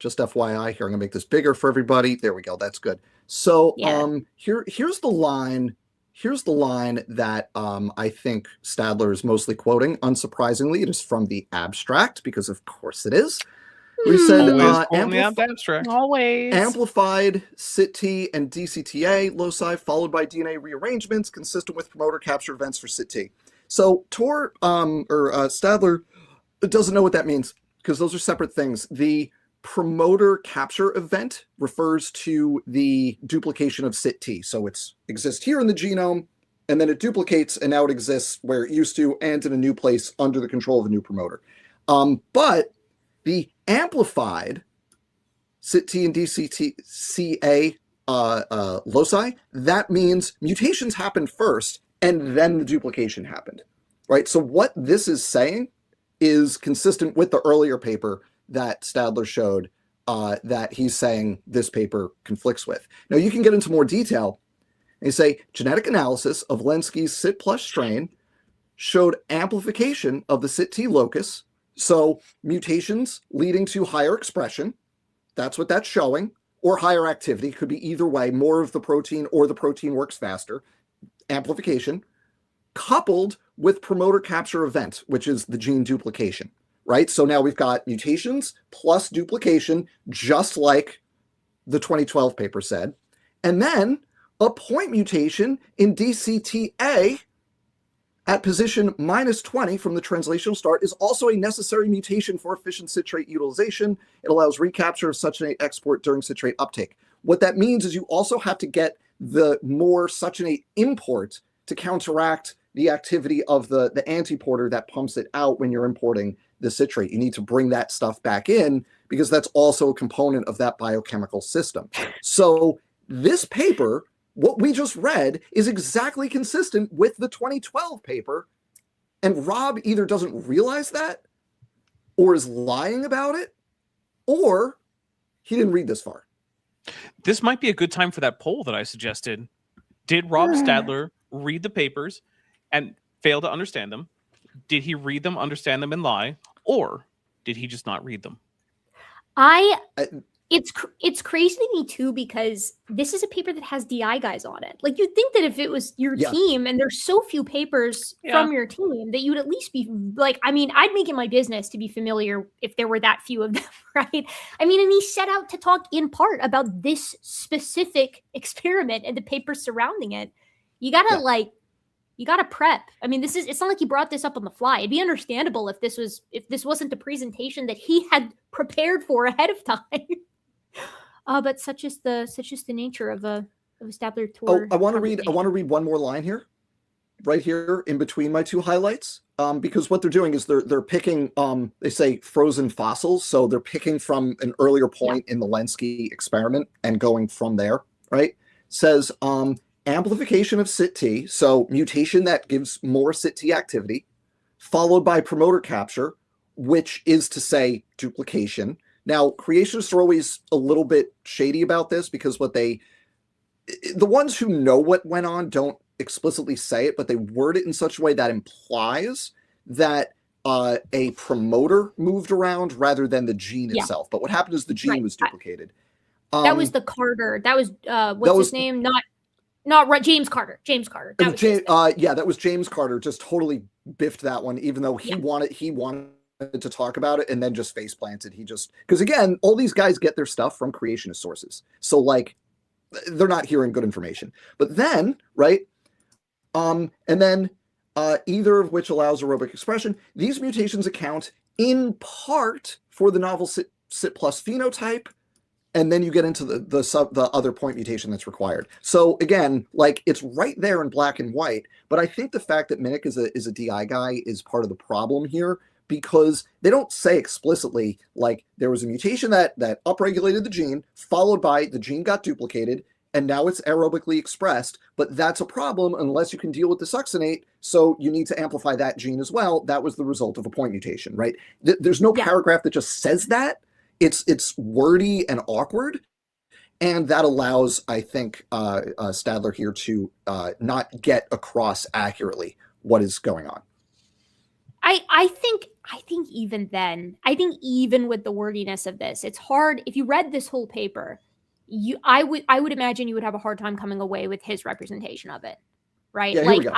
Just FYI here, I'm gonna make this bigger for everybody. There we go. That's good. So here's the line. Here's the line that I think Stadler is mostly quoting. Unsurprisingly, it is from the abstract, because of course it is. We said amplified CIT-T and DCTA loci followed by DNA rearrangements consistent with promoter capture events for CIT-T. So Stadler doesn't know what that means, because those are separate things. The promoter capture event refers to the duplication of CIT-T. So it exists here in the genome, and then it duplicates, and now it exists where it used to and in a new place under the control of a new promoter. But the amplified CIT-T and DCTA loci, that means mutations happened first, and then the duplication happened, right? So what this is saying is consistent with the earlier paper that Stadler showed that he's saying this paper conflicts with. Now, you can get into more detail. They say genetic analysis of Lenski's CIT plus strain showed amplification of the CIT-T locus. So mutations leading to higher expression. That's what that's showing. Or higher activity. Could be either way, more of the protein or the protein works faster. Amplification coupled with promoter capture event, which is the gene duplication. Right? So now we've got mutations plus duplication, just like the 2012 paper said. And then a point mutation in DCTA at position -20 from the translational start is also a necessary mutation for efficient citrate utilization. It allows recapture of succinate export during citrate uptake. What that means is you also have to get the more succinate import to counteract the activity of the antiporter that pumps it out when you're importing the citrate. You need to bring that stuff back in, because that's also a component of that biochemical system. So this paper what we just read is exactly consistent with the 2012 paper. And Rob either doesn't realize that, or is lying about it, or he didn't read this far. This might be a good time for that poll that I suggested. Did Rob Stadler read the papers and fail to understand them? Did he read them, understand them, and lie? Or did he just not read them? It's crazy to me too, because this is a paper that has DI guys on it. Like, you'd think that if it was your team, and there's so few papers from your team, that you'd at least be like, I mean, I'd make it my business to be familiar if there were that few of them, right? I mean, and he set out to talk in part about this specific experiment and the papers surrounding it. You gotta you gotta prep. I mean, it's not like he brought this up on the fly. It'd be understandable if this wasn't the presentation that he had prepared for ahead of time. But such is the nature of a Stadler tour. I want to read one more line here, right here in between my two highlights. Because what they're doing is they're picking, they say frozen fossils, so they're picking from an earlier point in the Lenski experiment and going from there. Right? Says amplification of CYT-T, so mutation that gives more CYT-T activity, followed by promoter capture, which is to say duplication. Now, creationists are always a little bit shady about this, because the ones who know what went on don't explicitly say it, but they word it in such a way that implies that a promoter moved around rather than the gene itself. But what happened is the gene was duplicated. That was the Carter. That was what's his name? Not right. James Carter. That was James Carter. Just totally biffed that one, even though he wanted to talk about it, and then just face planted. Because again, all these guys get their stuff from creationist sources, so like they're not hearing good information. But then, right, and then either of which allows aerobic expression. These mutations account in part for the novel CYT plus phenotype, and then you get into the other point mutation that's required. So again, like, it's right there in black and white. But I think the fact that Minnick is a DI guy is part of the problem here, because they don't say explicitly, like, there was a mutation that upregulated the gene, followed by the gene got duplicated, and now it's aerobically expressed. But that's a problem unless you can deal with the succinate, so you need to amplify that gene as well. That was the result of a point mutation, right? There's no paragraph that just says that. It's wordy and awkward, and that allows, I think, Stadler here to not get across accurately what is going on. I think even then, even with the wordiness of this, it's hard. If you read this whole paper, I would imagine you would have a hard time coming away with his representation of it, right? Yeah, here we go.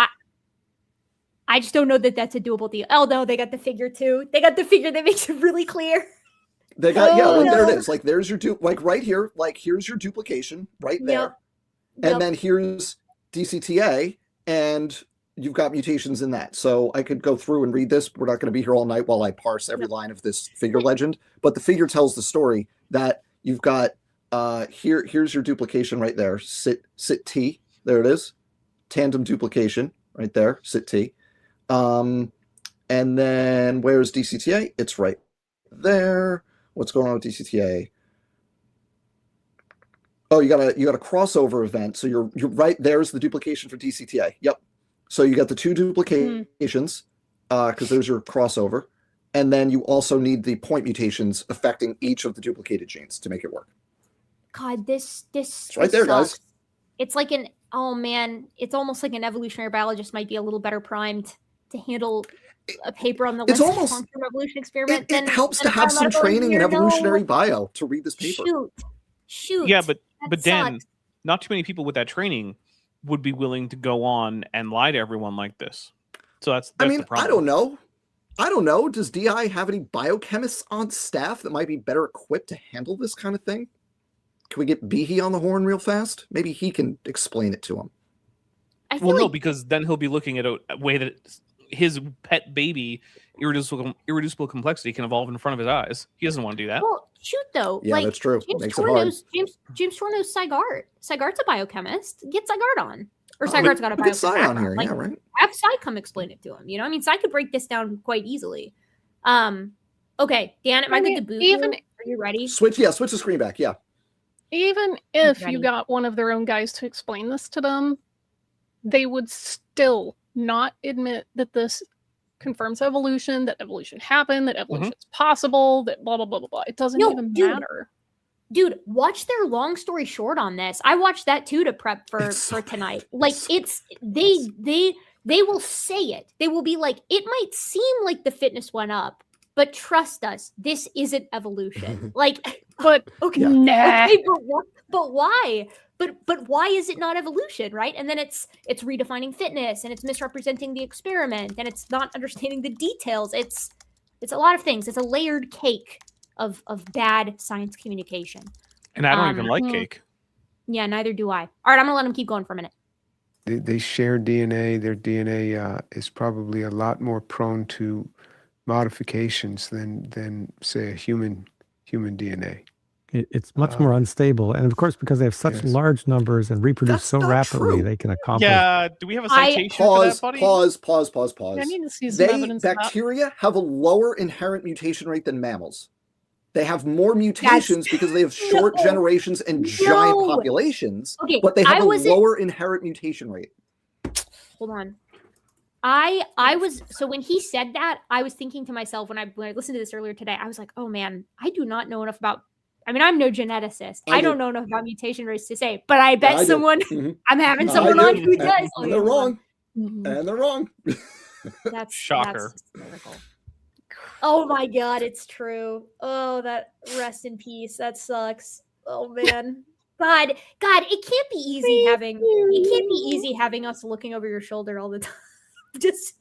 I just don't know that that's a doable deal. Oh no, they got the figure too. They got the figure that makes it really clear. They got there it is. Like, there's your right here. Like, here's your duplication right there, and then here's DCTA, and you've got mutations in that. So I could go through and read this. We're not going to be here all night while I parse every line of this figure legend, but the figure tells the story that you've got here's your duplication right there. CYT-T, there it is. Tandem duplication right there, CYT-T. And then where's DCTA? It's right there. What's going on with DCTA? Oh, you got a crossover event. So you're right. There's the duplication for DCTA. Yep. So you got the two duplications because there's your crossover. And then you also need the point mutations affecting each of the duplicated genes to make it work. God, this it's right there, sucks. guys. It's like it's almost like an evolutionary biologist might be a little better primed to handle a paper on the It's long-term almost evolution experiment. It helps to have some training in evolutionary bio to read this paper. Shoot. Yeah, but Dan, not too many people with that training would be willing to go on and lie to everyone like this. So that's the problem. I don't know. Does DI have any biochemists on staff that might be better equipped to handle this kind of thing? Can we get Behe on the horn real fast? Maybe he can explain it to him. No, because then he'll be looking at a way that his pet baby irreducible complexity can evolve in front of his eyes. He doesn't want to do that. Well, shoot though. Yeah, that's true. Makes it hard. James Shore knows Sygart. Sygart's a biochemist. Get Sygart on. Or Sygart's got a biochemist. Get Sy on here, yeah, right. Have Sy come explain it to him. You know, I mean, Sy could break this down quite easily. Okay, Dan, am I good to boot you? Are you ready? Switch the screen back, yeah. Even if Ready. you got one of their own guys to explain this to them, they would still not admit that this confirms evolution, that evolution happened, that evolution is possible, that blah, blah, blah, blah, blah. It doesn't even matter. Dude, watch their long story short on this. I watched that too to prep for tonight. Like they will say it. They will be like, it might seem like the fitness went up, but trust us, this isn't evolution. Like, but okay, nah. okay, but why? But why is it not evolution, right? And then it's redefining fitness, and it's misrepresenting the experiment, and it's not understanding the details. It's a lot of things. It's a layered cake of bad science communication. And I don't even like cake. Yeah, neither do I. All right, I'm gonna let them keep going for a minute. They share DNA. Their DNA is probably a lot more prone to modifications than say a human DNA. It's much more unstable, and of course, because they have such large numbers and reproduce so rapidly, they can accomplish. Yeah, do we have a citation for that, buddy? Pause. I need to see some evidence. Bacteria have a lower inherent mutation rate than mammals. They have more mutations because they have short generations and giant populations, but they have a lower inherent mutation rate. Hold on. I was, so when he said that, I was thinking to myself when I listened to this earlier today, I was like, oh man, I do not know enough about, I mean, I'm no geneticist. I don't know enough about mutation rates to say, but I bet I'm having someone on who does. And they're wrong. And they're wrong. That's shocker. That's hysterical. Oh my God, it's true. Oh, that rest in peace. That sucks. Oh man. God, it can't be easy having us looking over your shoulder all the time. Just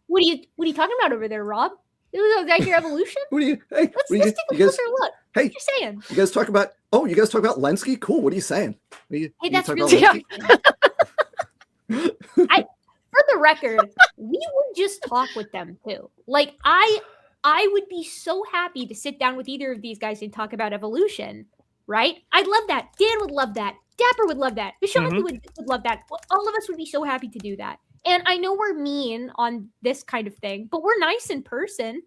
what are you talking about over there, Rob? Is that your evolution? Let's take a closer look. Hey, what are you saying? You guys talk about Lenski? Cool. What are you saying? Hey, that's really for the record, we would just talk with them too. Like I would be so happy to sit down with either of these guys and talk about evolution, right? I'd love that. Dan would love that. Dapper would love that. Vishanti would love that. All of us would be so happy to do that. And I know we're mean on this kind of thing, but we're nice in person.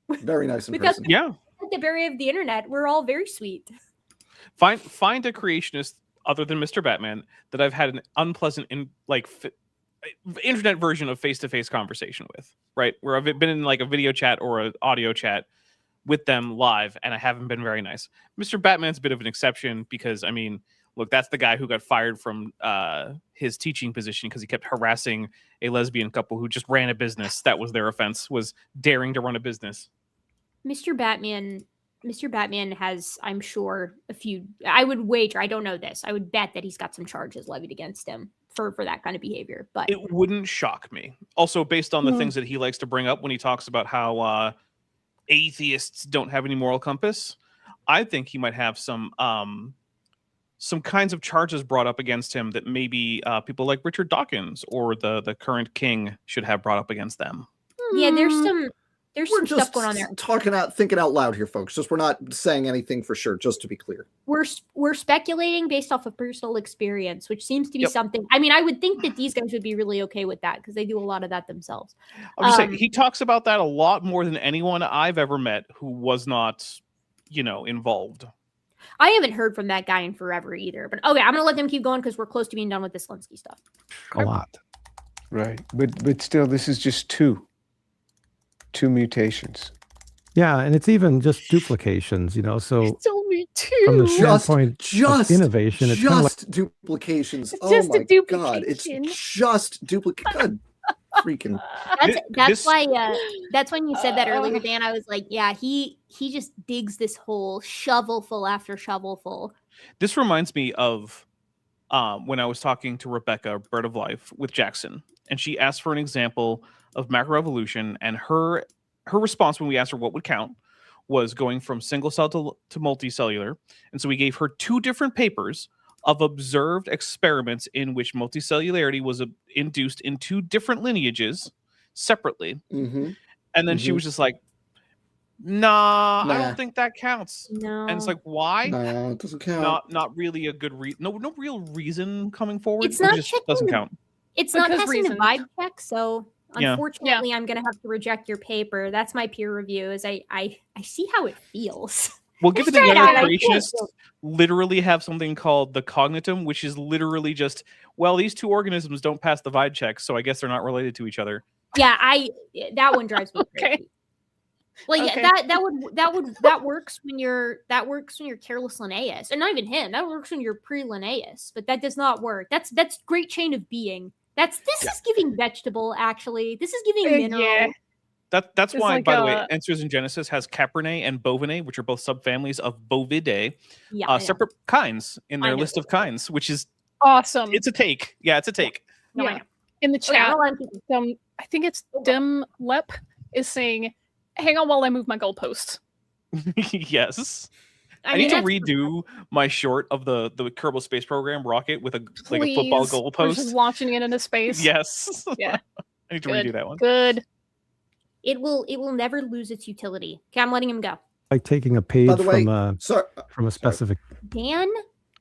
Very nice in person. Yeah. At the very of the internet, we're all very sweet. Find a creationist other than Mr. Batman that I've had an unpleasant internet version of face-to-face conversation with, right? Where I've been in like a video chat or an audio chat with them live, and I haven't been very nice. Mr. Batman's a bit of an exception because, I mean, look, that's the guy who got fired from his teaching position because he kept harassing a lesbian couple who just ran a business. That was their offense, was daring to run a business. Mr. Batman has, I'm sure, I would wager, I don't know this, I would bet that he's got some charges levied against him for that kind of behavior. But it wouldn't shock me. Also, based on the things that he likes to bring up when he talks about how atheists don't have any moral compass, I think he might have some kinds of charges brought up against him that maybe people like Richard Dawkins or the current king should have brought up against them. Yeah, there's some stuff going on there. Thinking out loud here, folks. Just we're not saying anything for sure, just to be clear. We're speculating based off of personal experience, which seems to be something. I mean, I would think that these guys would be really okay with that because they do a lot of that themselves. I'm just saying, he talks about that a lot more than anyone I've ever met who was not, involved. I haven't heard from that guy in forever either. But okay, I'm gonna let them keep going because we're close to being done with this Linsky stuff. A lot. Right. But still, this is just two mutations. Yeah, and it's even just duplications, so it's only two. From the standpoint of innovation, it's kind of like duplications. It's just a duplication. God, it's just duplicate. Freaking. That's when you said that earlier, Dan. I was like, yeah, he just digs this hole shovelful after shovelful. This reminds me of when I was talking to Rebecca, Bird of Life, with Jackson, and she asked for an example of macroevolution, and her response when we asked her what would count was going from single cell to multicellular. And so we gave her two different papers of observed experiments in which multicellularity was induced in two different lineages separately. And then she was just like, nah, I don't think that counts. No. And it's like, why? No, it doesn't count. Not really a good reason. No real reason coming forward. It's not it just doesn't count. It's not passing the vibe check, so unfortunately I'm gonna have to reject your paper. That's my peer review, is I see how it feels. Well, given Just the try it younger out. creationists literally have something called the cognitum, which is literally just, well, these two organisms don't pass the vibe check, so I guess they're not related to each other. Yeah, that one drives me crazy. Okay. Well, yeah, Okay. that works when you're careless Linnaeus, and not even him. That works when you're pre-Linnaeus, but that does not work. That's great chain of being. This is giving vegetable. Actually, this is giving mineral. Yeah. That's It's why, like by the way, Answers in Genesis has Capernae and Bovinae, which are both subfamilies of Bovidae, Yeah, I know. separate kinds in I their know. list of kinds, which is Awesome. it's a take. Yeah, it's a take. No, I Yeah. know. In the Okay, chat, I'll let people- I think it's Dim Lep is saying, "Hang on while I move my goalpost." Yes. I need to that's- redo my short of the Kerbal Space Program rocket with a Please. football Versus goalpost. launching it into space. Yes. Yeah. I need to Good. redo that one. Good. It will never lose its utility. Okay, I'm letting him go. Like taking a page By the way, from a specific. Dan,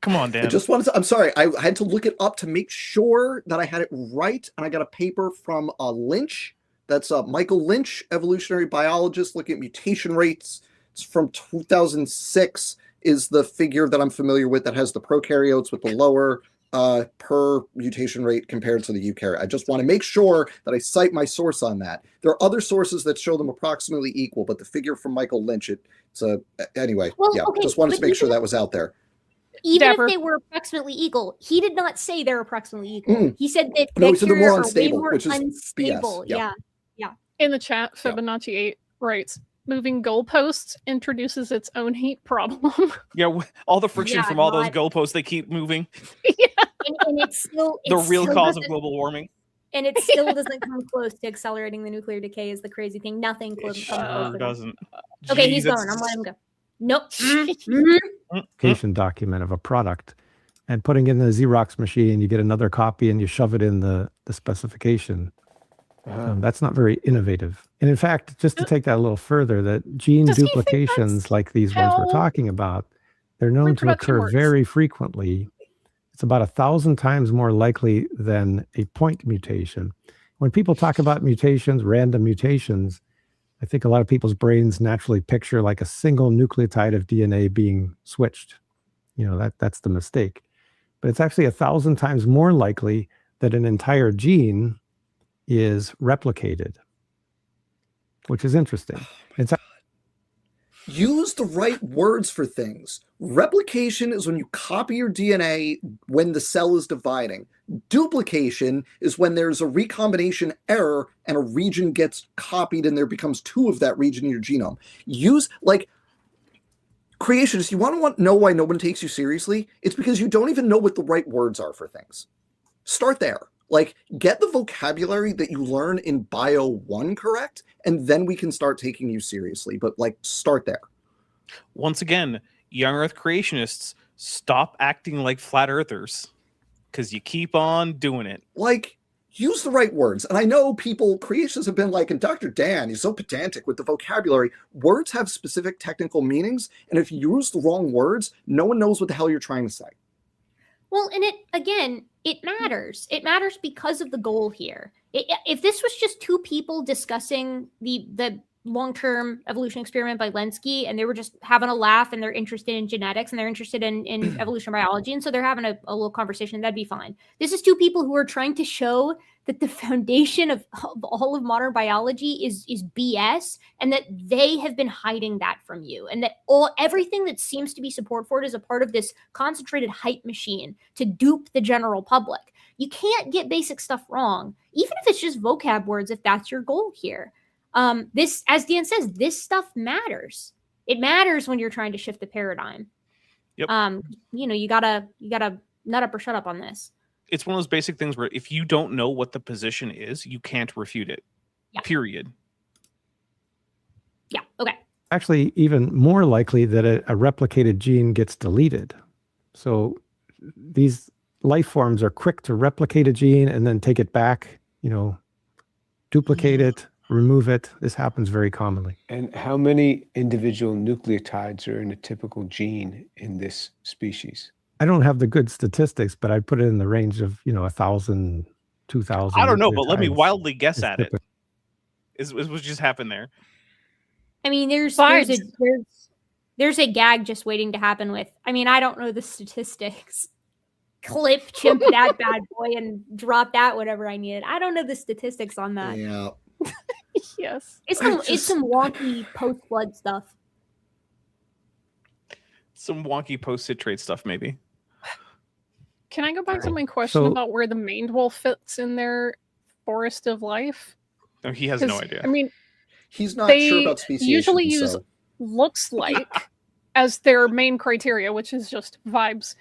Come on, I Dan. just wanted to, I'm sorry, I had to look it up to make sure that I had it right. And I got a paper from Lynch. That's Michael Lynch, evolutionary biologist, looking at mutation rates. It's from 2006, is the figure that I'm familiar with that has the prokaryotes with the lower per mutation rate compared to the eukaryote. I just want to make sure that I cite my source on that. There are other sources that show them approximately equal, but the figure from Michael Lynch, anyway, Well, yeah, okay, just wanted but to make sure even that was out there. even Dapper. if they were approximately equal, he did not say they're approximately equal. He said that No, he said they're bacteria more are way unstable, more which is unstable. BS. Yeah. In the chat, Fibonacci 8 writes, "Moving goalposts introduces its own heat problem." Yeah, all the friction Yeah, from all those not- goalposts they keep moving. and it's still The real still cause of doesn't- global warming. and it still doesn't come close to accelerating the nuclear decay. Is the crazy thing. Nothing It comes sure close. to that. doesn't. Okay, he's Jeez, going. I'm letting him go. Nope. Application document of a product and putting it in the Xerox machine, you get another copy and you shove it in the specification. That's not very innovative. And in fact, just to take that a little further, that gene Does he think duplications that's like these ones we're how talking about, they're known to reproduction occur works? very frequently. It's about 1,000 times more likely than a point mutation. When people talk about mutations, random mutations, I think a lot of people's brains naturally picture like a single nucleotide of DNA being switched. That's the mistake. But it's actually 1,000 times more likely that an entire gene is replicated, which is interesting. Use the right words for things. Replication is when you copy your DNA when the cell is dividing. Duplication is when there's a recombination error and a region gets copied and there becomes two of that region in your genome. Use, like, creationists, you want to know why no one takes you seriously? It's because you don't even know what the right words are for things. Start there. Like, get the vocabulary that you learn in Bio 1 correct, and then we can start taking you seriously. But, like, start there. Once again, young Earth creationists, stop acting like flat earthers, because you keep on doing it. Like, use the right words. And I know creationists have been like, and Dr. Dan, he's so pedantic with the vocabulary. Words have specific technical meanings, and if you use the wrong words, no one knows what the hell you're trying to say. Well, and it matters. It matters because of the goal here. If this was just two people discussing the long-term evolution experiment by Lenski, and they were just having a laugh, and they're interested in genetics, and they're interested in evolutionary biology, and so they're having a little conversation, that'd be fine. This is two people who are trying to show that the foundation of all of modern biology is BS, and that they have been hiding that from you, and that everything that seems to be support for it is a part of this concentrated hype machine to dupe the general public. You can't get basic stuff wrong, even if it's just vocab words, if that's your goal here. This, as Dan says, this stuff matters. It matters when you're trying to shift the paradigm. Yep. You gotta nut up or shut up on this. It's one of those basic things where if you don't know what the position is, you can't refute it. Yeah. Period. Yeah. Okay. Actually even more likely that a replicated gene gets deleted. So these life forms are quick to replicate a gene and then take it back, duplicate it, remove it. This happens very commonly. And how many individual nucleotides are in a typical gene in this species? I don't have the good statistics, but I'd put it in the range of, 1,000, 2,000. I don't know, but let me nucleotides wildly guess is at it. typical. Is what just happened there. I mean, there's Vibes. There's a gag just waiting to happen with, I mean, I don't know the statistics. Clip chimp that bad boy and drop that whatever I needed. I don't know the statistics on that. Yeah. Yes. It's some wonky post-flood stuff. Some wonky post-citrate stuff, maybe. Can I go back to my question So- about where the maned wolf fits in their forest of life? No, he has no idea. I mean, He's not they sure about speciation. usually use so- looks like as their main criteria, which is just vibes.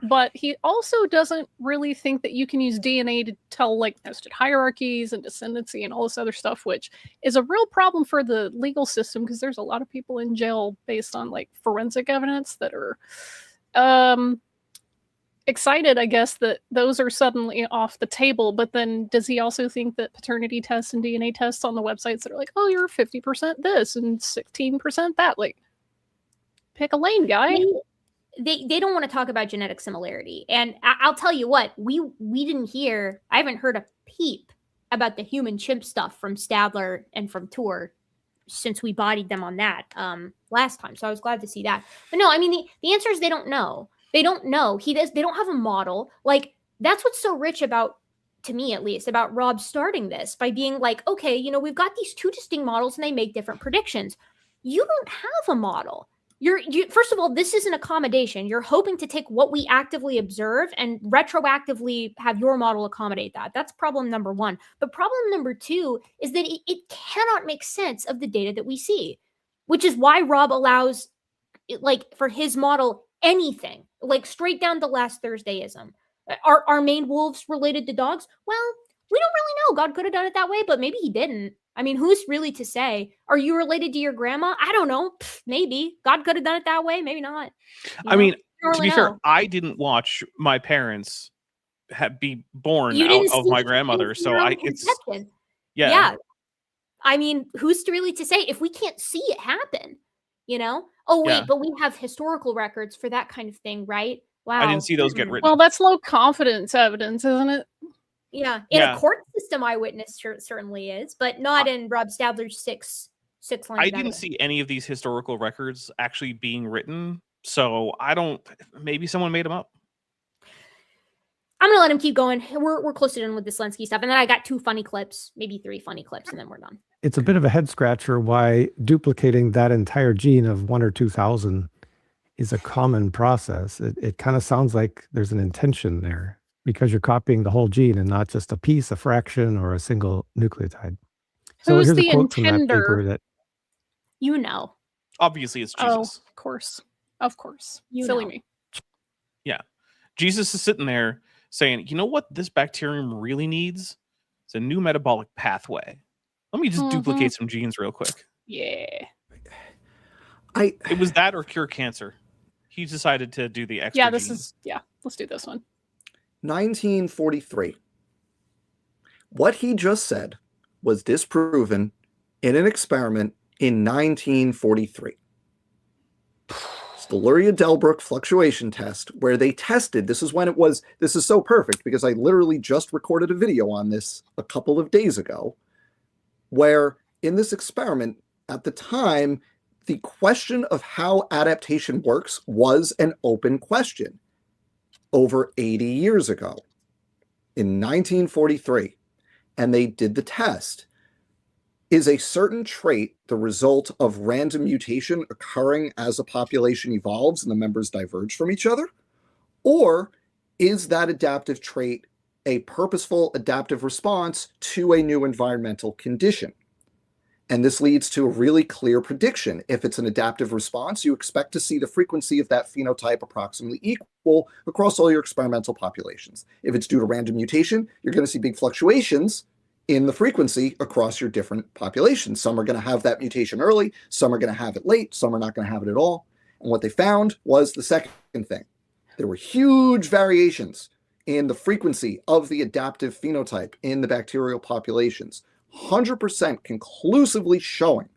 But he also doesn't really think that you can use DNA to tell like nested hierarchies and descendancy and all this other stuff, which is a real problem for the legal system because there's a lot of people in jail based on like forensic evidence that are excited, I guess, that those are suddenly off the table. But then does he also think that paternity tests and DNA tests on the websites that are like, oh, you're 50% this and 16% that, like, pick a lane, guy. They don't want to talk about genetic similarity. And I'll tell you what, we didn't hear, I haven't heard a peep about the human chimp stuff from Stadler and from Tour since we bodied them on that last time. So I was glad to see that. But no, I mean, the answer is they don't know. They don't know. They don't have a model. Like, that's what's so rich about, to me at least, about Rob starting this by being like, okay, you know, we've got these two distinct models and they make different predictions. You don't have a model. First of all, this is an accommodation. You're hoping to take what we actively observe and retroactively have your model accommodate that. That's problem number one. But problem number two is that it cannot make sense of the data that we see, which is why Rob allows, like, for his model, anything, like straight down to last Thursdayism. Are maned wolves related to dogs? Well, we don't really know. God could have done it that way, but maybe he didn't. I mean, who's really to say? Are you related to your grandma? I don't know. Maybe. God could have done it that way. Maybe not. I mean, to be fair, I didn't watch my parents be born out of my grandmother, so it's yeah. I mean, who's really to say if we can't see it happen? You know? Oh wait, but we have historical records for that kind of thing, right? Wow. I didn't see those get written. Well, that's low confidence evidence, isn't it? Yeah, in a court system, eyewitness certainly is, but not in Rob Stadler's six lines. I didn't see any of these historical records actually being written, so I don't. Maybe someone made them up. I'm gonna let him keep going. We're close to done with this Lenski stuff, and then I got 2 funny clips, maybe 3 funny clips, and then we're done. It's a bit of a head scratcher why duplicating that entire gene of 1 or 2,000 is a common process. It kind of sounds like there's an intention there, because you're copying the whole gene and not just a piece, a fraction, or a single nucleotide. So who's here's the a quote from that intender? paper that, You know. Obviously, it's Jesus. Oh, of course. You Silly know. me. Yeah. Jesus is sitting there saying, you know what this bacterium really needs? It's a new metabolic pathway. Let me just duplicate some genes real quick. Yeah. It was that or cure cancer. He decided to do the extra genes. Let's do this one. 1943. What he just said was disproven in an experiment in 1943. It's the Luria-Delbruck fluctuation test, where they tested, this is so perfect because I literally just recorded a video on this a couple of days ago, where in this experiment, at the time, the question of how adaptation works was an open question. Over 80 years ago, in 1943, and they did the test. Is a certain trait the result of random mutation occurring as a population evolves and the members diverge from each other? Or is that adaptive trait a purposeful adaptive response to a new environmental condition? And this leads to a really clear prediction. If it's an adaptive response, you expect to see the frequency of that phenotype approximately equal across all your experimental populations. If it's due to random mutation, you're going to see big fluctuations in the frequency across your different populations. Some are going to have that mutation early, some are going to have it late, some are not going to have it at all. And what they found was the second thing. There were huge variations in the frequency of the adaptive phenotype in the bacterial populations. 100% conclusively showing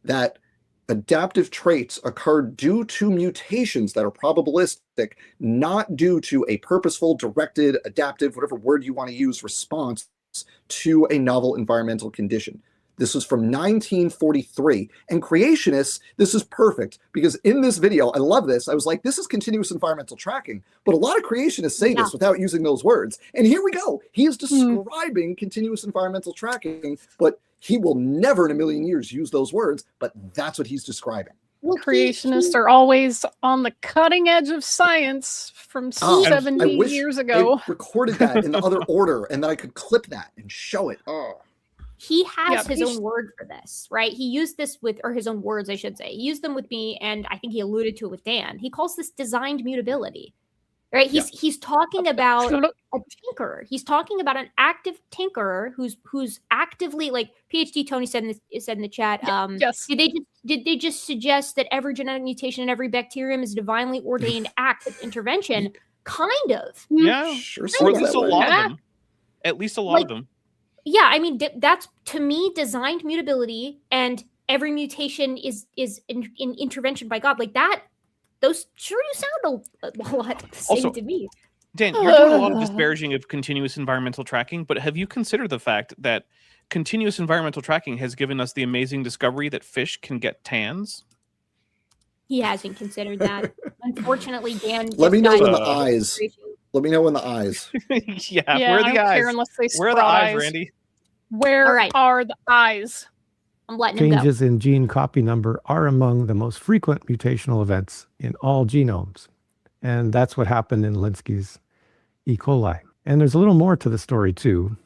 that adaptive traits occur due to mutations that are probabilistic, not due to a purposeful, directed, adaptive, whatever word you want to use, response to a novel environmental condition. This was from 1943. And Creationists, this is perfect because in this video, I love this. I was like, this is continuous environmental tracking. But a lot of creationists say this without using those words. And here we go. He is describing continuous environmental tracking, but he will never in a million years use those words. But that's what he's describing. Well, creationists are always on the cutting edge of science from 70 years ago. I recorded that in the other order, and then I could clip that and show it. He has his own word for this, right? He used this or his own words, I should say. He used them with me, and I think he alluded to it with Dan. He calls this designed mutability, right? He's talking about a tinkerer. He's talking about an active tinkerer who's actively, like PhD Tony said in the chat. Yes. Did they just suggest that every genetic mutation in every bacterium is a divinely ordained act of intervention? Kind of. Yeah. Sure. Or at least a lot of them. At least a lot of them. Yeah, I mean, that's, to me, designed mutability, and every mutation is in intervention by God. Like that, those sure do sound a lot the same to me. Dan, you're doing a lot of disparaging of continuous environmental tracking, but have you considered the fact that continuous environmental tracking has given us the amazing discovery that fish can get tans? He hasn't considered that. Unfortunately, Dan. Let me know when the eyes. Let me know when the eyes. Where are the eyes? Where are the eyes, Randy? Where are the eyes? I'm letting him go. Changes in gene copy number are among the most frequent mutational events in all genomes. And that's what happened in Linsky's E. coli. And there's a little more to the story, too,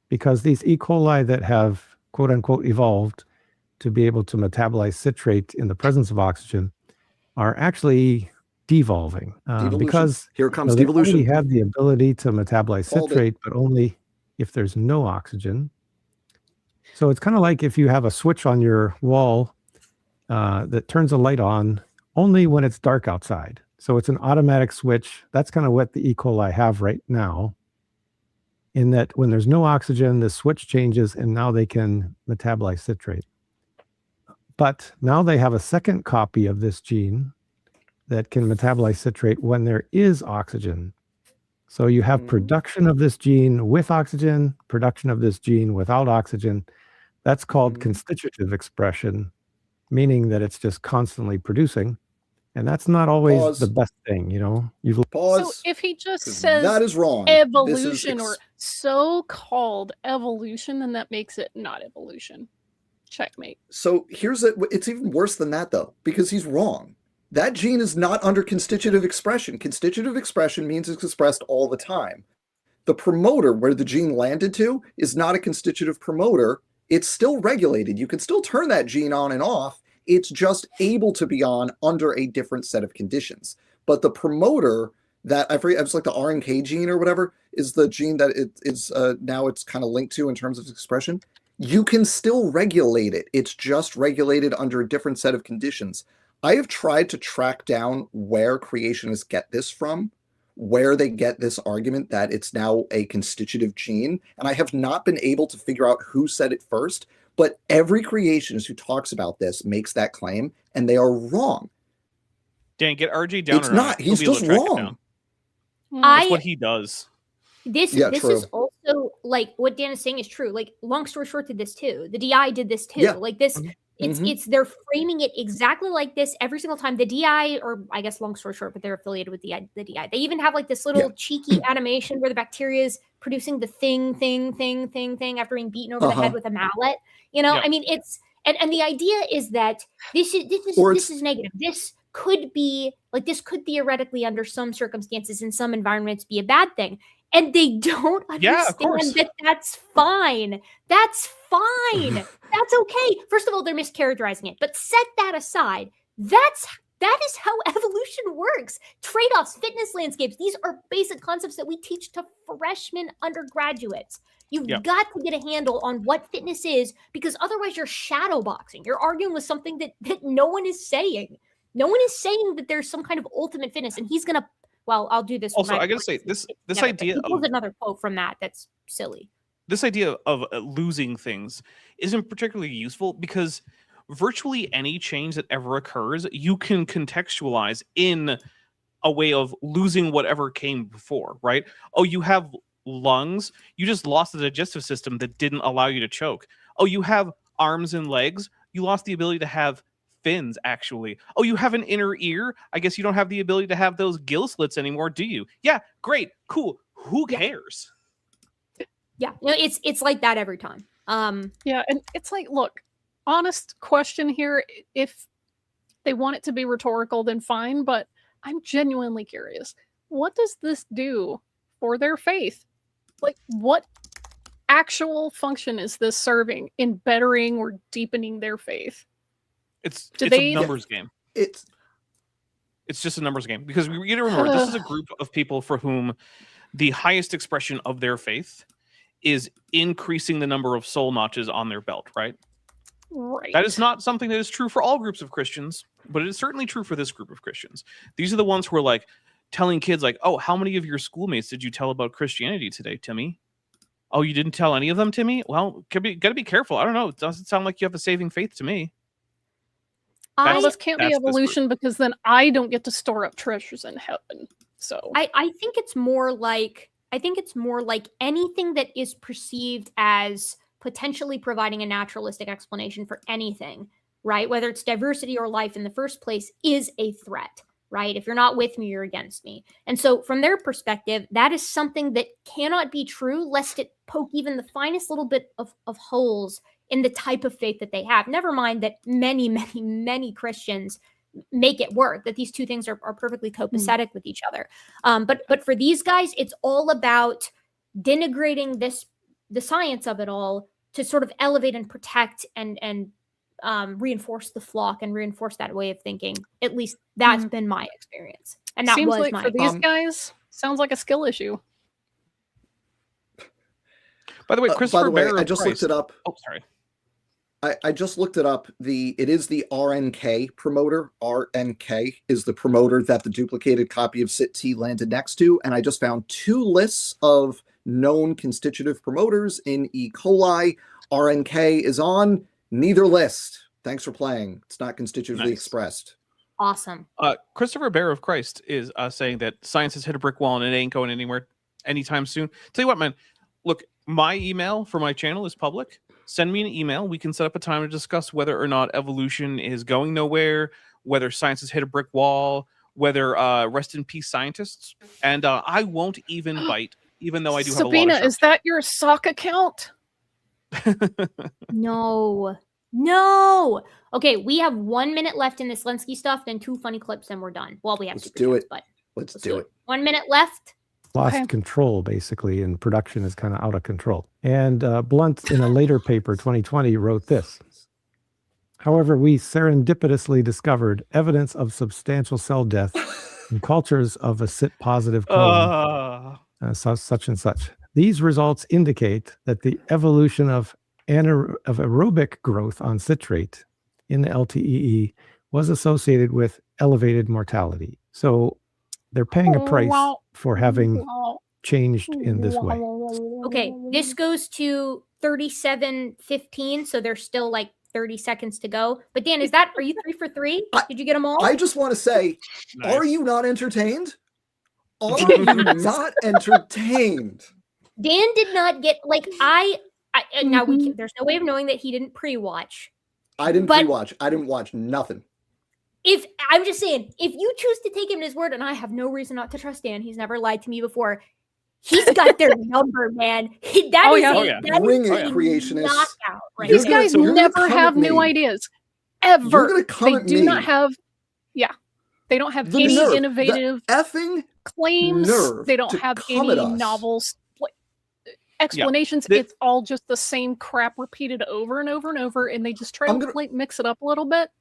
because these E. coli that have, quote unquote, evolved to be able to metabolize citrate in the presence of oxygen are actually devolving because here comes they devolution. only have the ability to metabolize citrate, but only if there's no oxygen. So it's kind of like if you have a switch on your wall that turns a light on only when it's dark outside. So it's an automatic switch. That's kind of what the E. coli have right now, in that when there's no oxygen, the switch changes and now they can metabolize citrate. But now they have a second copy of this gene that can metabolize citrate when there is oxygen. So you have production of this gene with oxygen, production of this gene without oxygen. That's called constitutive expression, meaning that it's just constantly producing. And that's not always the best thing, you know. So if he just says that is wrong, evolution or so-called evolution, then that makes it not evolution. Checkmate. So it's even worse than that, though, because he's wrong. That gene is not under constitutive expression. Constitutive expression means it's expressed all the time. The promoter, where the gene landed to, is not a constitutive promoter. It's still regulated. You can still turn that gene on and off. It's just able to be on under a different set of conditions. But the promoter that I forget, it's like the RNK gene or whatever, is the gene that now it's kind of linked to in terms of expression. You can still regulate it. It's just regulated under a different set of conditions. I have tried to track down where creationists get this from, where they get this argument that it's now a constitutive gene, and I have not been able to figure out who said it first, but every creationist who talks about this makes that claim, and they are wrong. Dan, get RJ down. It's not. He's just wrong. That's what he does. This is also, like, what Dan is saying is true. Like, long story short, did this too. The DI did this too. Yeah. Like this, it's they're framing it exactly like this every single time. The DI, or I guess long story short, but they're affiliated with the DI. They even have like this little cheeky animation where the bacteria is producing the thing after being beaten over the head with a mallet. You know, I mean, it's and the idea is that this is negative. This could be like, this could theoretically, under some circumstances in some environments, be a bad thing. And they don't understand that that's fine. That's fine. That's okay. First of all, they're mischaracterizing it. But set that aside. That is how evolution works. Trade-offs, fitness landscapes. These are basic concepts that we teach to freshman undergraduates. You've got to get a handle on what fitness is, because otherwise you're shadow boxing. You're arguing with something that no one is saying. No one is saying that there's some kind of ultimate fitness, and he's going to, well, I'll do this. Also, I got to say, this idea of another quote from that's silly. This idea of losing things isn't particularly useful, because virtually any change that ever occurs, you can contextualize in a way of losing whatever came before, right? Oh, you have lungs. You just lost the digestive system that didn't allow you to choke. Oh, you have arms and legs. You lost the ability to have fins, actually. Oh, you have an inner ear? I guess you don't have the ability to have those gill slits anymore, do you? Yeah, great, cool. Who cares? Yeah, it's like that every time. Yeah, and it's like, look, honest question here. If they want it to be rhetorical, then fine, but I'm genuinely curious. What does this do for their faith? Like, what actual function is this serving in bettering or deepening their faith? It's a numbers game. It's just a numbers game, because we need to remember this is a group of people for whom the highest expression of their faith is increasing the number of soul notches on their belt, right? Right. That is not something that is true for all groups of Christians, but it is certainly true for this group of Christians. These are the ones who are like telling kids like, oh, how many of your schoolmates did you tell about Christianity today, Timmy? Oh, you didn't tell any of them, Timmy? Well, gotta be careful. I don't know. It doesn't sound like you have a saving faith to me. Well, this can't be evolution, because then I don't get to store up treasures in heaven. So I think it's more like anything that is perceived as potentially providing a naturalistic explanation for anything, right? Whether it's diversity or life in the first place, is a threat, right? If you're not with me, you're against me. And so from their perspective, that is something that cannot be true lest it poke even the finest little bit of holes in the type of faith that they have. Never mind that many, many, many Christians make it work, that these two things are perfectly copacetic with each other. But for these guys, it's all about denigrating the science of it all to sort of elevate and protect and reinforce the flock and reinforce that way of thinking. At least that's been my experience. And that seems was like my for these guys, sounds like a skill issue. By the way, Christopher Bear, I just looked it up. Oh, sorry. I just looked it up. It is the RNK promoter. RNK is the promoter that the duplicated copy of CIT landed next to. And I just found 2 lists of known constitutive promoters in E. coli. RNK is on neither list. Thanks for playing. It's not constitutively expressed. Awesome. Christopher Bear of Christ is saying that science has hit a brick wall and it ain't going anywhere anytime soon. Tell you what, man, look, my email for my channel is public. Send me an email. We can set up a time to discuss whether or not evolution is going nowhere, whether science has hit a brick wall, whether rest in peace scientists. And I won't even bite, even though I do have a lot of Sabina, is that your sock account? No. Okay, we have 1 minute left in this Linsky stuff, then 2 funny clips, and we're done. Well, we have Let's do it. But Let's do it. 1 minute left. Lost control, basically, and production is kind of out of control. And Blunt, in a later paper, 2020, wrote this. However, we serendipitously discovered evidence of substantial cell death in cultures of a CIT-positive clone, such and such. These results indicate that the evolution of aerobic growth on citrate in the LTEE was associated with elevated mortality. So they're paying a price for having changed in this way. Okay, this goes to 37:15, so there's still like 30 seconds to go. But Dan, are you 3 for 3? Did you get them all? I just want to say, Are you not entertained? Are you not entertained? Dan did not get now there's no way of knowing that he didn't pre-watch. I didn't pre-watch. I didn't watch nothing. If I'm just saying, if you choose to take him at his word, and I have no reason not to trust Dan, he's never lied to me before. He's got their number, man. Bring it, Creationists. Right These guys never have new ideas. Ever. They do not have, they don't have any innovative effing claims. They don't have any novels. Explanations. It's all just the same crap repeated over and over and over, and they just try to mix it up a little bit.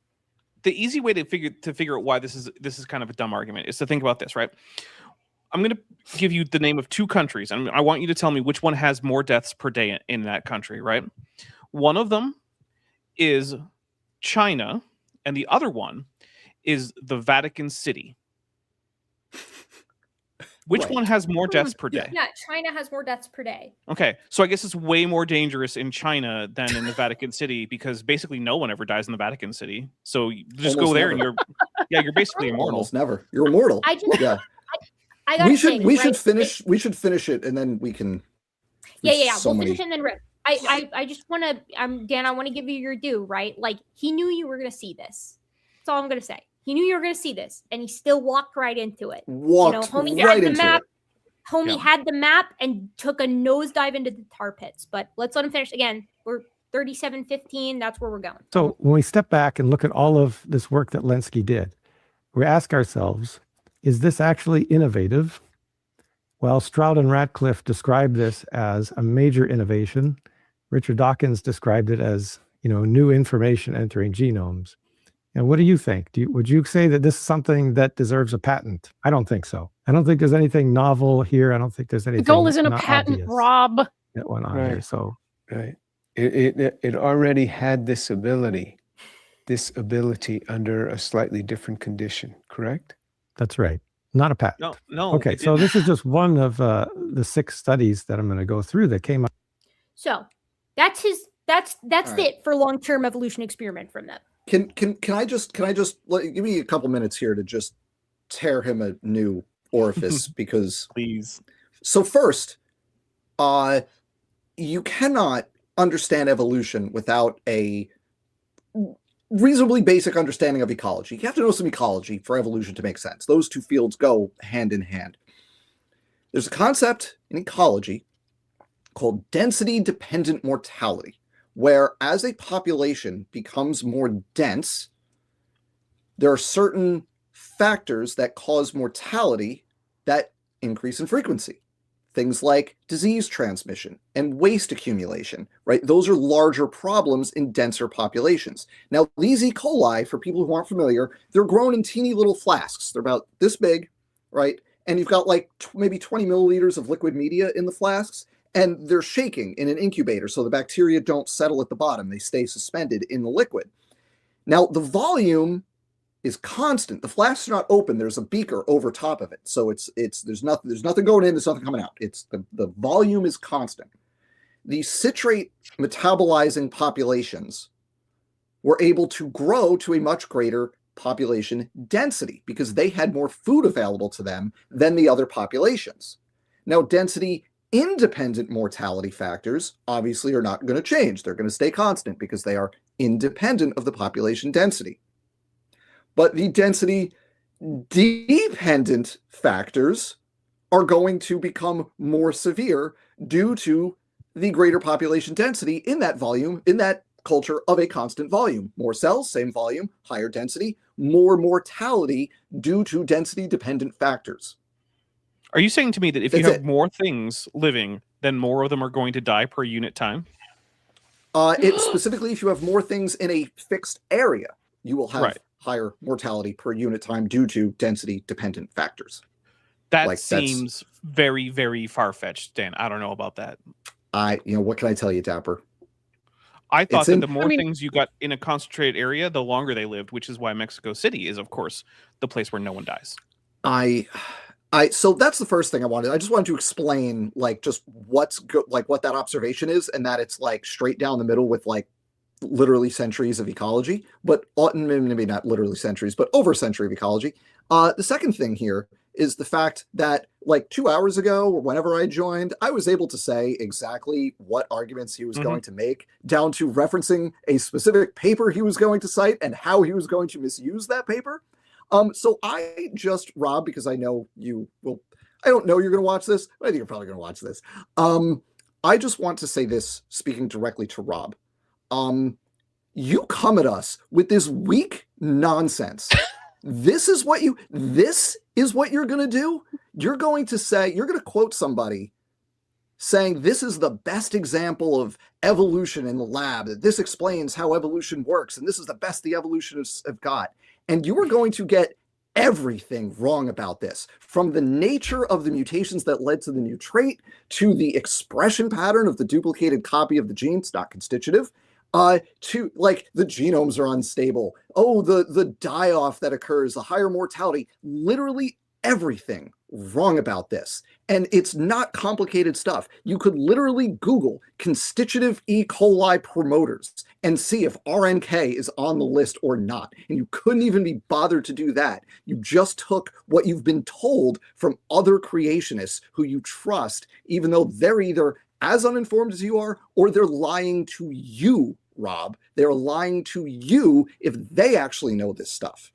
The easy way to figure out why this is kind of a dumb argument is to think about this, right? I'm going to give you the name of 2 countries, and I want you to tell me which one has more deaths per day in that country, right? One of them is China, and the other one is the Vatican City. Which one has more deaths per day? Yeah, China has more deaths per day. Okay, so I guess it's way more dangerous in China than in the Vatican City, because basically no one ever dies in the Vatican City. So you just go there and you're basically immortal. Almost never. You're immortal. I gotta we should finish it, and then we can. Yeah. We'll finish and then rip. I just want to, Dan, I want to give you your due, right? Like, he knew you were going to see this. That's all I'm going to say. He knew you were going to see this, and he still walked right into it. Homie right into it. Homie had the map and took a nosedive into the tar pits. But let's let him finish. Again, we're 37:15. That's where we're going. So when we step back and look at all of this work that Lenski did, we ask ourselves, is this actually innovative? Well, Stroud and Ratcliffe described this as a major innovation. Richard Dawkins described it as, new information entering genomes. And what do you think? Would you say that this is something that deserves a patent? I don't think so. I don't think there's anything novel here. I don't think there's anything. The goal isn't a patent, Rob. That went on here. So right, it already had this ability under a slightly different condition. Correct? That's right. Not a patent. No. Okay, so this is just one of the 6 studies that I'm going to go through that came up. So that's it for long-term evolution experiment from them. Can I just give me a couple minutes here to just tear him a new orifice because please. So first, you cannot understand evolution without a reasonably basic understanding of ecology. You have to know some ecology for evolution to make sense. Those two fields go hand in hand. There's a concept in ecology called density-dependent mortality, where as a population becomes more dense, there are certain factors that cause mortality that increase in frequency. Things like disease transmission and waste accumulation, right? Those are larger problems in denser populations. Now, these E. coli, for people who aren't familiar, they're grown in teeny little flasks. They're about this big, right? And you've got like maybe 20 milliliters of liquid media in the flasks, and they're shaking in an incubator so the bacteria don't settle at the bottom. They stay suspended in the liquid. Now, the volume is constant. The flasks are not open. There's a beaker over top of it. So there's nothing going in, there's nothing coming out. It's the volume is constant. The citrate metabolizing populations were able to grow to a much greater population density because they had more food available to them than the other populations. Now, density independent mortality factors obviously are not going to change. They're going to stay constant because they are independent of the population density. But the density dependent factors are going to become more severe due to the greater population density in that volume, in that culture of a constant volume. More cells, same volume, higher density, more mortality due to density dependent factors. Are you saying to me that if you have more things living, then more of them are going to die per unit time? It's specifically if you have more things in a fixed area, you will have higher mortality per unit time due to density dependent factors. That seems very, very far-fetched, Dan. I don't know about that. What can I tell you, Dapper? I thought that the more things you got in a concentrated area, the longer they lived, which is why Mexico City is, of course, the place where no one dies. So that's the first thing I wanted. I just wanted to explain just what that observation is, and that it's straight down the middle with literally centuries of ecology, but maybe not literally centuries, but over a century of ecology. The second thing here is the fact that 2 hours ago or whenever I joined, I was able to say exactly what arguments he was going to make, down to referencing a specific paper he was going to cite and how he was going to misuse that paper. So I just, Rob, because I know you will, I don't know you're going to watch this, but I think you're probably going to watch this. I just want to say this, speaking directly to Rob. You come at us with this weak nonsense. This is what you're going to do. You're going to quote somebody saying this is the best example of evolution in the lab, that this explains how evolution works, and this is the best the evolutionists have got. And you are going to get everything wrong about this, from the nature of the mutations that led to the new trait, to the expression pattern of the duplicated copy of the gene, it's not constitutive, to the genomes are unstable. Oh, the die-off that occurs, the higher mortality, literally everything wrong about this. And it's not complicated stuff. You could literally Google constitutive E. coli promoters and see if RNK is on the list or not. And you couldn't even be bothered to do that. You just took what you've been told from other creationists who you trust, even though they're either as uninformed as you are, or they're lying to you, Rob. They're lying to you if they actually know this stuff.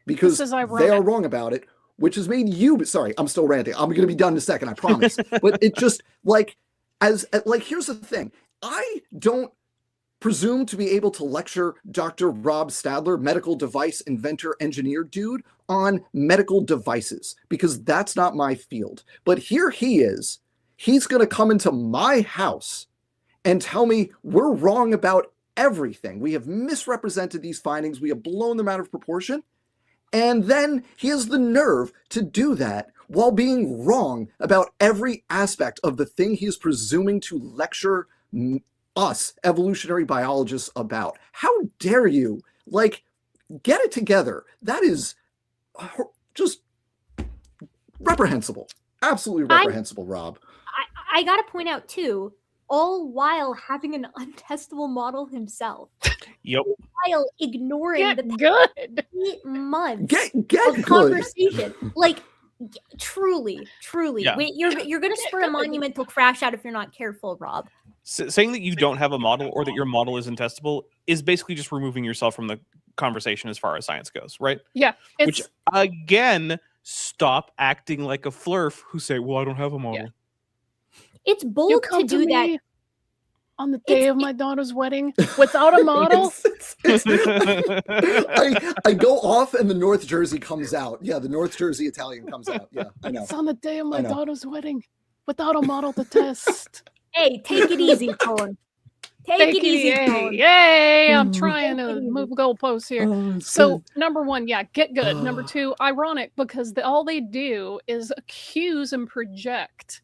Because they are wrong about it, which has made you, sorry, I'm still ranting. I'm going to be done in a second, I promise. But it just, here's the thing. I don't presume to be able to lecture Dr. Rob Stadler, medical device inventor, engineer dude, on medical devices, because that's not my field. But here he is. He's going to come into my house and tell me we're wrong about everything. We have misrepresented these findings. We have blown them out of proportion. And then he has the nerve to do that while being wrong about every aspect of the thing he is presuming to lecture us evolutionary biologists about. How dare you? Get it together. That is just reprehensible. Absolutely reprehensible, Rob. I got to point out, too, all while having an untestable model himself. Yep. While ignoring the good 8 months get of conversation. Truly. Yeah. Wait, you're going to spur a monumental crash out if you're not careful, Rob. Saying that you don't have a model or that your model isn't testable is basically just removing yourself from the conversation as far as science goes, right? Yeah. Which, again, stop acting like a flurf who say, well, I don't have a model. Yeah. It's bold to do that. On the day of my daughter's wedding without a model. I go off and the North Jersey comes out. Yeah, the North Jersey Italian comes out. Yeah, I know. It's on the day of my daughter's wedding without a model to test. Hey, take it easy, Colin. Take it easy, Colin. Yay! I'm trying to move goalposts here. So, number one, get good. Number two, ironic, because all they do is accuse and project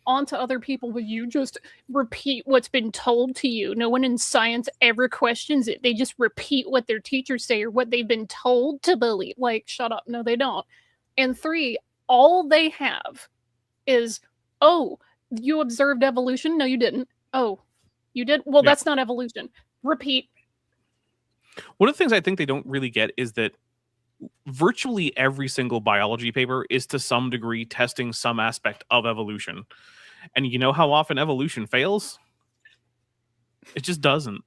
onto other people, but you just repeat what's been told to you. No one in science ever questions it. They just repeat what their teachers say or what they've been told to believe. Shut up. No, they don't. And three, all they have is, oh, you observed evolution? No, you didn't. Oh, you did? Well, that's not evolution. Repeat. One of the things I think they don't really get is that virtually every single biology paper is to some degree testing some aspect of evolution. And you know how often evolution fails? It just doesn't.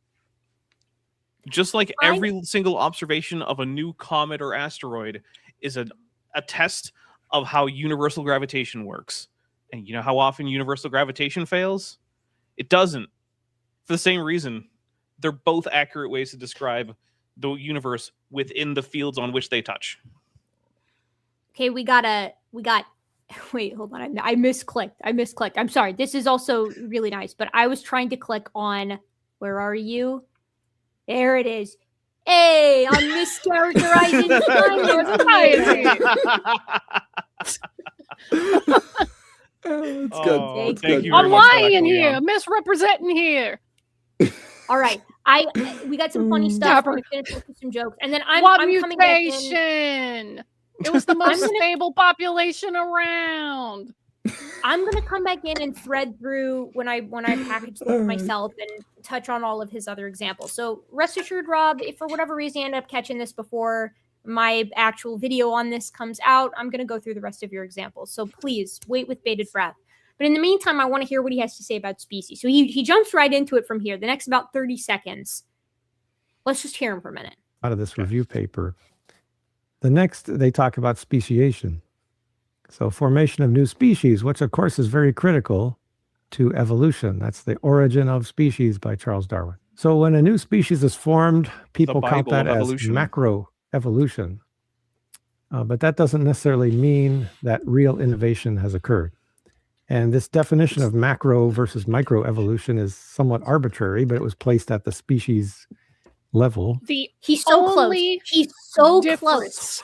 Just like every single observation of a new comet or asteroid is a test of how universal gravitation works. And you know how often universal gravitation fails? It doesn't. For the same reason, they're both accurate ways to describe the universe within the fields on which they touch. Okay, wait, hold on. I misclicked. I'm sorry. This is also really nice, but I was trying to click on, where are you? There it is. Hey, I'm mischaracterizing It's good. Thank you. I'm lying here, misrepresenting here. All right. We got some funny stuff. We're gonna finish with some jokes, and then I'm coming back in. It was the most stable population around. I'm gonna come back in and thread through when I package this myself and touch on all of his other examples. So rest assured, Rob, if for whatever reason you end up catching this before my actual video on this comes out, I'm gonna go through the rest of your examples. So please wait with bated breath. But in the meantime, I want to hear what he has to say about species. So he jumps right into it from here. The next about 30 seconds. Let's just hear him for a minute. Out of this review paper. The next, they talk about speciation. So formation of new species, which of course is very critical to evolution. That's the Origin of Species by Charles Darwin. So when a new species is formed, people count that as macroevolution. But that doesn't necessarily mean that real innovation has occurred. And this definition of macro versus microevolution is somewhat arbitrary, but it was placed at the species level. He's so close. He's so close.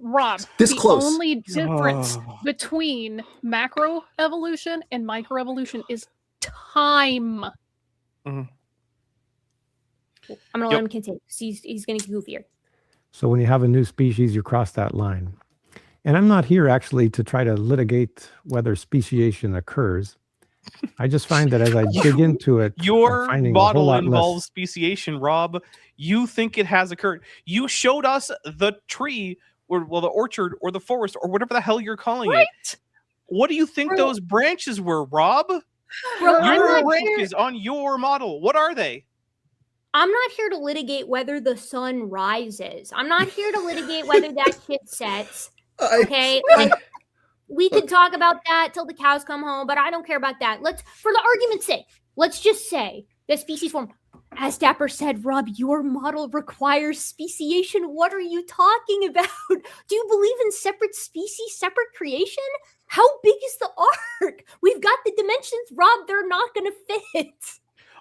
Rob, only difference between macroevolution and microevolution is time. Mm-hmm. I'm going to let him continue. He's going to get goofier. So when you have a new species, you cross that line. And I'm not here actually to try to litigate whether speciation occurs. I just find that as I dig into it, your model involves speciation, Rob. You think it has occurred. You showed us the tree, or the orchard, or the forest, or whatever the hell you're calling it. What do you think those branches were, Rob? Bro, Your branches on your model. What are they? I'm not here to litigate whether the sun rises. I'm not here to litigate whether that shit sets. Okay, like we could talk about that till the cows come home, but I don't care about that. For the argument's sake, let's just say the species form. As Dapper said, Rob, your model requires speciation. What are you talking about? Do you believe in separate species, separate creation? How big is the arc? We've got the dimensions, Rob. They're not going to fit.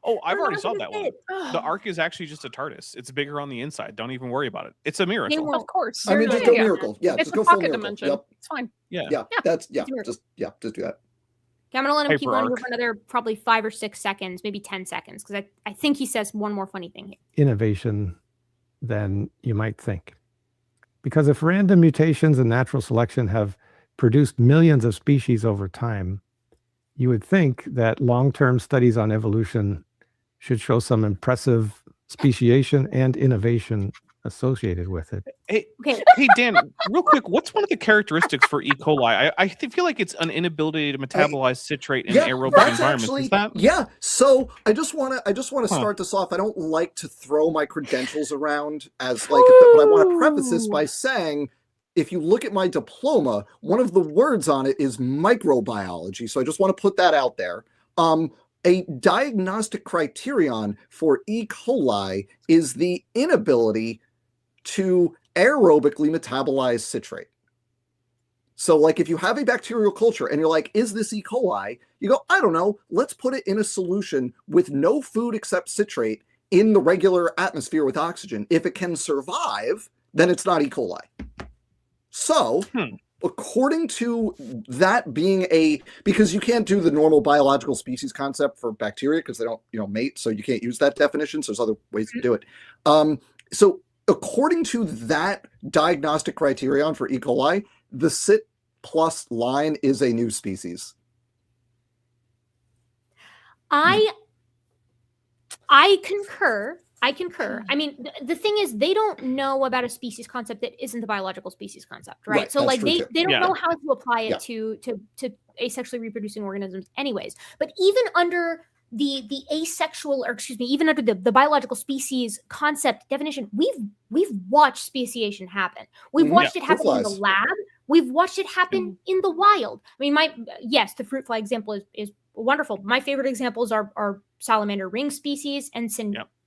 Oh, I've already solved that one. The arc is actually just a TARDIS. It's bigger on the inside. Don't even worry about it. It's a miracle. Of course. I mean, just go miracle. Yeah, it's just a go full pocket miracle. dimension. Yep. It's fine. Yeah. Just do that. Okay, I'm gonna let him keep Hyper on here arc. for another probably 5 or 6 seconds, maybe 10 seconds, because I think he says one more funny thing here. Innovation than you might think. Because if random mutations and natural selection have produced millions of species over time, you would think that long-term studies on evolution should show some impressive speciation and innovation associated with it. Hey, Dan, real quick, what's one of the characteristics for E. coli? I feel like it's an inability to metabolize citrate in aerobic that's environments. actually, Is that? yeah. So I just want to start this off. I don't like to throw my credentials around as like, but I want to preface this by saying, if you look at my diploma, one of the words on it is microbiology. So I just want to put that out there. A diagnostic criterion for E. coli is the inability to aerobically metabolize citrate. So like if you have a bacterial culture and you're like, is this E. coli? You go, I don't know. Let's put it in a solution with no food except citrate in the regular atmosphere with oxygen. If it can survive, then it's not E. coli. So according to that being because you can't do the normal biological species concept for bacteria because they don't, mate. So you can't use that definition. So there's other ways to do it. So according to that diagnostic criterion for E. coli, the CIT plus line is a new species. I concur. I mean, the thing is, they don't know about a species concept that isn't the biological species concept, right? So like they don't know how to apply it to asexually reproducing organisms anyways. But even under the asexual, or excuse me, even under the biological species concept definition, we've watched speciation happen. We've watched it happen in the lab. We've watched it happen in the wild. I mean, the fruit fly example is wonderful. My favorite examples are salamander ring species and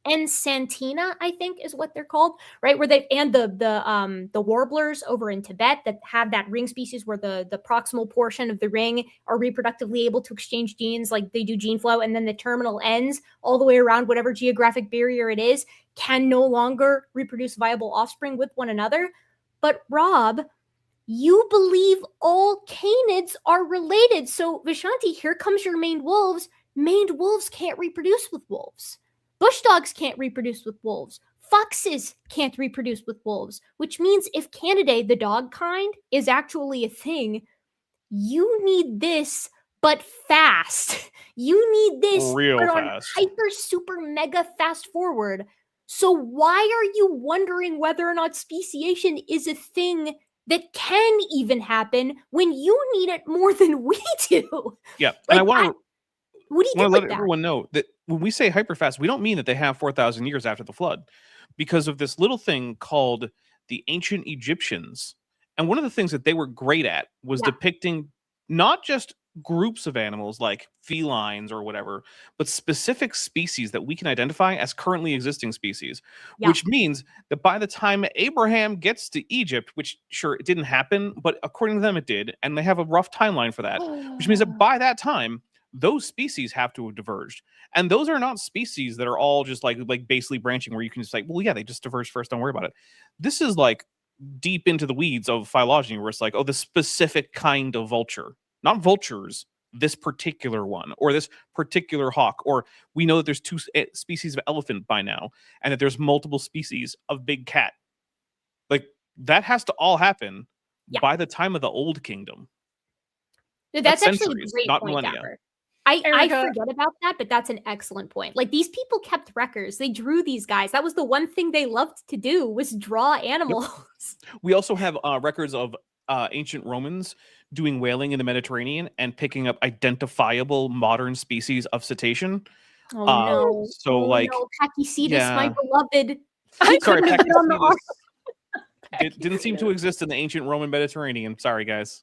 Ensantina, I think is what they're called, right? Where the warblers over in Tibet that have that ring species where the proximal portion of the ring are reproductively able to exchange genes, like they do gene flow, and then the terminal ends all the way around whatever geographic barrier it is can no longer reproduce viable offspring with one another. But Rob, you believe all canids are related. So Vishanti, here comes your maned wolves. Maned wolves can't reproduce with wolves. Bush dogs can't reproduce with wolves. Foxes can't reproduce with wolves, which means if Canidae, the dog kind, is actually a thing, you need this, but fast. You need this real but fast. On hyper, super, mega fast forward. So why are you wondering whether or not speciation is a thing that can even happen when you need it more than we do? Yeah, and I want to... What do you I want to let with everyone know that when we say hyperfast, we don't mean that they have 4,000 years after the flood, because of this little thing called the ancient Egyptians. And one of the things that they were great at was depicting not just groups of animals like felines or whatever, but specific species that we can identify as currently existing species, which means that by the time Abraham gets to Egypt, which sure, it didn't happen, but according to them it did, and they have a rough timeline for that, which means that by that time, those species have to have diverged. And those are not species that are all just like basically branching where you can just like, well, yeah, they just diverged first. Don't worry about it. This is like deep into the weeds of phylogeny where it's like, oh, the specific kind of vulture, not vultures, this particular one or this particular hawk. Or we know that there's 2 species of elephant by now and that there's multiple species of big cat. Like that has to all happen by the time of the Old Kingdom. That's actually a great not point, millennia. Dapper. I forget about that, but that's an excellent point. Like these people kept records. They drew these guys. That was the one thing they loved to do was draw animals. We also have records of ancient Romans doing whaling in the Mediterranean and picking up identifiable modern species of cetacean. Oh no! So like, no, Pachycetus, yeah. my beloved. Sorry, couldn't have been on the Pachycetus didn't seem to exist in the ancient Roman Mediterranean. Sorry, guys.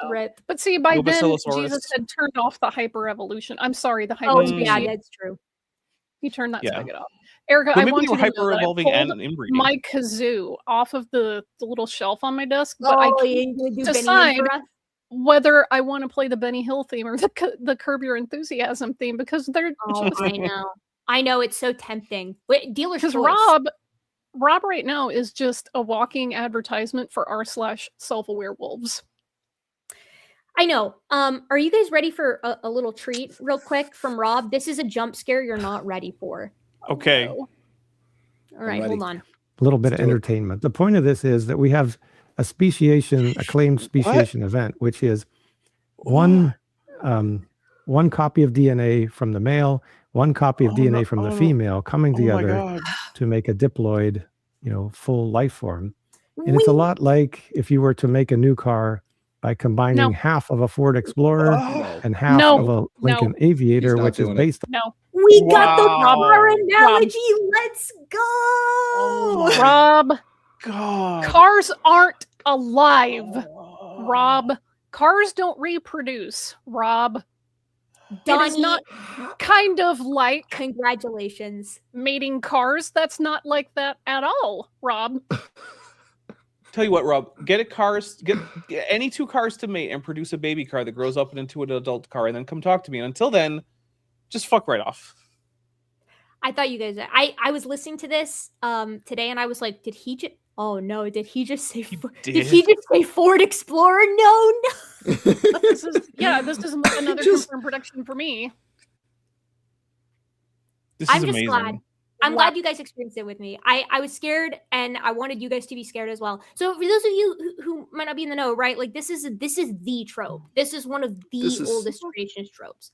Rip. But see, by No then Basilosaurus. Jesus had turned off the hyper evolution. I'm sorry, the hyper Oh species. yeah, that's true. He turned that Yeah. spigot off. Erica, But I maybe want they were you to know hyper that I evolving pulled and inbreeding. my kazoo off of the little shelf on my desk, but Oh, I you can't gonna do Benny Hill decide for us? whether I want to play the Benny Hill theme or the Curb Your Enthusiasm theme because they're Oh, just I know. I know, it's so tempting. Wait, dealer's choice. because Rob right now is just a walking advertisement for r/self-aware wolves. I know. Are you guys ready for a little treat real quick from Rob? This is a jump scare you're not ready for. Okay. No. All right, ready. hold on. A little bit Let's of do it. entertainment. The point of this is that we have a acclaimed speciation event, which is one copy of DNA from the male, one copy of DNA from the female coming together to make a diploid, full life form. And it's a lot like if you were to make a new car by combining half of a Ford Explorer and half of a Lincoln Aviator, He's not which is doing it. based No. We got the Wow. car analogy. Let's go. Rob, God. cars aren't alive. Rob, cars don't reproduce. Rob, it is Donnie, not kind of like congratulations. mating cars. That's not like that at all, Rob. Tell you what, Rob, get any two cars to mate and produce a baby car that grows up into an adult car, and then come talk to me. And until then, just fuck right off. I thought you guys. I was listening to this today, and I was like, did he just? Oh no! Did he just say? Did he just say Ford Explorer? No. This is another confirmed prediction for me. This is I'm just amazing. glad. I'm glad you guys experienced it with me. I was scared, and I wanted you guys to be scared as well. So for those of you who might not be in the know, right? Like this is the trope. This is one of the oldest creationist tropes.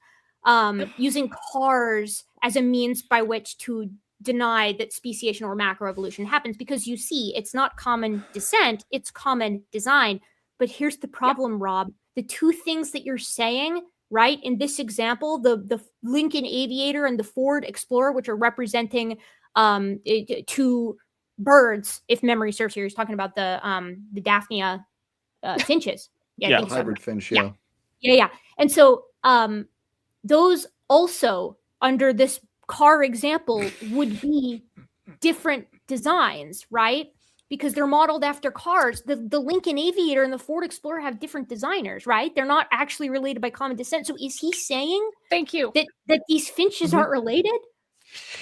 Using cars as a means by which to deny that speciation or macroevolution happens, because you see, it's not common descent, it's common design. But here's the problem, Rob. The two things that you're saying, right, in this example, the Lincoln Aviator and the Ford Explorer, which are representing two birds, if memory serves here. He's talking about the Daphnia finches. Yeah. I think so. Hybrid finch, Yeah. And so those also, under this car example, would be different designs, right? Because they're modeled after cars. The Lincoln Aviator and the Ford Explorer have different designers, right? They're not actually related by common descent. So is he saying Thank you that these finches aren't related?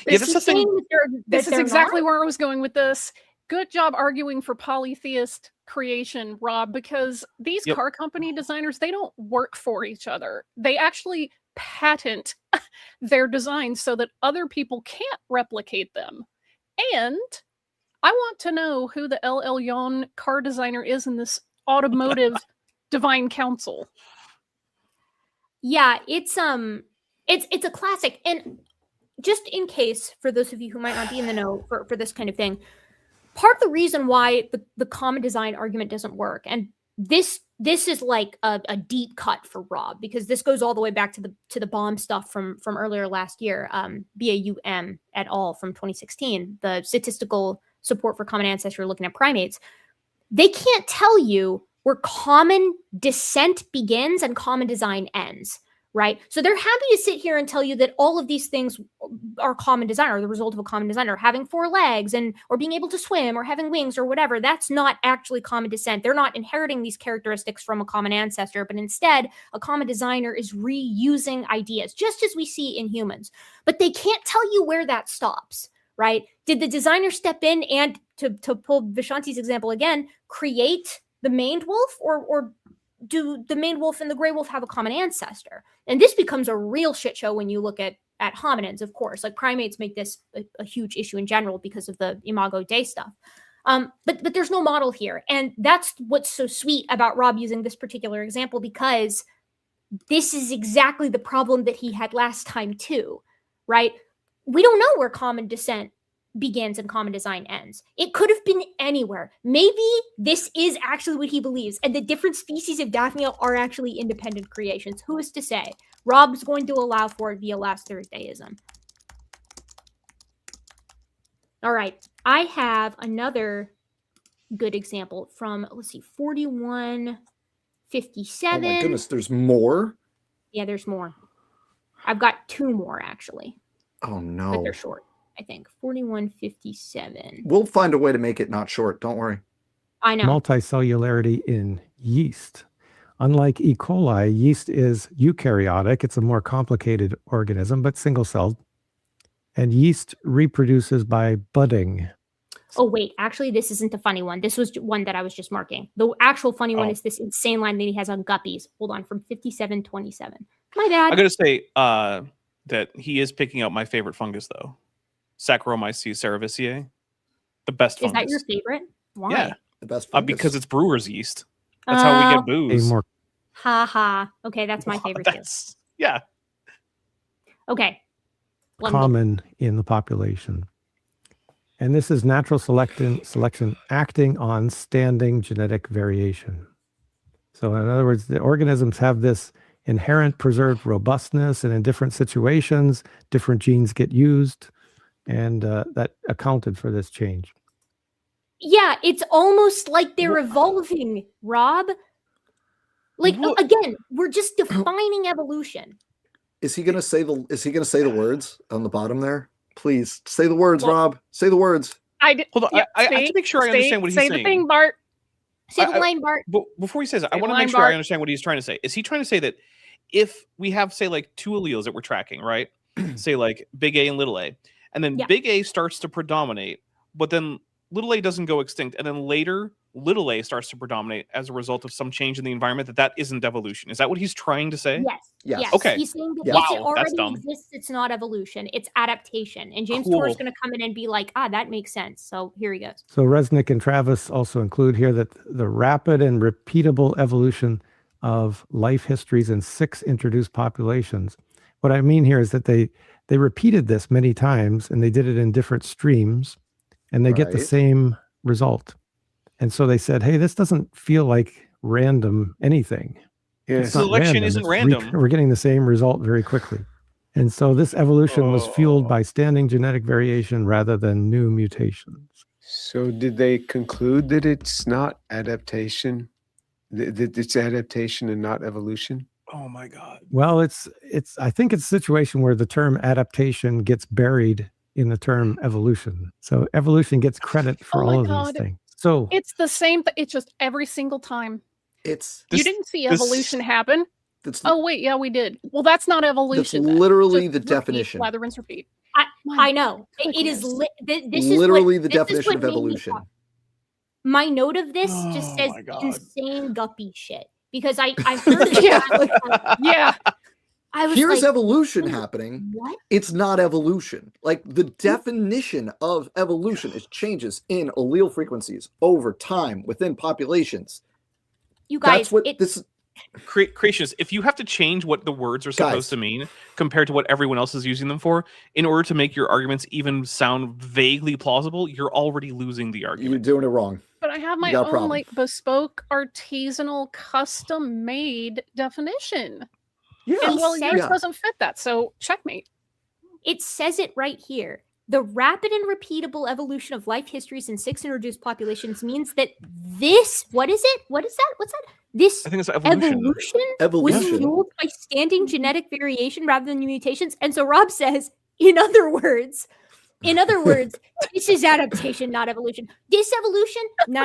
Yeah, Is he saying that This is they're exactly not? where I was going with this. Good job arguing for polytheist creation, Rob, because these car company designers, they don't work for each other. They actually patent their designs so that other people can't replicate them. And I want to know who the El Elyon car designer is in this automotive divine council. Yeah, it's a classic. And just in case, for those of you who might not be in the know for this kind of thing, part of the reason why the common design argument doesn't work, and this is like a deep cut for Rob, because this goes all the way back to the bomb stuff from earlier last year, BAUM et al. From 2016, the statistical support for common ancestry looking at primates. They can't tell you where common descent begins and common design ends, right? So they're happy to sit here and tell you that all of these things are common design, or the result of a common design, or having four legs or being able to swim or having wings or whatever. That's not actually common descent. They're not inheriting these characteristics from a common ancestor, but instead a common designer is reusing ideas, just as we see in humans. But they can't tell you where that stops, right? Did the designer step in and, to pull Vishanti's example again, create the maned wolf, or do the maned wolf and the gray wolf have a common ancestor? And this becomes a real shit show when you look at hominins, of course. Like primates make this a huge issue in general because of the Imago Dei stuff. But there's no model here. And that's what's so sweet about Rob using this particular example, because this is exactly the problem that he had last time too, right? We don't know where common descent begins and common design ends. It could have been anywhere. Maybe this is actually what he believes, and the different species of Daphnia are actually independent creations. Who is to say? Rob's going to allow for it via last Thursdayism. All right, I have another good example from, let's see, 4157. Oh my goodness, there's more? Yeah, there's more. I've got 2 more actually. Oh But no. they're short, I think. 4157. We'll find a way to make it not short. Don't worry. I know. Multicellularity in yeast. Unlike E. coli, yeast is eukaryotic. It's a more complicated organism, but single-celled. And yeast reproduces by budding. Oh, wait. Actually, this isn't the funny one. This was one that I was just marking. The actual funny one is this insane line that he has on guppies. Hold on, from 5727. My bad. I gotta say that he is picking out my favorite fungus, though. Saccharomyces cerevisiae. The best Is fungus. that your favorite? Why? Yeah. The best fungus. Because it's brewer's yeast. That's how we get A booze. more Ha ha. Okay, that's my favorite too. Yeah. Okay. common in the population. And this is natural selection acting on standing genetic variation. So in other words, the organisms have this inherent preserved robustness, and in different situations, different genes get used, and that accounted for this change. Yeah, it's almost like they're evolving, Rob. Like again, we're just defining evolution. Is he gonna say the words on the bottom there? Please say the words, Rob. Say the words. Hold on. I have to make sure I understand what he's saying. Say the thing, Bart. Say the line, Bart. But before he says it, I Say want the to make line, sure Bart. I understand what he's trying to say. Is he trying to say that if we have, say, like 2 alleles that we're tracking, right? Say like big A and little a, and then big A starts to predominate, but then little a doesn't go extinct, and then later little a starts to predominate as a result of some change in the environment, that isn't evolution. Is that what he's trying to say? Yes. Okay. He's saying that Yes. if it Wow, that's already dumb. exists, it's not evolution, it's adaptation. And James Cool. Tour is going to come in and be like, that makes sense. So here he goes. So Resnick and Travis also include here that the rapid and repeatable evolution of life histories in 6 introduced populations. What I mean here is that they repeated this many times, and they did it in different streams, and they get the Right. same result. And so they said, hey, this doesn't feel like random anything. Yes. It's not Selection random. isn't It's random. we're getting the same result very quickly. And so this evolution was fueled Oh. by standing genetic variation rather than new mutations. So did they conclude that it's not adaptation? That it's adaptation and not evolution? Oh my God. Well, it's I think it's a situation where the term adaptation gets buried in the term evolution. So evolution gets credit for Oh my all of God. these things. So It's the same. It's just every single time. It's You didn't see evolution happen. that's Oh wait, yeah, we did. Well, that's not evolution. then. literally Just the repeat, definition. Lather, rinse, repeat. I know. It is goodness. this is literally what, the this is definition what of made me evolution. talk. My note of this just Oh says my God. insane guppy shit. Because I heard it. Yeah. And I was like, Yeah. I was Here's like, evolution happening. what? It's not evolution. Like the definition of evolution is changes in allele frequencies over time within populations. You guys, That's what this is. Creationists, if you have to change what the words are supposed Guys. to mean compared to what everyone else is using them for, in order to make your arguments even sound vaguely plausible, you're already losing the You're argument. doing it wrong. But I have my got a own problem. like bespoke, artisanal, custom-made definition. Yeah. And well, said- yours Yeah. doesn't fit that, so checkmate. It says it right here. The rapid and repeatable evolution of life histories in 6 introduced populations means that this, what is it? What is that? What's that? This I think it's evolution. was Evolution. fueled by standing genetic variation rather than mutations. And so Rob says, in other words, this is adaptation, not evolution. This evolution? No.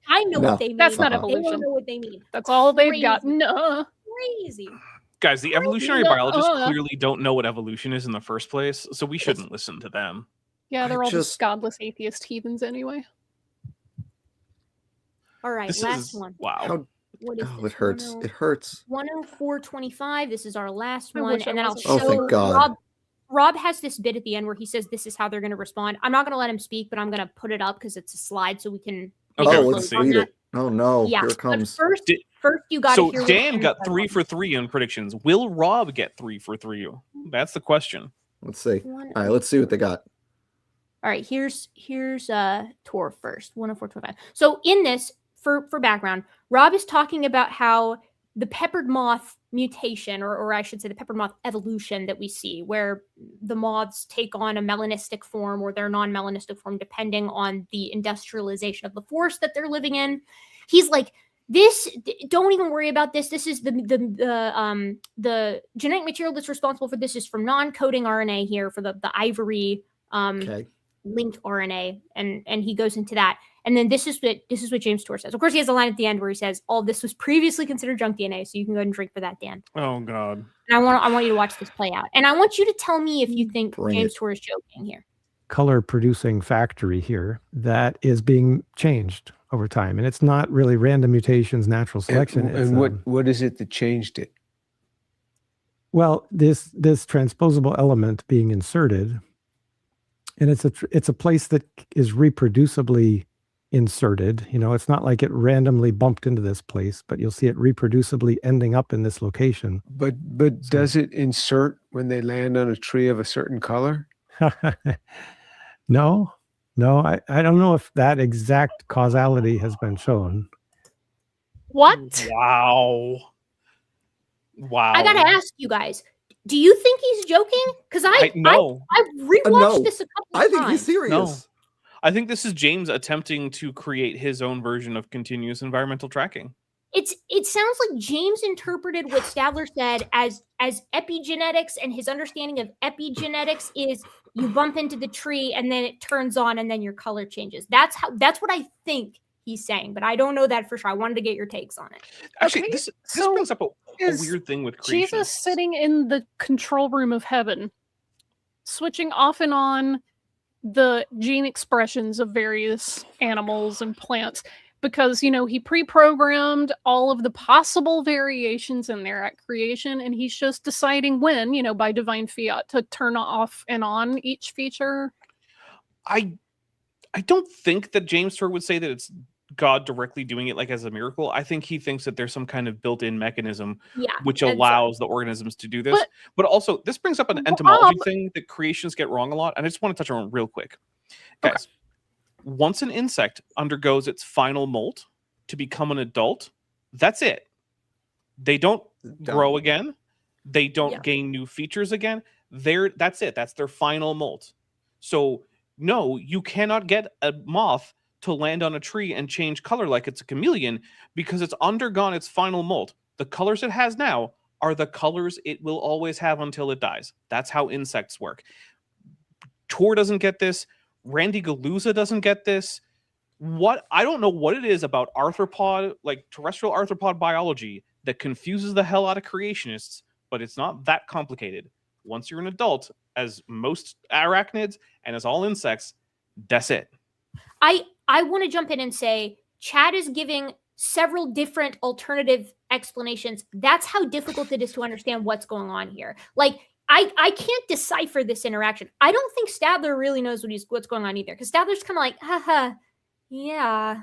I know No. what they mean. That's not They don't evolution. know what they mean. That's all they've got. Crazy. No. Crazy. Guys, the evolutionary No. biologists clearly don't know what evolution is in the first place, so we shouldn't listen to them. Yeah, they're all just just- godless atheist heathens anyway. All right, This last is one. wow. How, What is oh, this? it hurts. 10 It hurts. 104.25. This is our last I one. wish I And then I'll wasn't show Oh, thank God. Rob has this bit at the end where he says this is how they're going to respond. I'm not going to let him speak, but I'm going to put it up because it's a slide so we can. Okay, Oh, let's let's see. read it. Oh no, Yeah, here it but comes. first Did- you got to So hear. what Dan Ken got said 3 on for 3 on predictions. Will Rob get 3 for 3? That's the question. Let's see. One- All right, let's see what they got. All right, here's Tor first, 104.25. So in this, for background, Rob is talking about how the peppered moth mutation, or I should say the peppered moth evolution that we see, where the moths take on a melanistic form or their non-melanistic form, depending on the industrialization of the forest that they're living in. He's like, don't even worry about this. This is the genetic material that's responsible for this is from non-coding RNA here for the ivory linked RNA, and he goes into that. And then this is what James Tor says. Of course, he has a line at the end where he says, "All this was previously considered junk DNA." So you can go ahead and drink for that, Dan. Oh God! And I want you to watch this play out, and I want you to tell me if you think James Tor is joking here. Color producing factory here that is being changed over time, and it's not really random mutations, natural selection. And what is it that changed it? Well, this transposable element being inserted, and it's a place that is reproducibly inserted. You know, it's not like it randomly bumped into this place, but you'll see it reproducibly ending up in this location. But does it insert when they land on a tree of a certain color? No, I don't know if that exact causality has been shown. What? Wow. I gotta ask you guys, do you think he's joking? Because I've rewatched this a couple of times. I think he's serious. No. I think this is James attempting to create his own version of continuous environmental tracking. It sounds like James interpreted what Stadler said as epigenetics, and his understanding of epigenetics is you bump into the tree and then it turns on and then your color changes. That's what I think he's saying, but I don't know that for sure. I wanted to get your takes on it. Actually, Okay, this so brings up a weird thing with creation. Jesus sitting in the control room of heaven, switching off and on the gene expressions of various animals and plants, because, you know, he pre-programmed all of the possible variations in there at creation, and he's just deciding when, you know, by divine fiat, to turn off and on each feature. I don't think that James Tor would say that it's God directly doing it like as a miracle. I think he thinks that there's some kind of built-in mechanism which allows the organisms to do this. But also, this brings up an entomology thing that creationists get wrong a lot, and I just want to touch on it real quick. Guys, once an insect undergoes its final molt to become an adult, that's it. They don't grow again. They don't gain new features again. That's it. That's their final molt. So no, you cannot get a moth to land on a tree and change color like it's a chameleon, because it's undergone its final molt. The colors it has now are the colors it will always have until it dies. That's how insects work. Tor doesn't get this. Randy Galuza doesn't get this. I don't know what it is about arthropod, like terrestrial arthropod biology, that confuses the hell out of creationists, but it's not that complicated. Once you're an adult, as most arachnids and as all insects, that's it. I want to jump in and say, Chad is giving several different alternative explanations. That's how difficult it is to understand what's going on here. Like, I can't decipher this interaction. I don't think Stadler really knows what's going on either, because Stadler's kind of like, haha, yeah,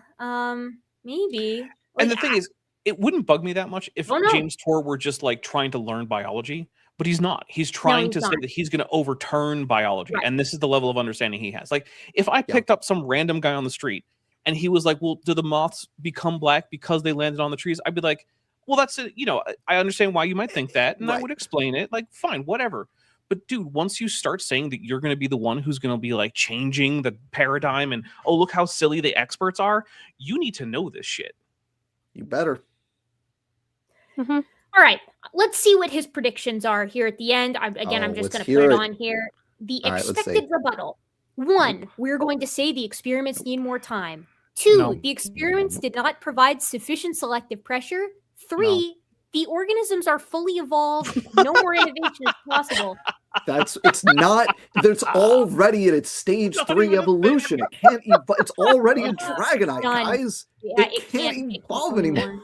maybe. Like, and the thing is, it wouldn't bug me that much if James Tor were just like trying to learn biology, but he's not. He's trying to say that he's going to overturn biology, and this is the level of understanding he has. Like, if I picked up some random guy on the street and he was like, well, do the moths become black because they landed on the trees? I'd be like, well, that's it. You know, I understand why you might think that, and I would explain it. Like, fine, whatever. But dude, once you start saying that you're going to be the one who's going to be like changing the paradigm, and oh, look how silly the experts are, you need to know this shit. You better. Mm-hmm. All right, let's see what his predictions are here at the end. I'm just going to put it on here. The expected rebuttal. 1, we're going to say the experiments need more time. 2, the experiments did not provide sufficient selective pressure. 3, the organisms are fully evolved. No more innovation is possible. It's already at its stage 3 evolution. It can't evolve. It's already a dragonite, guys. Yeah, it can't evolve anymore.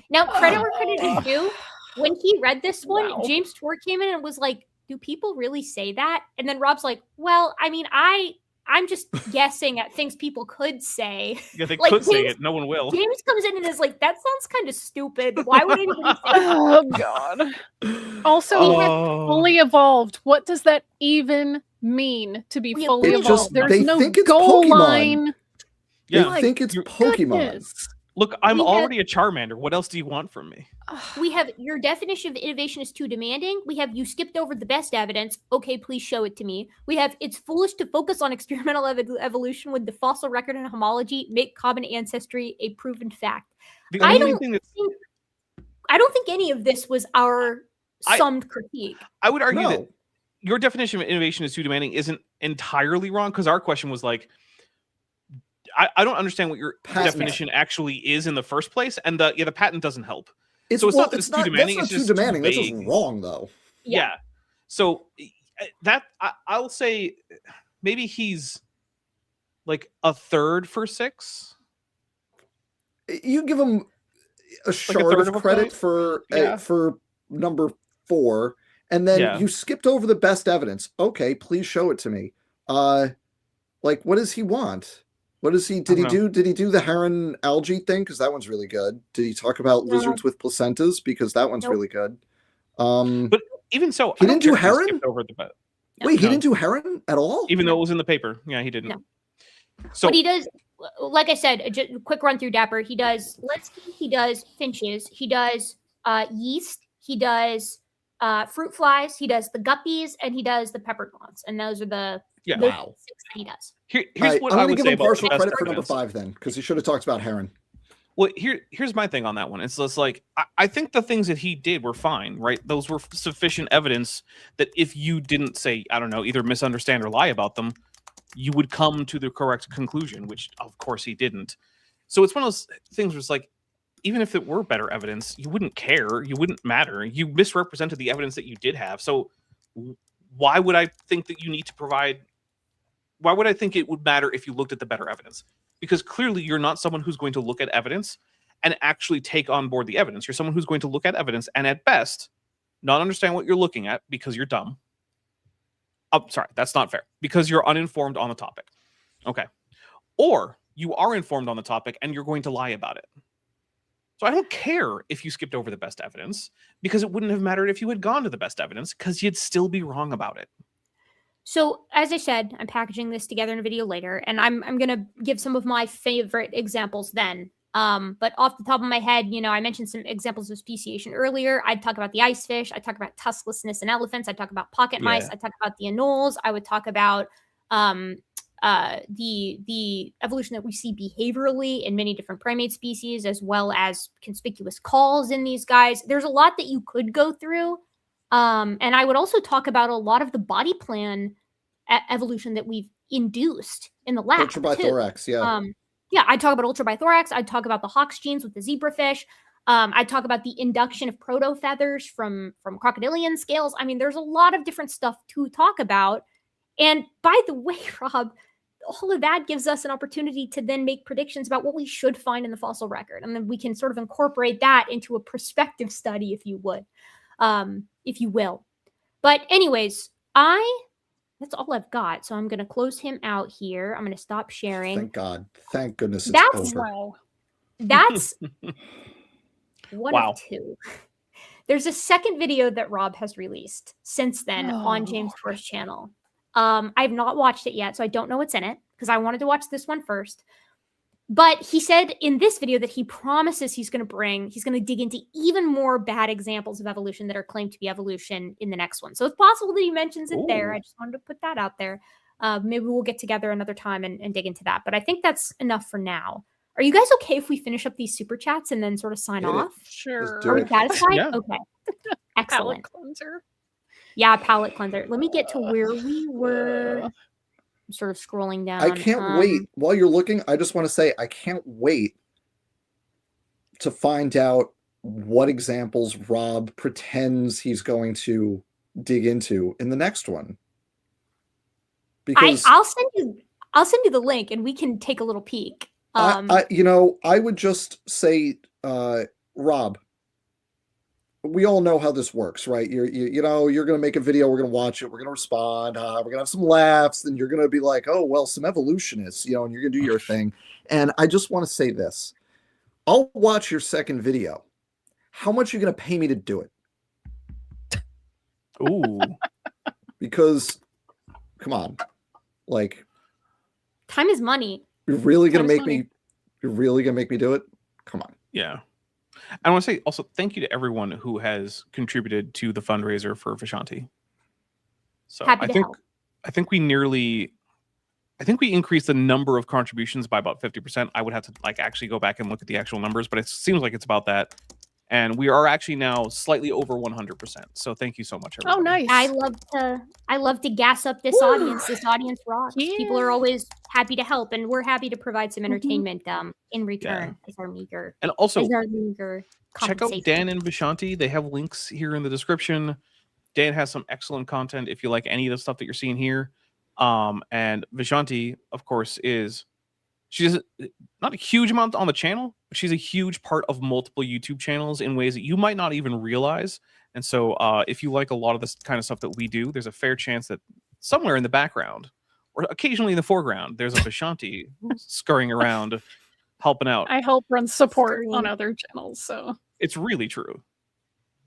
Now, credit where credit is due. When he read this one, James Tor came in and was like, do people really say that? And then Rob's like, well, I mean, I'm just guessing at things people could say. Yeah, they could say it. No one will. James comes in and is like, that sounds kind of stupid. Why would anybody say that? Oh, God. Also, fully evolved. What does that even mean to be We have fully It evolved? just- There's they no think it's goal Pokemon. line. They Yeah. think it's Pokemon. Goodness. Look, I'm We have- already a Charmander. What else do you want from me? We have your definition of innovation is too demanding. We have you skipped over the best evidence. Okay, please show it to me. We have it's foolish to focus on experimental evolution when the fossil record and homology make common ancestry a proven fact. The I only don't thing that I don't think any of this was our summed critique. I would argue that No. your definition of innovation is too demanding isn't entirely wrong, because our question was like, I don't understand what your Patent. definition actually is in the first place, and the patent doesn't help. It's, So it's well, not that it's too demanding, That's it's not just too too demanding. That's vague. just wrong, though. Yeah. So that I'll say maybe he's like a third for 6. You give him a shard third of of a credit point? for number 4, and then Yeah. you skipped over the best evidence. Okay, please show it to me. Like, what does he want? What does he? Did he do the heron algae thing? Because that one's really good. Did he talk about No. lizards with placentas? Because that one's Nope. really good. But even so, He I don't didn't do care if he heron? skipped over the Wait, he No. didn't do heron at all? even though it was in the paper. Yeah, he didn't. No. So What he does, like I said, just a quick run through Dapper. He does Letsky, he does finches, he does yeast, he does fruit flies, he does the guppies, and he does the peppercorns. And those are the Yeah. those Wow. 6 that he does. here's Alright, what I'm I going to would give say him about partial best credit for number evidence. 5 then, because he should have talked about heron. Well, here's my thing on that one. It's just like I think the things that he did were fine, right? Those were sufficient evidence that if you didn't say, I don't know, either misunderstand or lie about them, you would come to the correct conclusion, which of course he didn't. So it's one of those things where it's like, even if it were better evidence, you wouldn't care, you wouldn't matter. You misrepresented the evidence that you did have. So why would I think that you need to provide? Why would I think it would matter if you looked at the better evidence? Because clearly you're not someone who's going to look at evidence and actually take on board the evidence. You're someone who's going to look at evidence and at best not understand what you're looking at because you're dumb. Oh, sorry, that's not fair. Because you're uninformed on the topic. Okay. Or you are informed on the topic and you're going to lie about it. So I don't care if you skipped over the best evidence, because it wouldn't have mattered if you had gone to the best evidence, because you'd still be wrong about it. So, as I said, I'm packaging this together in a video later, and I'm going to give some of my favorite examples then. But off the top of my head, I mentioned some examples of speciation earlier. I'd talk about the ice fish. I'd talk about tusklessness in elephants. I'd talk about pocket mice. I'd talk about the anoles. I would talk about the evolution that we see behaviorally in many different primate species, as well as conspicuous calls in these guys. There's a lot that you could go through. And I would also talk about a lot of the body plan evolution that we've induced in the lab. Ultrabithorax, yeah. Yeah, I'd talk about ultrabithorax. I'd talk about the Hawk's genes with the zebrafish. I'd talk about the induction of proto feathers from crocodilian scales. I mean, there's a lot of different stuff to talk about. And by the way, Rob, all of that gives us an opportunity to then make predictions about what we should find in the fossil record. And then we can sort of incorporate that into a prospective study, if you would. If you will. But anyways, that's all I've got. So I'm going to close him out here. I'm going to stop sharing. Thank God. Thank goodness it's That's over. Wow. That's one Wow. of 2. There's a second video that Rob has released since then on Oh. James Forrest's channel. I've not watched it yet, so I don't know what's in it because I wanted to watch this one first. But he said in this video that he promises he's going to dig into even more bad examples of evolution that are claimed to be evolution in the next one. So it's possible that he mentions it there. I just wanted to put that out there. Maybe we'll get together another time and dig into that. But I think that's enough for now. Are you guys okay if we finish up these super chats and then sort of sign Hit it. off? Sure. do Are we it. satisfied? Yeah. Okay. Palate Excellent. cleanser. Yeah, palette cleanser. Let me get to where we were. I'm sort of scrolling down. I can't wait. While you're looking, I just want to say I can't wait to find out what examples Rob pretends he's going to dig into in the next one. Because I'll send you the link and we can take a little peek. I would just say, Rob, we all know how this works, right? You're going to make a video, we're going to watch it, we're going to respond, we're going to have some laughs, then you're going to be like, oh, well, some evolutionists, and you're going to do your thing. And I just want to say this. I'll watch your second video. How much are you going to pay me to do it? Ooh. Because come on. Like, time is money. you're really gonna Time is make money. me. You're really gonna make me do it? Come on. Yeah. I want to say also thank you to everyone who has contributed to the fundraiser for Vishanti. So Happy to help. I think we increased the number of contributions by about 50%. I would have to like actually go back and look at the actual numbers, but it seems like it's about that. And we are actually now slightly over 100%. So thank you so much, everybody. Oh, nice. I love to gas up this audience. This audience rocks. Yeah. People are always happy to help, and we're happy to provide some entertainment in return as our meager. And also, check out compensation. Dan and Vishanti. They have links here in the description. Dan has some excellent content if you like any of the stuff that you're seeing here. And Vishanti, of course, she's not a huge amount on the channel, but she's a huge part of multiple YouTube channels in ways that you might not even realize. And so if you like a lot of this kind of stuff that we do, there's a fair chance that somewhere in the background or occasionally in the foreground, there's a Vishanti scurrying around helping out. I help run support on other channels, so it's really true.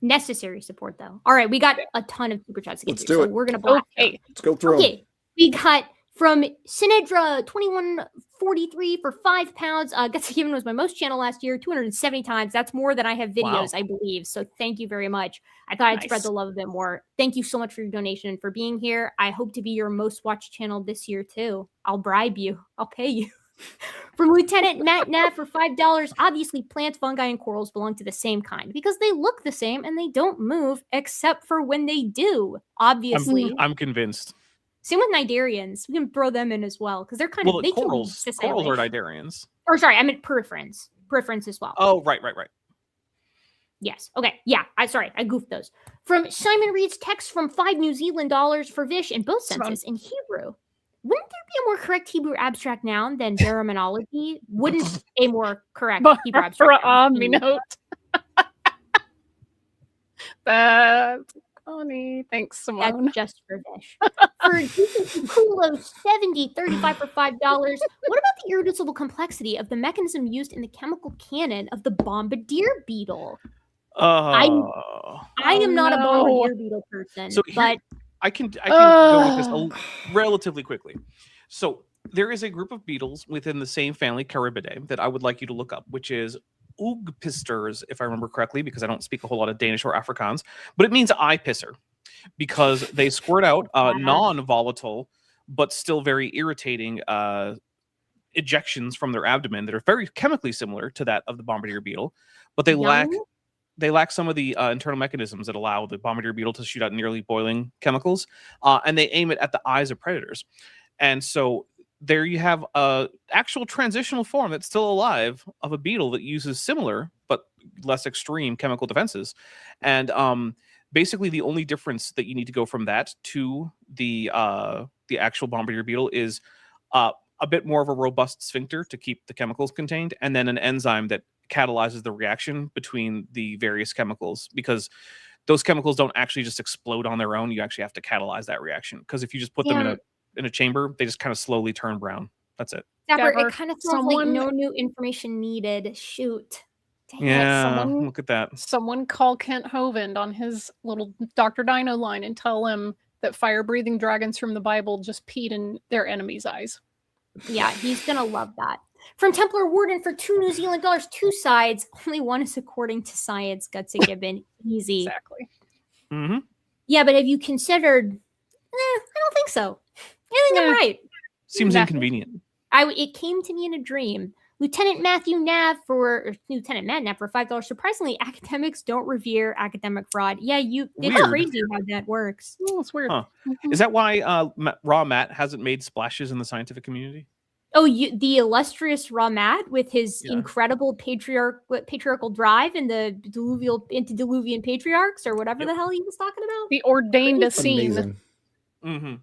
Necessary support, though. All right, we got a ton of super chats to get Let's through, do so it. we're gonna blast them. Let's go through 'em. Okay, we got from Sinedra 2143 for £5. Guts Given was my most channel last year, 270 times. That's more than I have videos, I believe. So thank you very much. I thought I'd spread the love a bit more. Thank you so much for your donation and for being here. I hope to be your most watched channel this year too. I'll bribe you. I'll pay you. From Lieutenant Matt Nav for $5. Obviously, plants, fungi, and corals belong to the same kind because they look the same and they don't move except for when they do. Obviously, I'm convinced. Same with Nidarians. We can throw them in as well because they're kind of they corals. Can corals are Nidarians. Or sorry, I meant Peripherans. Peripherans as well. Oh, right. Yes. Okay. Yeah. I goofed those. From Simon Reed's text from $5 New Zealand for Vish in both senses in Hebrew. Wouldn't there be a more correct Hebrew abstract noun than baraminology? Wouldn't a more correct Hebrew abstract noun? note. That's funny. Thanks, Simone. That's just for Vish. For Kulo 7035 for $5. What about the irreducible complexity of the mechanism used in the chemical canon of the bombardier beetle? I am not a bombardier beetle person, so but I can go with this relatively quickly. So there is a group of beetles within the same family, Caribidae, that I would like you to look up, which is oogpisters, if I remember correctly, because I don't speak a whole lot of Danish or Afrikaans, but it means eye pisser because they squirt out non-volatile but still very irritating ejections from their abdomen that are very chemically similar to that of the bombardier beetle, but they lack some of the internal mechanisms that allow the bombardier beetle to shoot out nearly boiling chemicals, and they aim it at the eyes of predators. And so there you have a actual transitional form that's still alive of a beetle that uses similar but less extreme chemical defenses. And basically the only difference that you need to go from that to the actual bombardier beetle is a bit more of a robust sphincter to keep the chemicals contained, and then an enzyme that catalyzes the reaction between the various chemicals, because those chemicals don't actually just explode on their own. You actually have to catalyze that reaction, because if you just put them in a chamber, they just kind of slowly turn brown. That's it. Dapper, it kind of sounds like no new information needed. Shoot. Dang it, look at that. Someone call Kent Hovind on his little Dr. Dino line and tell him that fire-breathing dragons from the Bible just peed in their enemies' eyes. Yeah, he's gonna love that. From Templar Warden for $2 New Zealand, 2 sides. Only one is according to science. Guts a given. Easy. Exactly. Mm-hmm. Yeah, but have you considered? I don't think so. I think I'm right. Seems inconvenient. It came to me in a dream. Lieutenant Matt Nav for $5. Surprisingly, academics don't revere academic fraud. Yeah, it's crazy how that works. Oh, it's weird. Huh. Is that why Raw Matt hasn't made splashes in the scientific community? Oh, the illustrious Raw Matt with his incredible patriarchal drive and the antediluvian patriarchs, or whatever the hell he was talking about. The ordained Essene. Mm-hmm.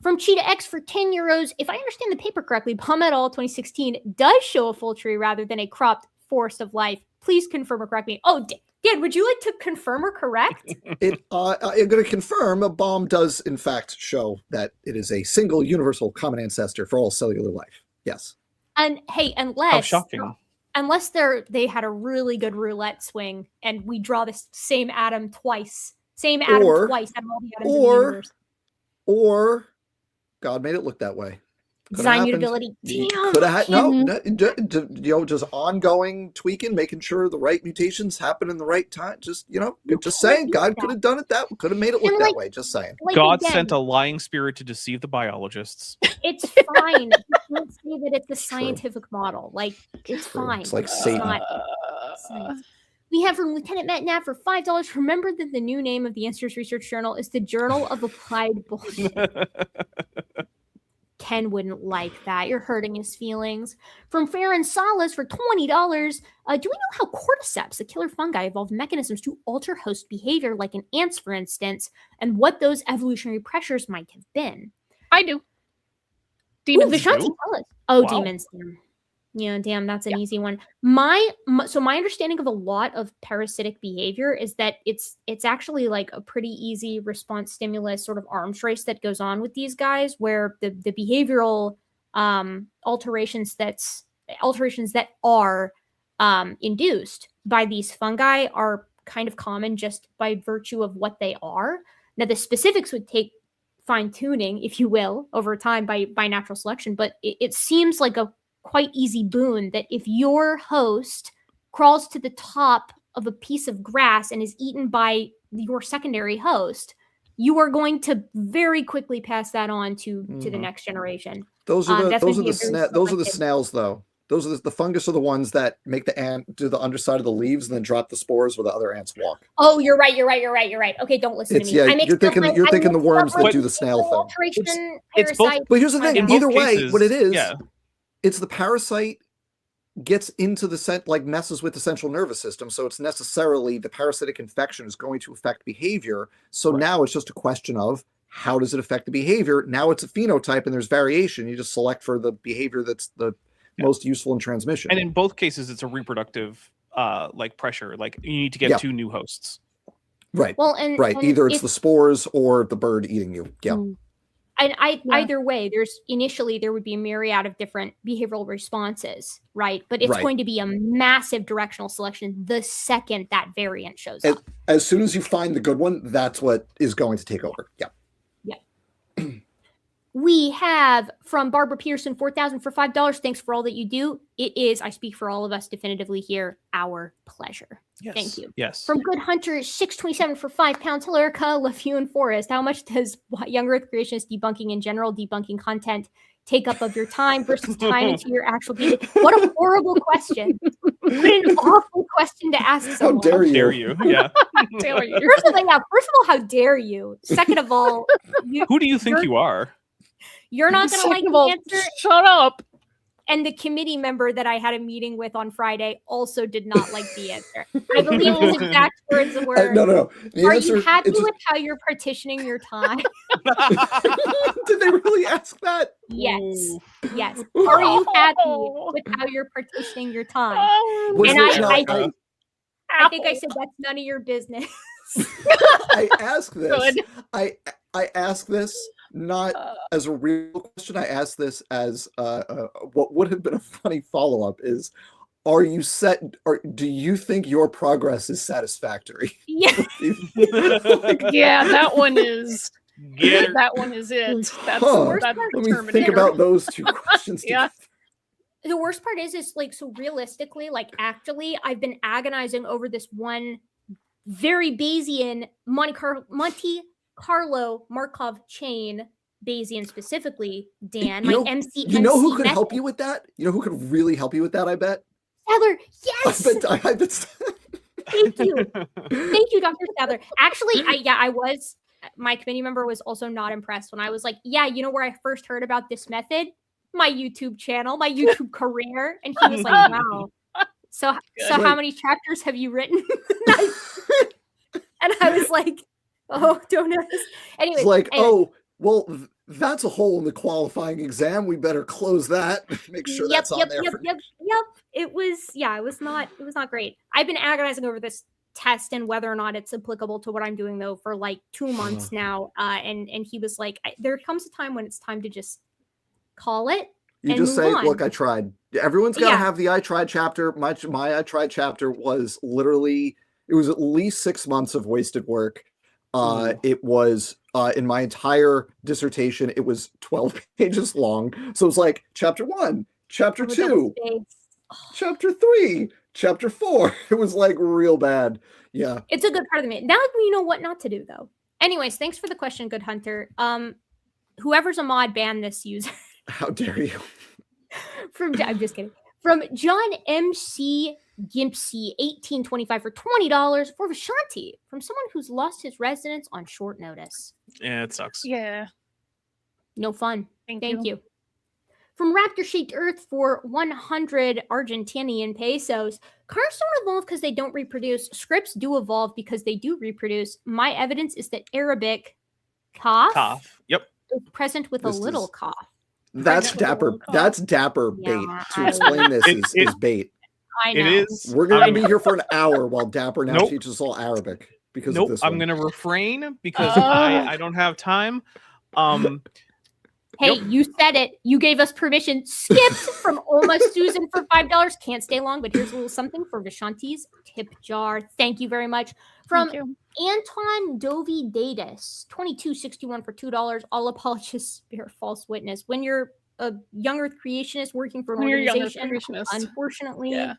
From Cheetah X for €10. If I understand the paper correctly, Palm et al. 2016 does show a full tree rather than a cropped forest of life. Please confirm or correct me. Oh, Dan, would you like to confirm or correct? I'm going to confirm a bomb does, in fact, show that it is a single universal common ancestor for all cellular life. Yes. And hey, How shocking. Unless they had a really good roulette swing and we draw the same atom twice. Same atom twice out of all the atoms in the universe. Or God made it look that way. Design mutability. Damn. Could have just ongoing tweaking, making sure the right mutations happen in the right time. Just just saying, God could have done it could have made it look that way. Just saying. God sent a lying spirit to deceive the biologists. It's fine. You can't say that it's a scientific model. Like, it's fine. It's like Satan. Not science. We have from Lieutenant Matt Knapp for $5. Remember that the new name of the Answers Research Journal is the Journal of Applied Bullshit. Ken wouldn't like that. You're hurting his feelings. From Farron Salas for $20. Do we know how cordyceps, the killer fungi, evolved mechanisms to alter host behavior, like in ants, for instance, and what those evolutionary pressures might have been? I do. Demons. Vishanti, tell us. Oh, Wow. demons. Yeah, damn, that's an easy one. So my understanding of a lot of parasitic behavior is that it's actually like a pretty easy response stimulus sort of arms race that goes on with these guys, where the behavioral alterations that are induced by these fungi are kind of common just by virtue of what they are. Now the specifics would take fine-tuning, if you will, over time by natural selection, but it seems like a quite easy boon that if your host crawls to the top of a piece of grass and is eaten by your secondary host, you are going to very quickly pass that on to the next generation. Those are the snails, though. Those are the fungus are the ones that make the ant do the underside of the leaves and then drop the spores where the other ants walk. Oh, you're right. Okay, don't listen to me. Yeah, you're thinking the worms that do the snail thing. It's both. But here's the thing. Either way, what it is, yeah. It's the parasite gets into the messes with the central nervous system. So it's necessarily the parasitic infection is going to affect behavior. So now it's just a question of how does it affect the behavior? Now it's a phenotype and there's variation. You just select for the behavior that's the most useful in transmission. And in both cases, it's a reproductive pressure. Like you need to get 2 new hosts. Right. Well, either it's the spores or the bird eating you. Yeah. And either way, there would be a myriad of different behavioral responses, right? But it's going to be a massive directional selection the second that variant shows up. As soon as you find the good one, that's what is going to take over. Yeah. We have from Barbara Pearson, 4,000 for $5. Thanks for all that you do. It is, I speak for all of us definitively here, our pleasure. Yes. Thank you. Yes. From Good Hunter, 627 for £5. Hello, Erica, LaFew, and Forrest. How much does Young Earth Creationist debunking and general debunking content take up of your time versus time into your actual debate? What a horrible question. What an awful question to ask someone. How dare you? Dare you? Yeah. Dare you. First of all, how dare you? Second of all, who do you think you are? You're not going to like the answer. Shut up. And the committee member that I had a meeting with on Friday also did not like the answer. I believe his exact words were, no. Are you happy with how you're partitioning your time? Did they really ask that? Yes. Are you happy with how you're partitioning your time? And I think I said that's none of your business. I ask this. I ask this not as a real question. I ask this as what would have been a funny follow-up is, are you set, or do you think your progress is satisfactory? Yeah. Yeah, that one is that one is it. That's Let me think about those 2 questions. Yeah. The worst part is like, so realistically, like actually I've been agonizing over this one very Bayesian Monte Carlo Markov chain, Bayesian specifically, Dan, You know who could help you with that? You know who could really help you with that, I bet? Sadler, yes! I bet Thank you. Thank you, Dr. Sadler. Actually, my committee member was also not impressed when I was like, yeah, you know where I first heard about this method? My YouTube channel, my YouTube career. And he was like, wow. So how many chapters have you written? And I was like, oh, don't know. Anyway, it's like, oh, well, that's a hole in the qualifying exam. We better close that. Make sure that's on there. Yep. It was not great. I've been agonizing over this test and whether or not it's applicable to what I'm doing though for like 2 months now. And he was like, there comes a time when it's time to just call it. You just say, look, I tried. Everyone's got to have the I tried chapter. My I tried chapter was literally, it was at least 6 months of wasted work. It was in my entire dissertation, it was 12 pages long. So it was like chapter 1, chapter 2, chapter 3, chapter 4. It was like real bad. Yeah. It's a good part of the main. Now we know what not to do, though. Anyways, thanks for the question, Good Hunter. Whoever's a mod, ban this user. How dare you? I'm just kidding. From John MC Gimpsey, 1825 for $20 for Vishanti, from someone who's lost his residence on short notice. Yeah, it sucks. Yeah. No fun. Thank you. From Raptor Shaped Earth for 100 Argentinian pesos. Cars don't evolve because they don't reproduce. Scripts do evolve because they do reproduce. My evidence is that Arabic cough. Yep. Is present with a little cough. That's dapper. That's dapper bait. To explain this is bait. I know. It is. We're going to be here for an hour while Dapper now teaches us all Arabic because of this one. I'm going to refrain because I don't have time. Hey, you said it. You gave us permission. Skipped from Almost Susan for $5. Can't stay long, but here's a little something for Vishanti's tip jar. Thank you very much. From Anton Dovi Datus, 22.61 for $2. All apologists bear false witness. When you're a young Earth creationist working for an organization, unfortunately,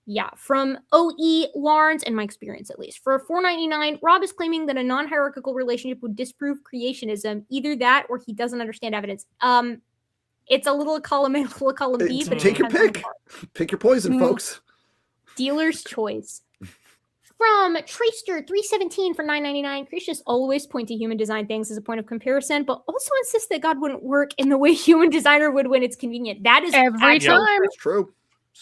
yeah. From OE Lawrence, and my experience at least, for $4.99, Rob is claiming that a non-hierarchical relationship would disprove creationism. Either that, or he doesn't understand evidence. It's a little column A, a little column B. But take your pick. Pick your poison, folks. Dealer's choice. From Traster 317 for $9.99, creationists always point to human design things as a point of comparison, but also insist that God wouldn't work in the way human designer would when it's convenient. That is every time. It's true.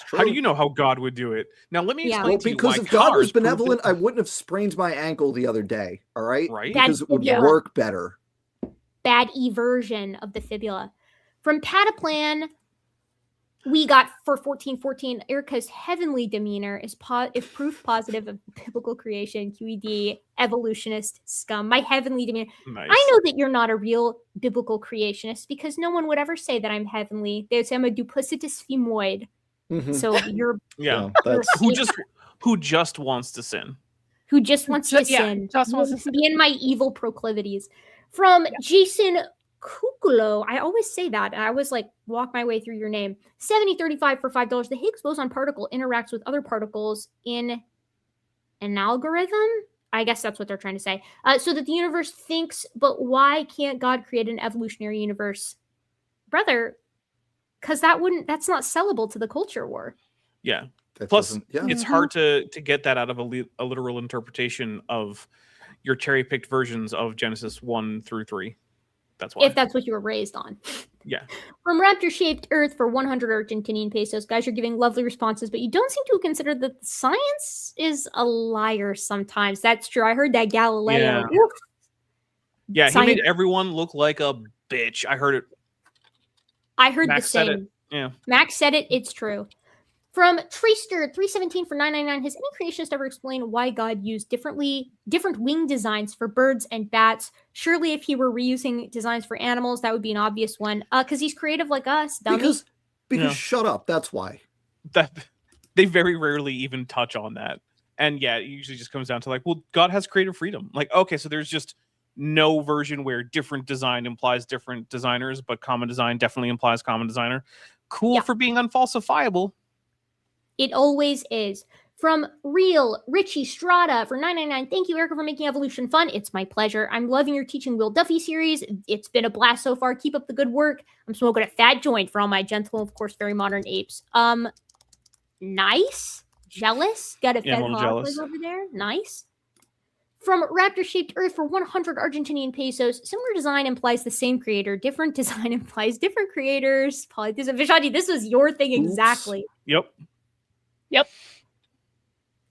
How do you know how God would do it? Now, let me explain to you because why if God was benevolent, I wouldn't have sprained my ankle the other day. All right? Because it would work better. Bad version of the fibula. From Pataplan, we got for 1414, Erica's heavenly demeanor is proof positive of biblical creation, QED, evolutionist scum. My heavenly demeanor. Nice. I know that you're not a real biblical creationist because no one would ever say that I'm heavenly. They would say I'm a duplicitous femoid. Mm-hmm. So you're who just wants to sin. Who just wants to sin. Just wants to sin. Be in my evil proclivities. From Jason Kukulo, I always say that. I always walk my way through your name. 7035 for $5. The Higgs boson particle interacts with other particles in an algorithm. I guess that's what they're trying to say. So that the universe thinks, but why can't God create an evolutionary universe? Brother, because that's not sellable to the culture war. Yeah. Plus, it's hard to get that out of a literal interpretation of your cherry-picked versions of Genesis 1 through 3. That's why. If that's what you were raised on. Yeah. From Raptor-Shaped Earth for 100 Argentinian pesos. Guys, you're giving lovely responses, but you don't seem to consider that science is a liar sometimes. That's true. I heard that Galileo. Yeah, he made everyone look like a bitch. I heard it. I heard Max the same. said it. Yeah. Max said it. It's true. From Traster 317 for $9.99, has any creationist ever explained why God used different wing designs for birds and bats? Surely, if he were reusing designs for animals, that would be an obvious one. Because he's creative like us, dummy. Because shut up. That's why. They very rarely even touch on that. And yeah, it usually just comes down to well, God has creative freedom. Okay, so there's just no version where different design implies different designers, but common design definitely implies common designer. Cool for being unfalsifiable. It always is. From Real Richie Strada for $9.99. Thank you, Erica, for making evolution fun. It's my pleasure. I'm loving your Teaching Will Duffy series. It's been a blast so far. Keep up the good work. I'm smoking a fat joint for all my gentle, of course, very modern apes. Nice. Jealous. Got a fed hog over there. Nice. From Raptor-Shaped Earth for 100 Argentinian pesos. Similar design implies the same creator. Different design implies different creators. Vishanti, this was your thing exactly. Yep.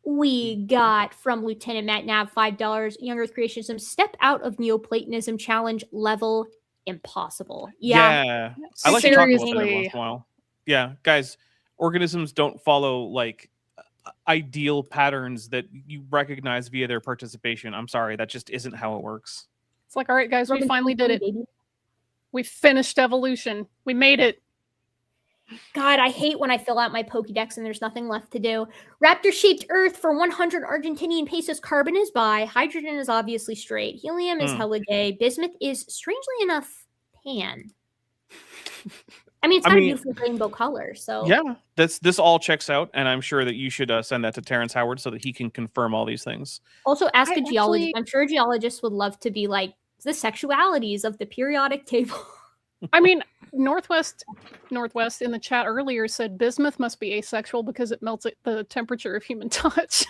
We got from Lieutenant Matt Nav $5. Young Earth Creationism. Step out of Neoplatonism challenge level impossible. Yeah. I like to talk about that every once in a while. Yeah, guys, organisms don't follow ideal patterns that you recognize via their participation. I'm sorry, that just isn't how it works. It's all right, guys, we finally did it. We finished evolution. We made it. God, I hate when I fill out my Pokédex and there's nothing left to do. Raptor-shaped Earth for 100 Argentinian pesos. Carbon is bi. Hydrogen is obviously straight. Helium is hella gay. Bismuth is, strangely enough, pan. I mean, it's got a beautiful rainbow color, so... Yeah, this all checks out, and I'm sure that you should send that to Terrence Howard so that he can confirm all these things. Also, ask a geologist. I'm sure a geologist would love to be like, the sexualities of the periodic table. I mean, Northwest in the chat earlier said bismuth must be asexual because it melts at the temperature of human touch.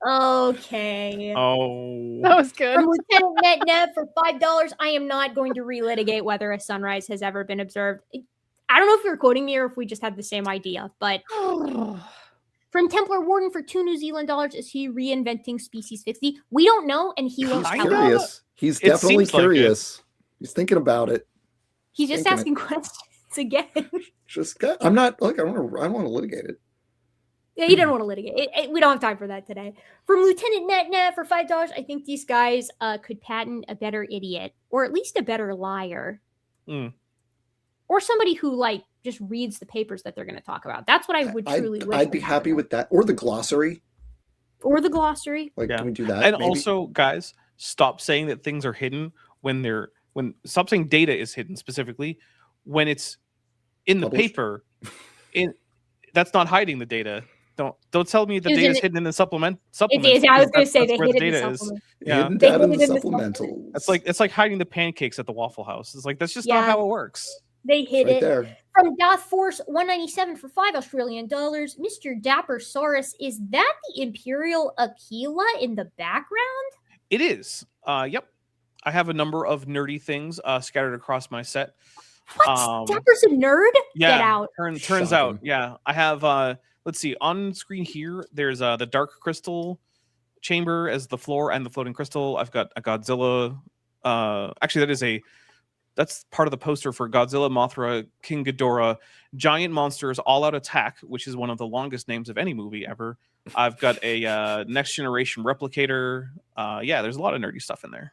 Okay. Oh. That was good. From Lieutenant Net for $5, I am not going to relitigate whether a sunrise has ever been observed. I don't know if you're quoting me or if we just have the same idea, but from Templar Warden for $2 New Zealand, is he reinventing Species 50? We don't know, and he won't He's tell us. curious. He's definitely curious. He's thinking about it. He's just asking questions again. I'm not like I want to litigate it. Yeah, he didn't want to litigate it. We don't have time for that today. From Lieutenant Net for $5, I think these guys could patent a better idiot, or at least a better liar, or somebody who like just reads the papers that they're going to talk about. That's what I would truly. I'd be happy with that, or the glossary. Like, can we do that? And maybe? Also, guys, stop saying that things are hidden when stop saying data is hidden specifically when it's in the paper. That's not hiding the data. Don't tell me the data is hidden in the supplement. It is. I was going to say they hid it in the supplement. Hidden data in the supplemental. It's like hiding the pancakes at the Waffle House. It's like that's just not how it works. They hid right it there. From Doth Force 197 for $5 Australian. Mr. Dapper Saurus, is that the Imperial Aquila in the background? It is. Yep. I have a number of nerdy things scattered across my set. What? Dapper's a nerd? Yeah. Get out. Turns out, yeah. I have let's see, on screen here, there's the Dark Crystal chamber as the floor and the floating crystal. I've got a Godzilla. Actually, that's part of the poster for Godzilla, Mothra, King Ghidorah, Giant Monsters, All Out Attack, which is one of the longest names of any movie ever. I've got a Next Generation Replicator. Yeah, there's a lot of nerdy stuff in there.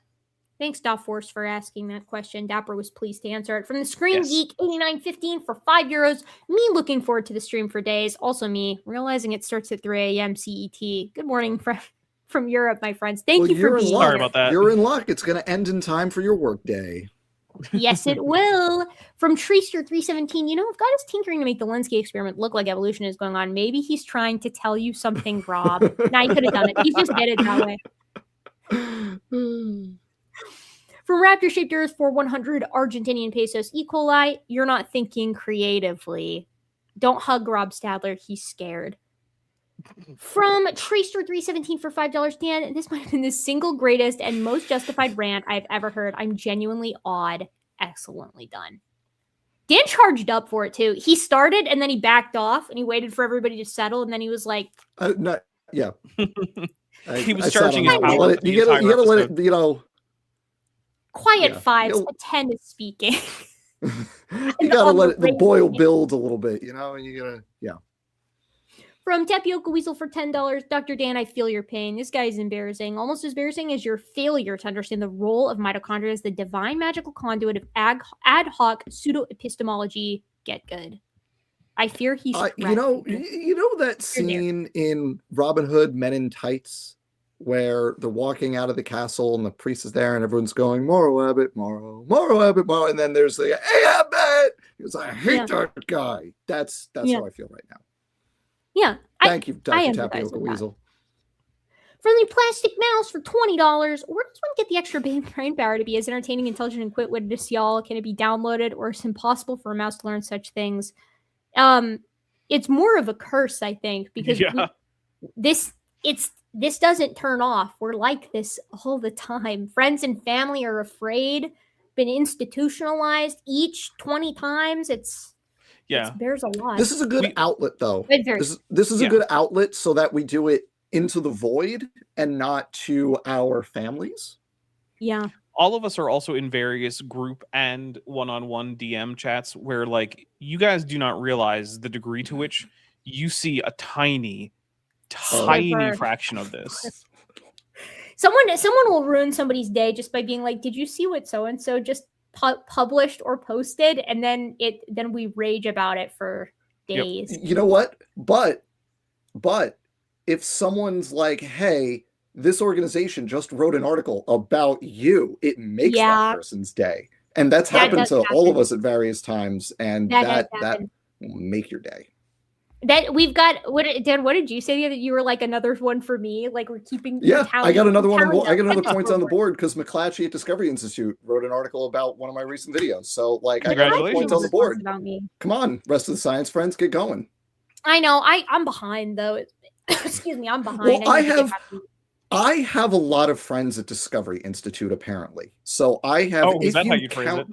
Thanks, Force, for asking that question. Dapper was pleased to answer it. From the Screen Geek 8915 for €5. Me looking forward to the stream for days. Also me realizing it starts at 3 a.m. CET. Good morning from Europe, my friends. Thank you for being here. Sorry about that. You're in luck. It's going to end in time for your work day. Yes, it will. From Treester317, if God is tinkering to make the Linsky experiment look like evolution is going on, maybe he's trying to tell you something, Rob. Now he could have done it. He just did it that way. From Raptor Shaped Earth for 100 Argentinian pesos. E. coli, you're not thinking creatively. Don't hug Rob Stadler. He's scared. From Tracer317 for $5, Dan, this might have been the single greatest and most justified rant I've ever heard. I'm genuinely awed. Excellently done. Dan charged up for it, too. He started, and then he backed off, and he waited for everybody to settle, and then he was like... Yeah. He was charging his power. You gotta let it, Quiet fives, a 10 is speaking. You gotta let the boil build a little bit, and you gotta, From Tapioca Weasel for $10, Dr. Dan, I feel your pain. This guy is embarrassing. Almost as embarrassing as your failure to understand the role of mitochondria as the divine magical conduit of ad hoc pseudo-epistemology. Get good. I fear he's... you know that scene in Robin Hood, Men in Tights, where they're walking out of the castle and the priest is there and everyone's going, Moro Abbott, Moro Abbott, Moro. And then there's the, hey, Abbott! He goes, I hate that guy. That's how I feel right now. Yeah. Thank you, Dr. Tapioca Weasel. Friendly Plastic Mouse for $20. Where does one get the extra brain power to be as entertaining, intelligent, and quick-witted as y'all? Can it be downloaded, or is it impossible for a mouse to learn such things? It's more of a curse, I think, because this doesn't turn off. We're like this all the time. Friends and family are afraid, been institutionalized each 20 times. It bears a lot. This is a good outlet, though. This is a good outlet so that we do it into the void and not to our families. Yeah. All of us are also in various group and one-on-one DM chats where, like, you guys do not realize the degree to which you see a tiny fraction of this. Someone will ruin somebody's day just by being like, did you see what so-and-so just published or posted? And then we rage about it for days. You know what? But if someone's like, hey, this organization just wrote an article about you, it makes that person's day. And that's happened to all of us at various times. And that will make your day. That we've got Dan, what did you say that you were like another one for me? Like we're keeping I got another one. I got another points on the board because McClatchy at Discovery Institute wrote an article about one of my recent videos. So like I got points on the board. Come on, rest of the science friends, get going. I know. I'm behind though. Excuse me, I'm behind. Well, I have a lot of friends at Discovery Institute apparently. So I have is that how you phrase it?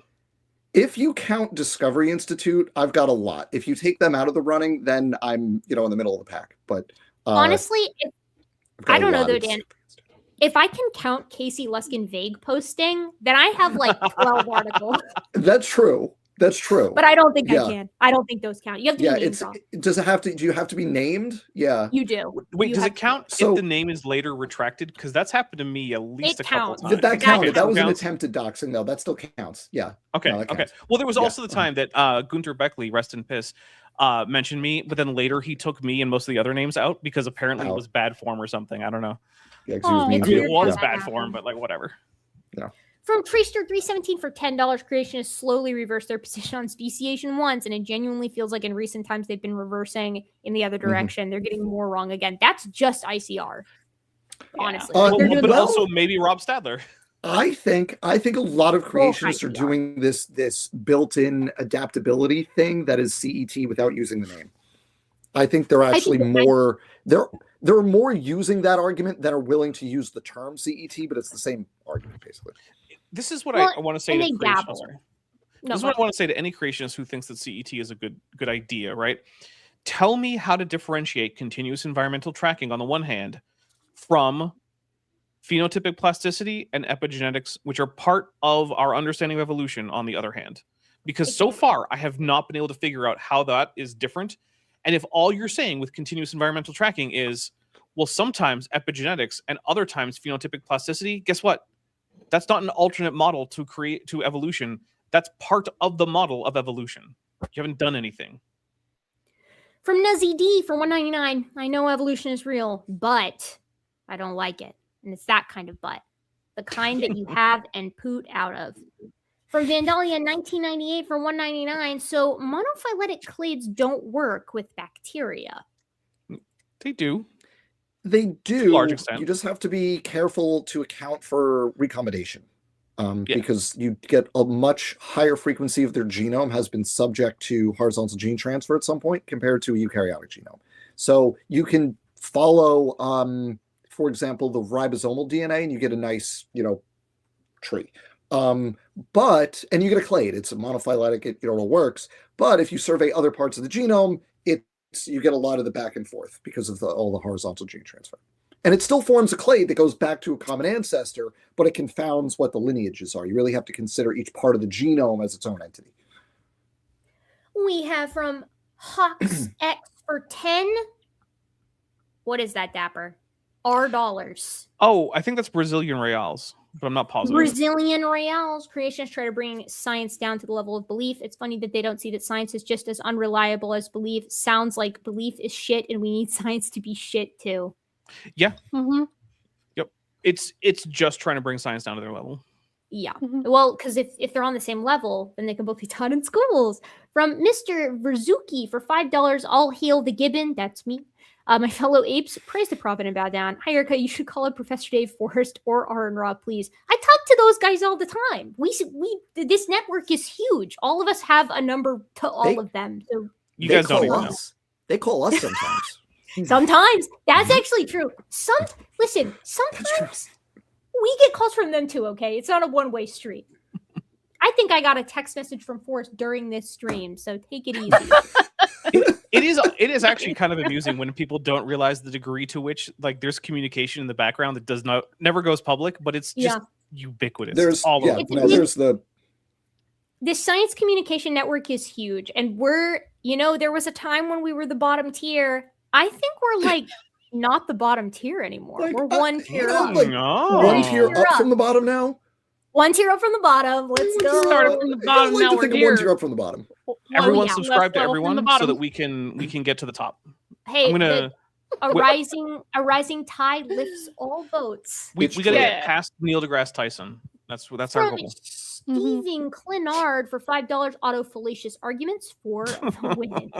If you count Discovery Institute, I've got a lot. If you take them out of the running, then I'm, in the middle of the pack. But honestly, I don't know though, Dan. If I can count Casey Luskin vague posting, then I have like 12 articles. That's true. That's true. But I don't think I can. I don't think those count. You have to be named. Does it have to? Do you have to be named? Yeah. You do. Wait, does it count if the name is later retracted? Because that's happened to me at least a couple times. That counted. That was an attempted doxing, though. That still counts. Yeah. Okay. Okay. Well, there was also the time that Gunter Beckley, rest in piss, mentioned me, but then later he took me and most of the other names out because apparently it was bad form or something. I don't know. Yeah, it was bad form, but like whatever. Yeah. From Treester317 for $10, Creationists slowly reversed their position on speciation once, and it genuinely feels like in recent times they've been reversing in the other direction. They're getting more wrong again. That's just ICR, honestly. But also maybe Rob Stadler. I think a lot of creationists are doing this built-in adaptability thing that is CET without using the name. I think they're actually more there are more using that argument that are willing to use the term CET, but it's the same argument basically. This is what I want to say to creationists. This is what I want to say to any creationist who thinks that CET is a good idea, right? Tell me how to differentiate continuous environmental tracking on the one hand from phenotypic plasticity and epigenetics, which are part of our understanding of evolution on the other hand. Because so far, I have not been able to figure out how that is different. And if all you're saying with continuous environmental tracking is, well, sometimes epigenetics and other times phenotypic plasticity, guess what? That's not an alternate model to evolution. That's part of the model of evolution. You haven't done anything. From Nuzzy D for $1.99. I know evolution is real, but I don't like it. And it's that kind of but. The kind that you have and poot out of. From Vandalia 1998 for $1.99. So monophyletic clades don't work with bacteria. They do. They do. To a large extent. You just have to be careful to account for recombination. Because you get a much higher frequency of their genome has been subject to horizontal gene transfer at some point compared to a eukaryotic genome. So you can follow, for example, the ribosomal DNA and you get a nice, tree. And you get a clade. It's a monophyletic. It all works. But if you survey other parts of the genome, you get a lot of the back and forth because of all the horizontal gene transfer. And it still forms a clade that goes back to a common ancestor, but it confounds what the lineages are. You really have to consider each part of the genome as its own entity. We have from Hawks X for 10. What is that, Dapper? $. Oh, I think that's Brazilian reals, but I'm not positive. Brazilian reals. Creationists try to bring science down to the level of belief. It's funny that they don't see that science is just as unreliable as belief. Sounds like belief is shit, and we need science to be shit too. Yeah. Mm-hmm. Yep. It's just trying to bring science down to their level. Yeah. Mm-hmm. Well, because if they're on the same level, then they can both be taught in schools. From Mr. Verzuki for $5, All hail the gibbon. That's me. My fellow apes, praise the prophet and bow down. Hi, Erica, you should call up Professor Dave Forrest or Aaron Robb, please. I talk to those guys all the time. This network is huge. All of us have a number to all of them. So you guys don't even know. They call us sometimes. Sometimes. That's actually true. Sometimes we get calls from them too, okay? It's not a one-way street. I think I got a text message from Forrest during this stream, so take it easy. It is actually kind of amusing when people don't realize the degree to which there's communication in the background that never goes public, but it's just ubiquitous. There's the science communication network is huge, and there was a time when we were the bottom tier. I think we're not the bottom tier anymore. We're one tier up. One tier up from the bottom now. One tier up from the bottom. Let's go. Started from the bottom. Now we're here. One tier up from the bottom. Everyone yeah. subscribe to Left level from the everyone so that bottom. we can get to the top. Hey, I'm gonna. a rising tide lifts all boats. We It's gotta true. get past Neil deGrasse Tyson. That's our From goal. Steven Clinard for $5, auto fallacious arguments for the win.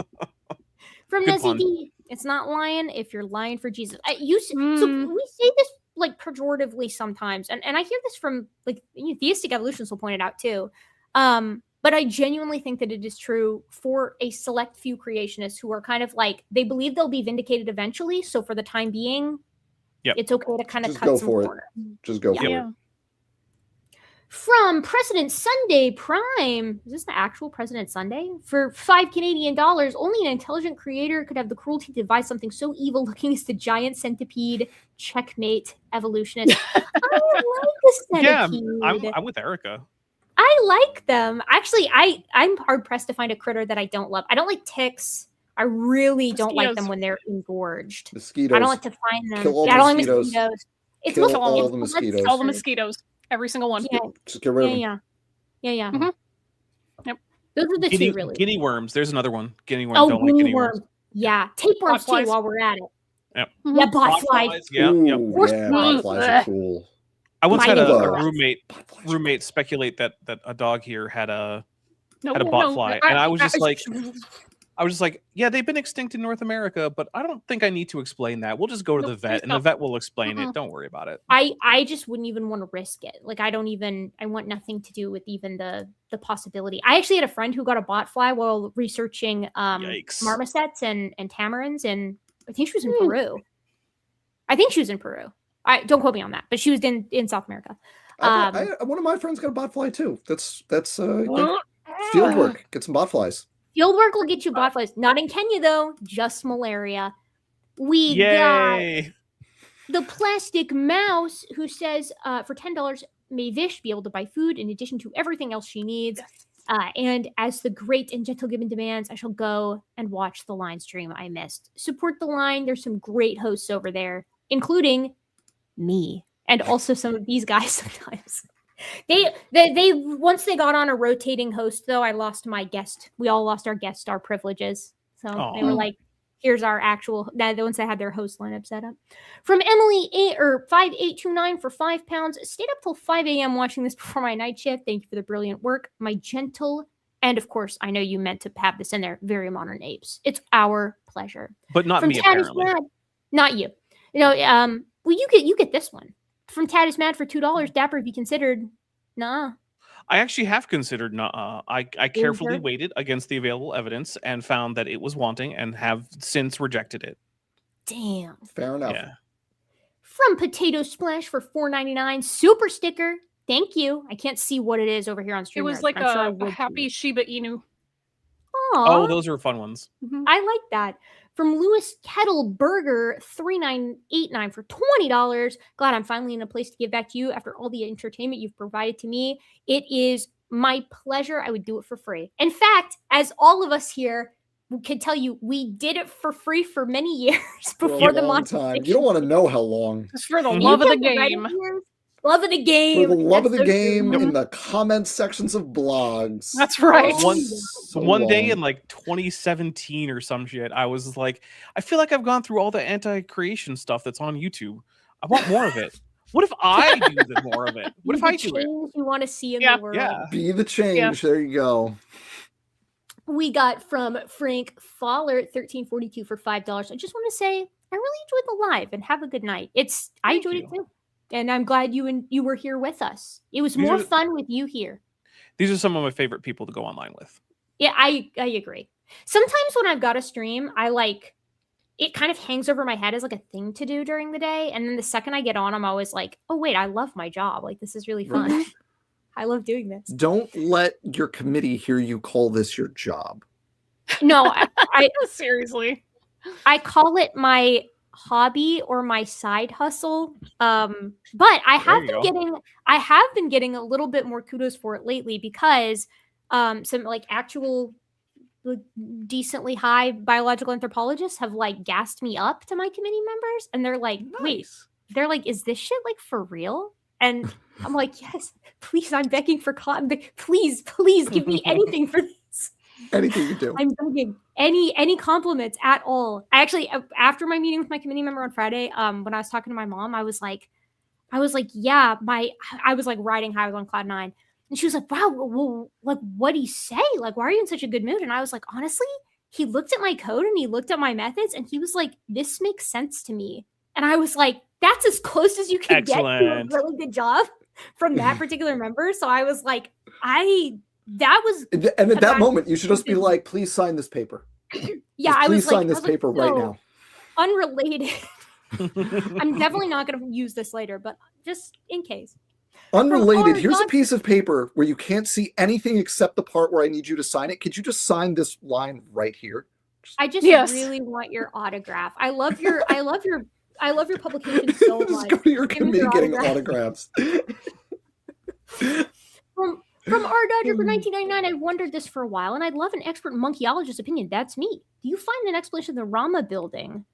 From Good Nezzy pun. D, it's not lying if you're lying for Jesus. So Mm. we say this like pejoratively sometimes, and I hear this from like theistic evolutionists will point it out too. But I genuinely think that it is true for a select few creationists who are kind of like they believe they'll be vindicated eventually. So for the time being, Yep. it's okay to kind of Just cut go some for it. corners. Just go for it. Yeah. From President Sunday Prime, is this the actual President Sunday? For $5 Canadian, only an intelligent creator could have the cruelty to devise something so evil looking as the giant centipede. Checkmate, evolutionist. I like the Yeah, centipede. I'm with Erica. I like them. Actually, I'm hard pressed to find a critter that I don't love. I don't like ticks. I really don't like them Mosquitoes. when they're engorged. Mosquitoes. I don't like to find them. Kill all I don't like mosquitoes. mosquitoes. It's Kill most all it's the blood mosquitoes. All the suckers. mosquitoes. Every single one. Yeah, Just get rid of them. yeah. Mhm. Yep. Those are the two really. Guinea worms. There's another one. Guinea worms. Oh, Don't like guinea guinea worm. worms. Yeah, tapeworms too. Botflies. While we're at it. Yep. Mhm. Yeah, botflies. Yep. Yep. Ooh, Horse yeah, flies. botflies are cool. I once had Mine a is- roommate speculate that a dog here had a No, had a no, botfly, and I was just like, yeah, they've been extinct in North America, but I don't think I need to explain that. We'll just go to Nope, the vet, please and the don't. vet will explain Mm-mm. it. Don't worry about it. I just wouldn't even want to risk it. Like I want nothing to do with even the possibility. I actually had a friend who got a botfly while researching Yikes. marmosets and tamarins, and I think she was in Hmm. Peru. I think she was in Peru. I don't quote me on that, but she was in South America. One of my friends got a botfly too. That's good. Field work. Get some botflies. Field work will get you botflies. Not in Kenya though, just malaria. We got Yay! the plastic mouse who says for $10 may Vish be able to buy food in addition to everything else she needs. And as the great and gentle Gibbon demands, I shall go and watch the line stream I missed. Support the line. There's some great hosts over there, including me and also some of these guys sometimes. They once they got on a rotating host though, I lost my guest. We all lost our guest star privileges. So they were Aw. like, here's our actual the ones that had their host lineup set up. From Emily 5829 for £5. Stayed up till 5 a.m. watching this before my night shift. Thank you for the brilliant work. My gentle, and of course, I know you meant to have this in there, very modern apes. It's our pleasure. But not From me, Tad is apparently. Mad, not you. Well, you get this one. From Tad is Mad for $2. Dapper, have you considered? Nah. I actually have considered I carefully Loser. weighted against the available evidence and found that it was wanting and have since rejected it. Damn. Fair enough. Yeah. From Potato Splash for $4.99. Super sticker. Thank you. I can't see what it is over here on stream. It was like a happy Shiba Inu. Oh, those are fun ones. I like that. From Lewis Kettle Burger, $39.89 for $20. Glad I'm finally in a place to give back to you after all the entertainment you've provided to me. It is my pleasure. I would do it for free. In fact, as all of us here can tell you, we did it for free for many years For before a the long time. You don't want to know how long. Just for the Mhm. love of the You guys game. read it here? Love of the game. For the love of That's the so game true. in the comment sections of blogs. That's right. Oh, One day long. in like 2017 or some shit, I was like, I feel like I've gone through all the anti-creation stuff that's on YouTube. I want more of it. What if I do more of it? What if the I do it? change you want to see in Yeah. the world. Yeah. Be the change. Yeah. There you go. We got from Frank Faller 1342 for $5. I just want to say I really enjoyed the live and have a good night. I Thank enjoyed you. it too. And I'm glad you were here with us. It was These more are- fun with you here. These are some of my favorite people to go online with. Yeah, I agree. Sometimes when I've got a stream, I like it kind of hangs over my head as like a thing to do during the day. And then the second I get on, I'm always like, oh wait, I love my job. Like this is really fun. Right. I love doing this. Don't let your committee hear you call this your job. No, Seriously. I call it my hobby or my side hustle. But I have There been you getting a little bit more kudos for it lately because some like actual like, decently high biological anthropologists have like gassed me up to my committee members, and they're like, wait, Nice. they're like, is this shit like for real? And I'm like, yes, please, I'm begging for please give me anything for this. Anything you do. I'm joking. Any compliments at all. I actually, after my meeting with my committee member on Friday, when I was talking to my mom, I was like, yeah, I was like riding high, I was on cloud 9. And she was like, wow, well, like, what'd he say? Like, why are you in such a good mood? And I was like, honestly, he looked at my code and he looked at my methods and he was like, this makes sense to me. And I was like, that's as close as you can get to a really good job from that particular member. So I was like, that was. And at that moment, you should just be like, please sign this paper. Yeah, just I was please like, sign this paper right now. Unrelated. I'm definitely not going to use this later, but just in case. Unrelated. Here's a piece of paper where you can't see anything except the part where I need you to sign it. Could you just sign this line right here? I just really want your autograph. I love your publication so much. Just go to your committee getting autographs. From R. Dodger for 1999, I've wondered this for a while, and I'd love an expert monkeyologist's opinion. That's me. Do you find an explanation of the Rama building?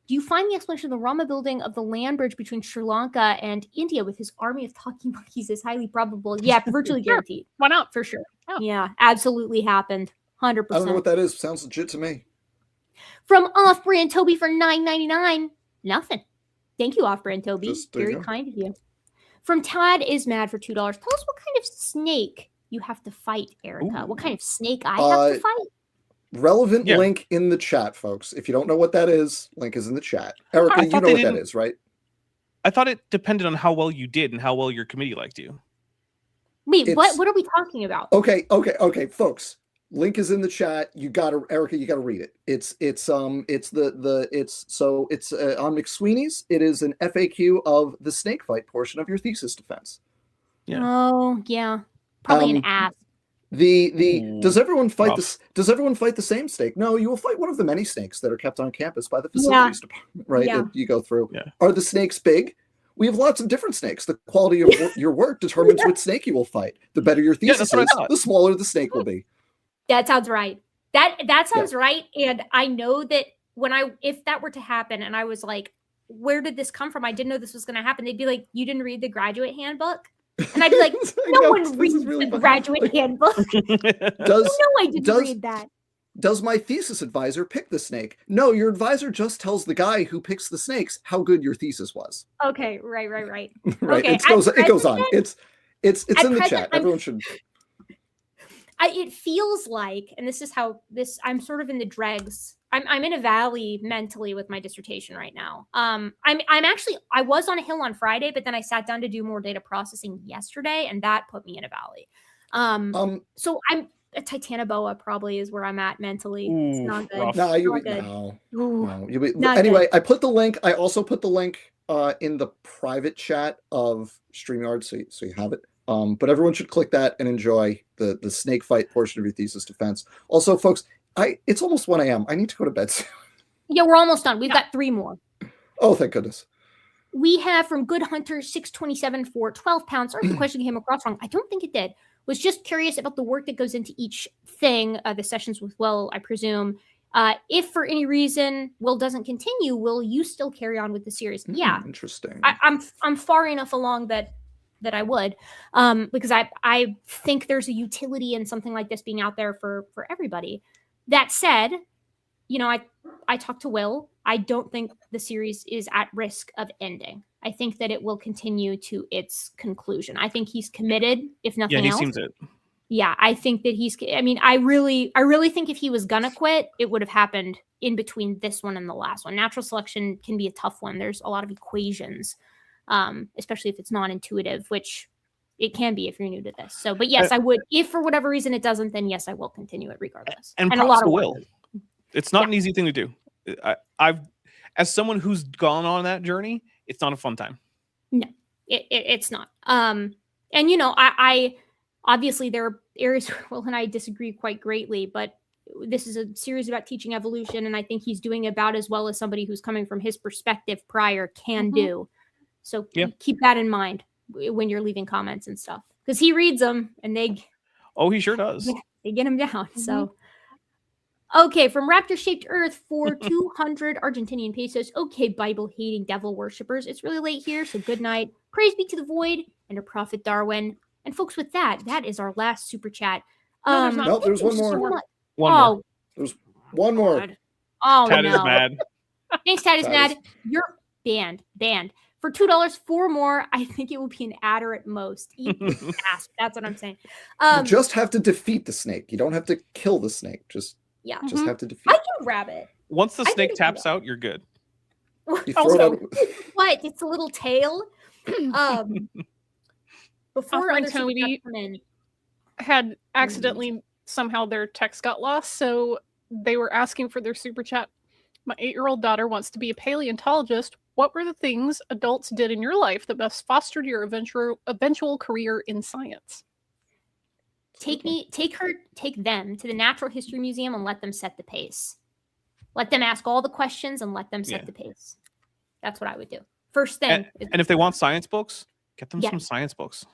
Do you find the explanation of the Rama building of the land bridge between Sri Lanka and India with his army of talking monkeys is highly probable? Yeah, virtually guaranteed. Why not? For sure. Oh. Yeah, absolutely happened. 100%. I don't know what that is. Sounds legit to me. From Off-Brand Toby for $9.99. Nothing. Thank you, Off-Brand Toby. Very kind of you. From Todd is mad for $2. Tell us what kind of snake you have to fight, Erica. Ooh. What kind of snake I have to fight? Relevant link in the chat, folks. If you don't know what that is, link is in the chat. Erica, you know what that is, right? I thought it depended on how well you did and how well your committee liked you. Wait, what are we talking about? Okay, folks. Link is in the chat. Erica, you gotta read it. It's on McSweeney's. It is an FAQ of the snake fight portion of your thesis defense. Yeah. Oh, yeah. Probably an ass. Does everyone fight this? Does everyone fight the same snake? No, you will fight one of the many snakes that are kept on campus by the facilities department, right? Yeah. You go through. Yeah. Are the snakes big? We have lots of different snakes. The quality of your work determines which snake you will fight. The better your thesis is, the smaller the snake will be. That sounds right. That sounds right. And I know that if that were to happen and I was like, where did this come from? I didn't know this was going to happen. They'd be like, you didn't read the graduate handbook? And I'd be like, no one reads the graduate handbook. I didn't read that. Does my thesis advisor pick the snake? No, your advisor just tells the guy who picks the snakes how good your thesis was. Okay, right. Right. Okay. It goes on. It's in the chat. Everyone should. It feels like, and this is how I'm sort of in the dregs. I'm in a valley mentally with my dissertation right now. I was on a hill on Friday, but then I sat down to do more data processing yesterday, and that put me in a valley. So I'm a Titanoboa probably is where I'm at mentally. It's not good. Anyway, I put the link. I also put the link in the private chat of StreamYard, so you have it. But everyone should click that and enjoy the snake fight portion of your thesis defense. Also, folks, it's almost 1 a.m. I need to go to bed soon. Yeah, we're almost done. We've got 3 more. Oh, thank goodness. We have from Good Hunter 627 for 12 pounds. Sorry if the question came across wrong. I don't think it did. Was just curious about the work that goes into each thing. The sessions with Will, I presume. If for any reason Will doesn't continue, will you still carry on with the series? Yeah. Interesting. I'm far enough along that I would, because I think there's a utility in something like this being out there for everybody. That said, I talked to Will. I don't think the series is at risk of ending. I think that it will continue to its conclusion. I think he's committed, if nothing else. Yeah, he seems it. Yeah, I think that I really think if he was gonna quit, it would have happened in between this one and the last one. Natural selection can be a tough one. There's a lot of equations. Especially if it's non-intuitive, which it can be if you're new to this. So, but yes, I would. If for whatever reason it doesn't, then yes, I will continue it regardless. And a lot of will. It's not an easy thing to do. I've, as someone who's gone on that journey, it's not a fun time. No, it's not. And I obviously there are areas where Will and I disagree quite greatly, but this is a series about teaching evolution, and I think he's doing about as well as somebody who's coming from his perspective prior can do. So keep that in mind when you're leaving comments and stuff, because he reads them and he sure does. They get him down. So, okay, from Raptor Shaped Earth for 200 Argentinian pesos. Okay, Bible hating devil worshippers. It's really late here, so good night. Praise be to the void and to Prophet Darwin. And folks, with that is our last super chat. There's one more. One more. There's one more. God. Oh Tad no. is mad. Thanks, Tad is Tad mad. is- You're banned. For $2, 4 more, I think it will be an adder at most. Eat ass. That's what I'm saying. You just have to defeat the snake. You don't have to kill the snake. Just have to defeat. I can grab it. Once the I snake think taps out, you're good. You throw it out. What? It's a little tail. Before friend other super Toby chats come in, had accidentally somehow their text got lost, so they were asking for their super chat. My 8-year-old daughter wants to be a paleontologist. What were the things adults did in your life that best fostered your eventual career in science? take them to the Natural History Museum and let them set the pace. Let them ask all the questions and let them set the pace. That's what I would do. First thing. And if they want science books, get them Yeah. some science books.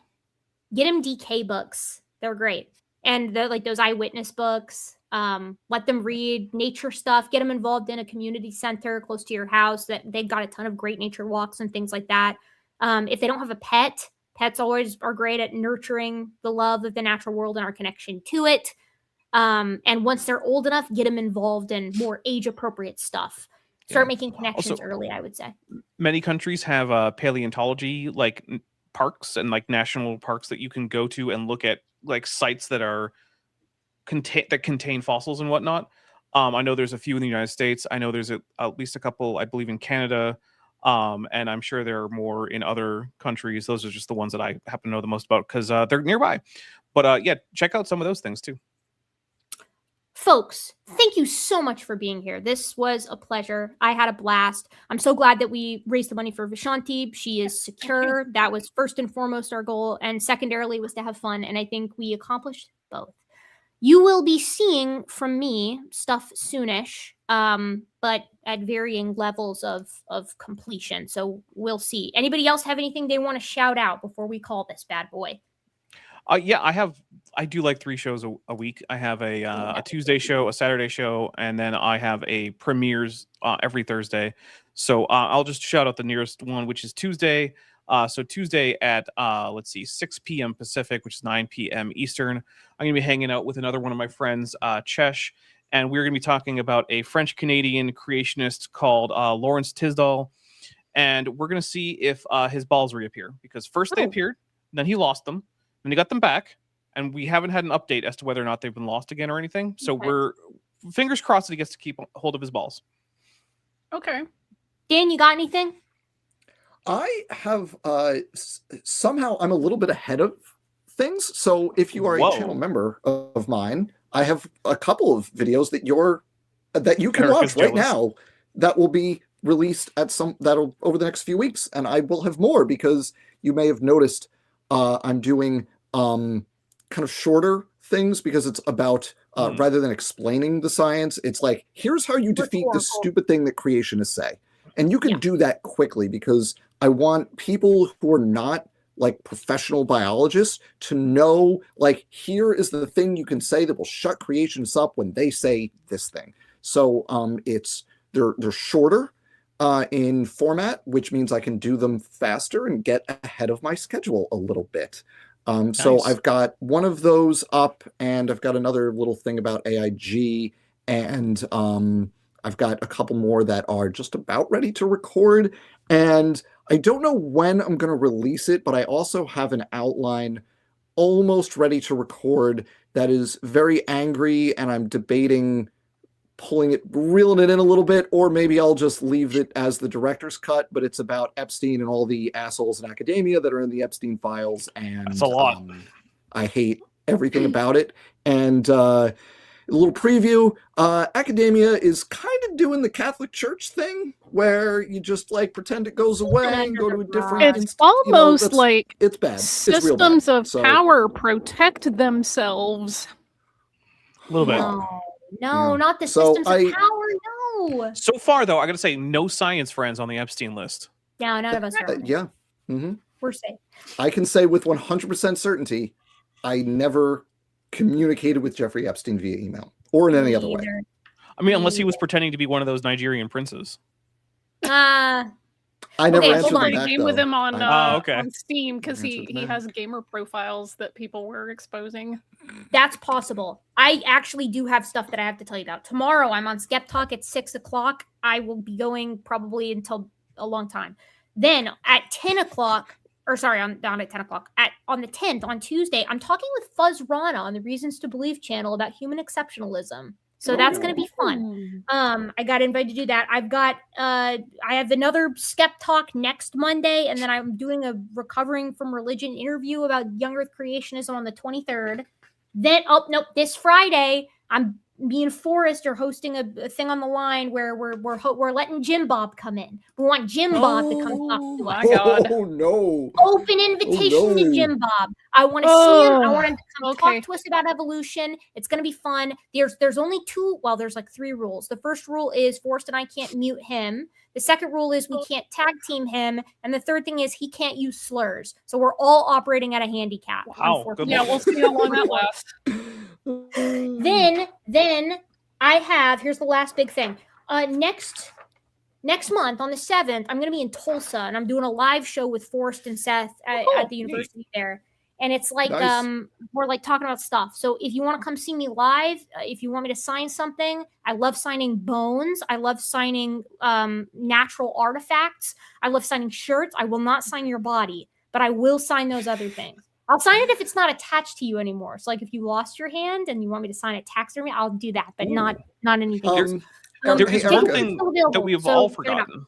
Get them DK books. They're great. And they're like those eyewitness books. Let them read nature stuff. Get them involved in a community center close to your house. That they've got a ton of great nature walks and things like that. If they don't have a pet, pets always are great at nurturing the love of the natural world and our connection to it. And once they're old enough, get them involved in more age-appropriate stuff. Start making connections early, I would say. Many countries have paleontology like parks and like national parks that you can go to and look at like sites that are contain fossils and whatnot. I know there's a few in the United States. I know there's at least a couple, I believe, in Canada. And I'm sure there are more in other countries. Those are just the ones that I happen to know the most about because they're nearby. But yeah, check out some of those things too. Folks, thank you so much for being here. This was a pleasure. I had a blast. I'm so glad that we raised the money for Vishanti. She is secure. That was first and foremost our goal. And secondarily was to have fun. And I think we accomplished both. You will be seeing from me stuff soonish, but at varying levels of completion. So we'll see. Anybody else have anything they want to shout out before we call this bad boy? Yeah, I do like 3 shows a week. I have a Tuesday show, a Saturday show, and then I have a premieres every Thursday. So I'll just shout out the nearest one, which is Tuesday. So Tuesday at 6 p.m. Pacific, which is 9 p.m. Eastern. I'm gonna be hanging out with another one of my friends, Chesh, and we're gonna be talking about a French-Canadian creationist called Lawrence Tisdall, and we're gonna see if his balls reappear because first they appeared, then he lost them. And he got them back, and we haven't had an update as to whether or not they've been lost again or anything. So we're fingers crossed that he gets to keep hold of his balls. Okay. Dan, you got anything? I have somehow I'm a little bit ahead of things. So if you are a channel member of mine, I have a couple of videos that you can watch right now that will be released that'll over the next few weeks, and I will have more because you may have noticed I'm doing kind of shorter things because it's about rather than explaining the science, it's like, here's how you defeat this stupid thing that creationists say. And you can do that quickly because I want people who are not like professional biologists to know, like, here is the thing you can say that will shut creationists up when they say this thing. So they're shorter in format, which means I can do them faster and get ahead of my schedule a little bit. Nice. So I've got one of those up, and I've got another little thing about AIG, and I've got a couple more that are just about ready to record. And I don't know when I'm going to release it, but I also have an outline almost ready to record that is very angry, and I'm debating reeling it in a little bit, or maybe I'll just leave it as the director's cut, but it's about Epstein and all the assholes in academia that are in the Epstein files. And that's a lot. I hate everything about it. And a little preview, academia is kind of doing the Catholic Church thing where you just like pretend it goes away and go to a different It's almost like it's bad. Systems of power protect themselves. A little bit. No, not the systems of power. No. So far, though, I got to say, no science friends on the Epstein list. No, none of us are. Yeah. Mm-hmm. We're safe. I can say with 100% certainty, I never communicated with Jeffrey Epstein via email or in any other way. I mean, unless he was pretending to be one of those Nigerian princes. I I never Okay, answered hold them on. Played a back, game with though. him on okay. on Steam because Never he answered them has back. gamer profiles that people were exposing. That's possible. I actually do have stuff that I have to tell you about. Tomorrow, I'm on Skep Talk at 6 o'clock. I will be going probably until a long time. Then at 10 o'clock, or sorry, I'm down at 10 o'clock. On the 10th, on Tuesday, I'm talking with Fuzz Rana on the Reasons to Believe channel about human exceptionalism. So that's going to be fun. I got invited to do that. I have another Skep Talk next Monday, and then I'm doing a recovering from religion interview about young earth creationism on the 23rd. Then, this Friday, me and Forrest are hosting a thing on the line where we're letting Jim Bob come in. We want Jim Bob to come talk to us. My God. Oh no! Open invitation to Jim Bob. I want to see him. I want him to come talk to us about evolution. It's going to be fun. There's only there's like 3 rules. The first rule is Forrest and I can't mute him. The second rule is we can't tag team him. And the third thing is he can't use slurs. So we're all operating at a handicap. Wow. Good Yeah, we'll see how long that lasts. Then I have, here's the last big thing. Next month on the 7th, I'm going to be in Tulsa and I'm doing a live show with Forrest and Seth at the university there. And it's like, Nice. we're like talking about stuff. So if you want to come see me live, if you want me to sign something, I love signing bones. I love signing natural artifacts. I love signing shirts. I will not sign your body, but I will sign those other things. I'll sign it if it's not attached to you anymore. So like if you lost your hand and you want me to sign a taxidermy, I'll do that, but not anything else. There Hey, is one Erica. thing that we've all forgotten.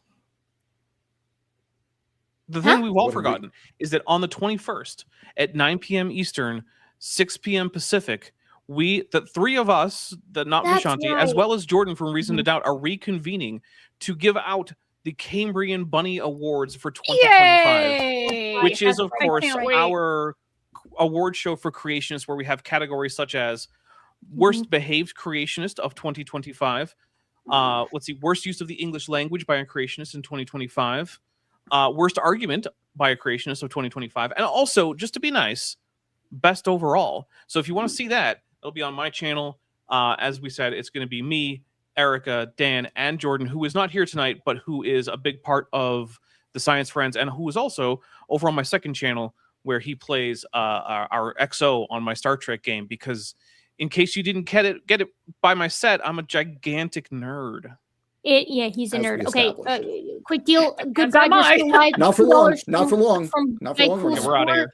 The thing we've all forgotten is that on the 21st at 9 p.m. Eastern, 6 p.m. Pacific, the 3 of us, not Vishanti, as well as Jordan from Reason to Doubt, are reconvening to give out the Cambrian Bunny Awards for 2025, Yay! which is, of course, can't wait. our award show for creationists, where we have categories such as Worst Behaved Creationist of 2025. Let's see, Worst Use of the English Language by a Creationist in 2025. Worst Argument by a Creationist of 2025. And also, just to be nice, Best Overall. So if you want to see that, it'll be on my channel. As we said, it's going to be me, Erica, Dan, and Jordan, who is not here tonight, but who is a big part of the Science Friends, and who is also over on my second channel, where he plays our XO on my Star Trek game. Because in case you didn't get it by my set, I'm a gigantic nerd. He's a As nerd. we Okay, established. quick deal. Good As am God, I. you're still live. Not for long. $2 Not for long. from Not for long. Cool Yeah, we're out of here.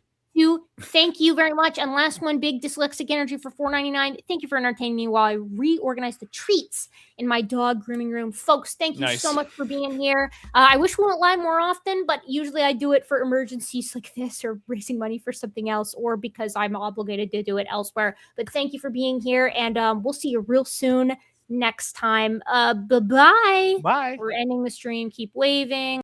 Thank you very much. And last one, Big Dyslexic Energy for $4.99. Thank you for entertaining me while I reorganize the treats in my dog grooming room. Folks, thank you so much for being here. I wish we went live more often, but usually I do it for emergencies like this or raising money for something else or because I'm obligated to do it elsewhere. But thank you for being here, and we'll see you real soon next time. Bye-bye. Bye. We're ending the stream. Keep waving.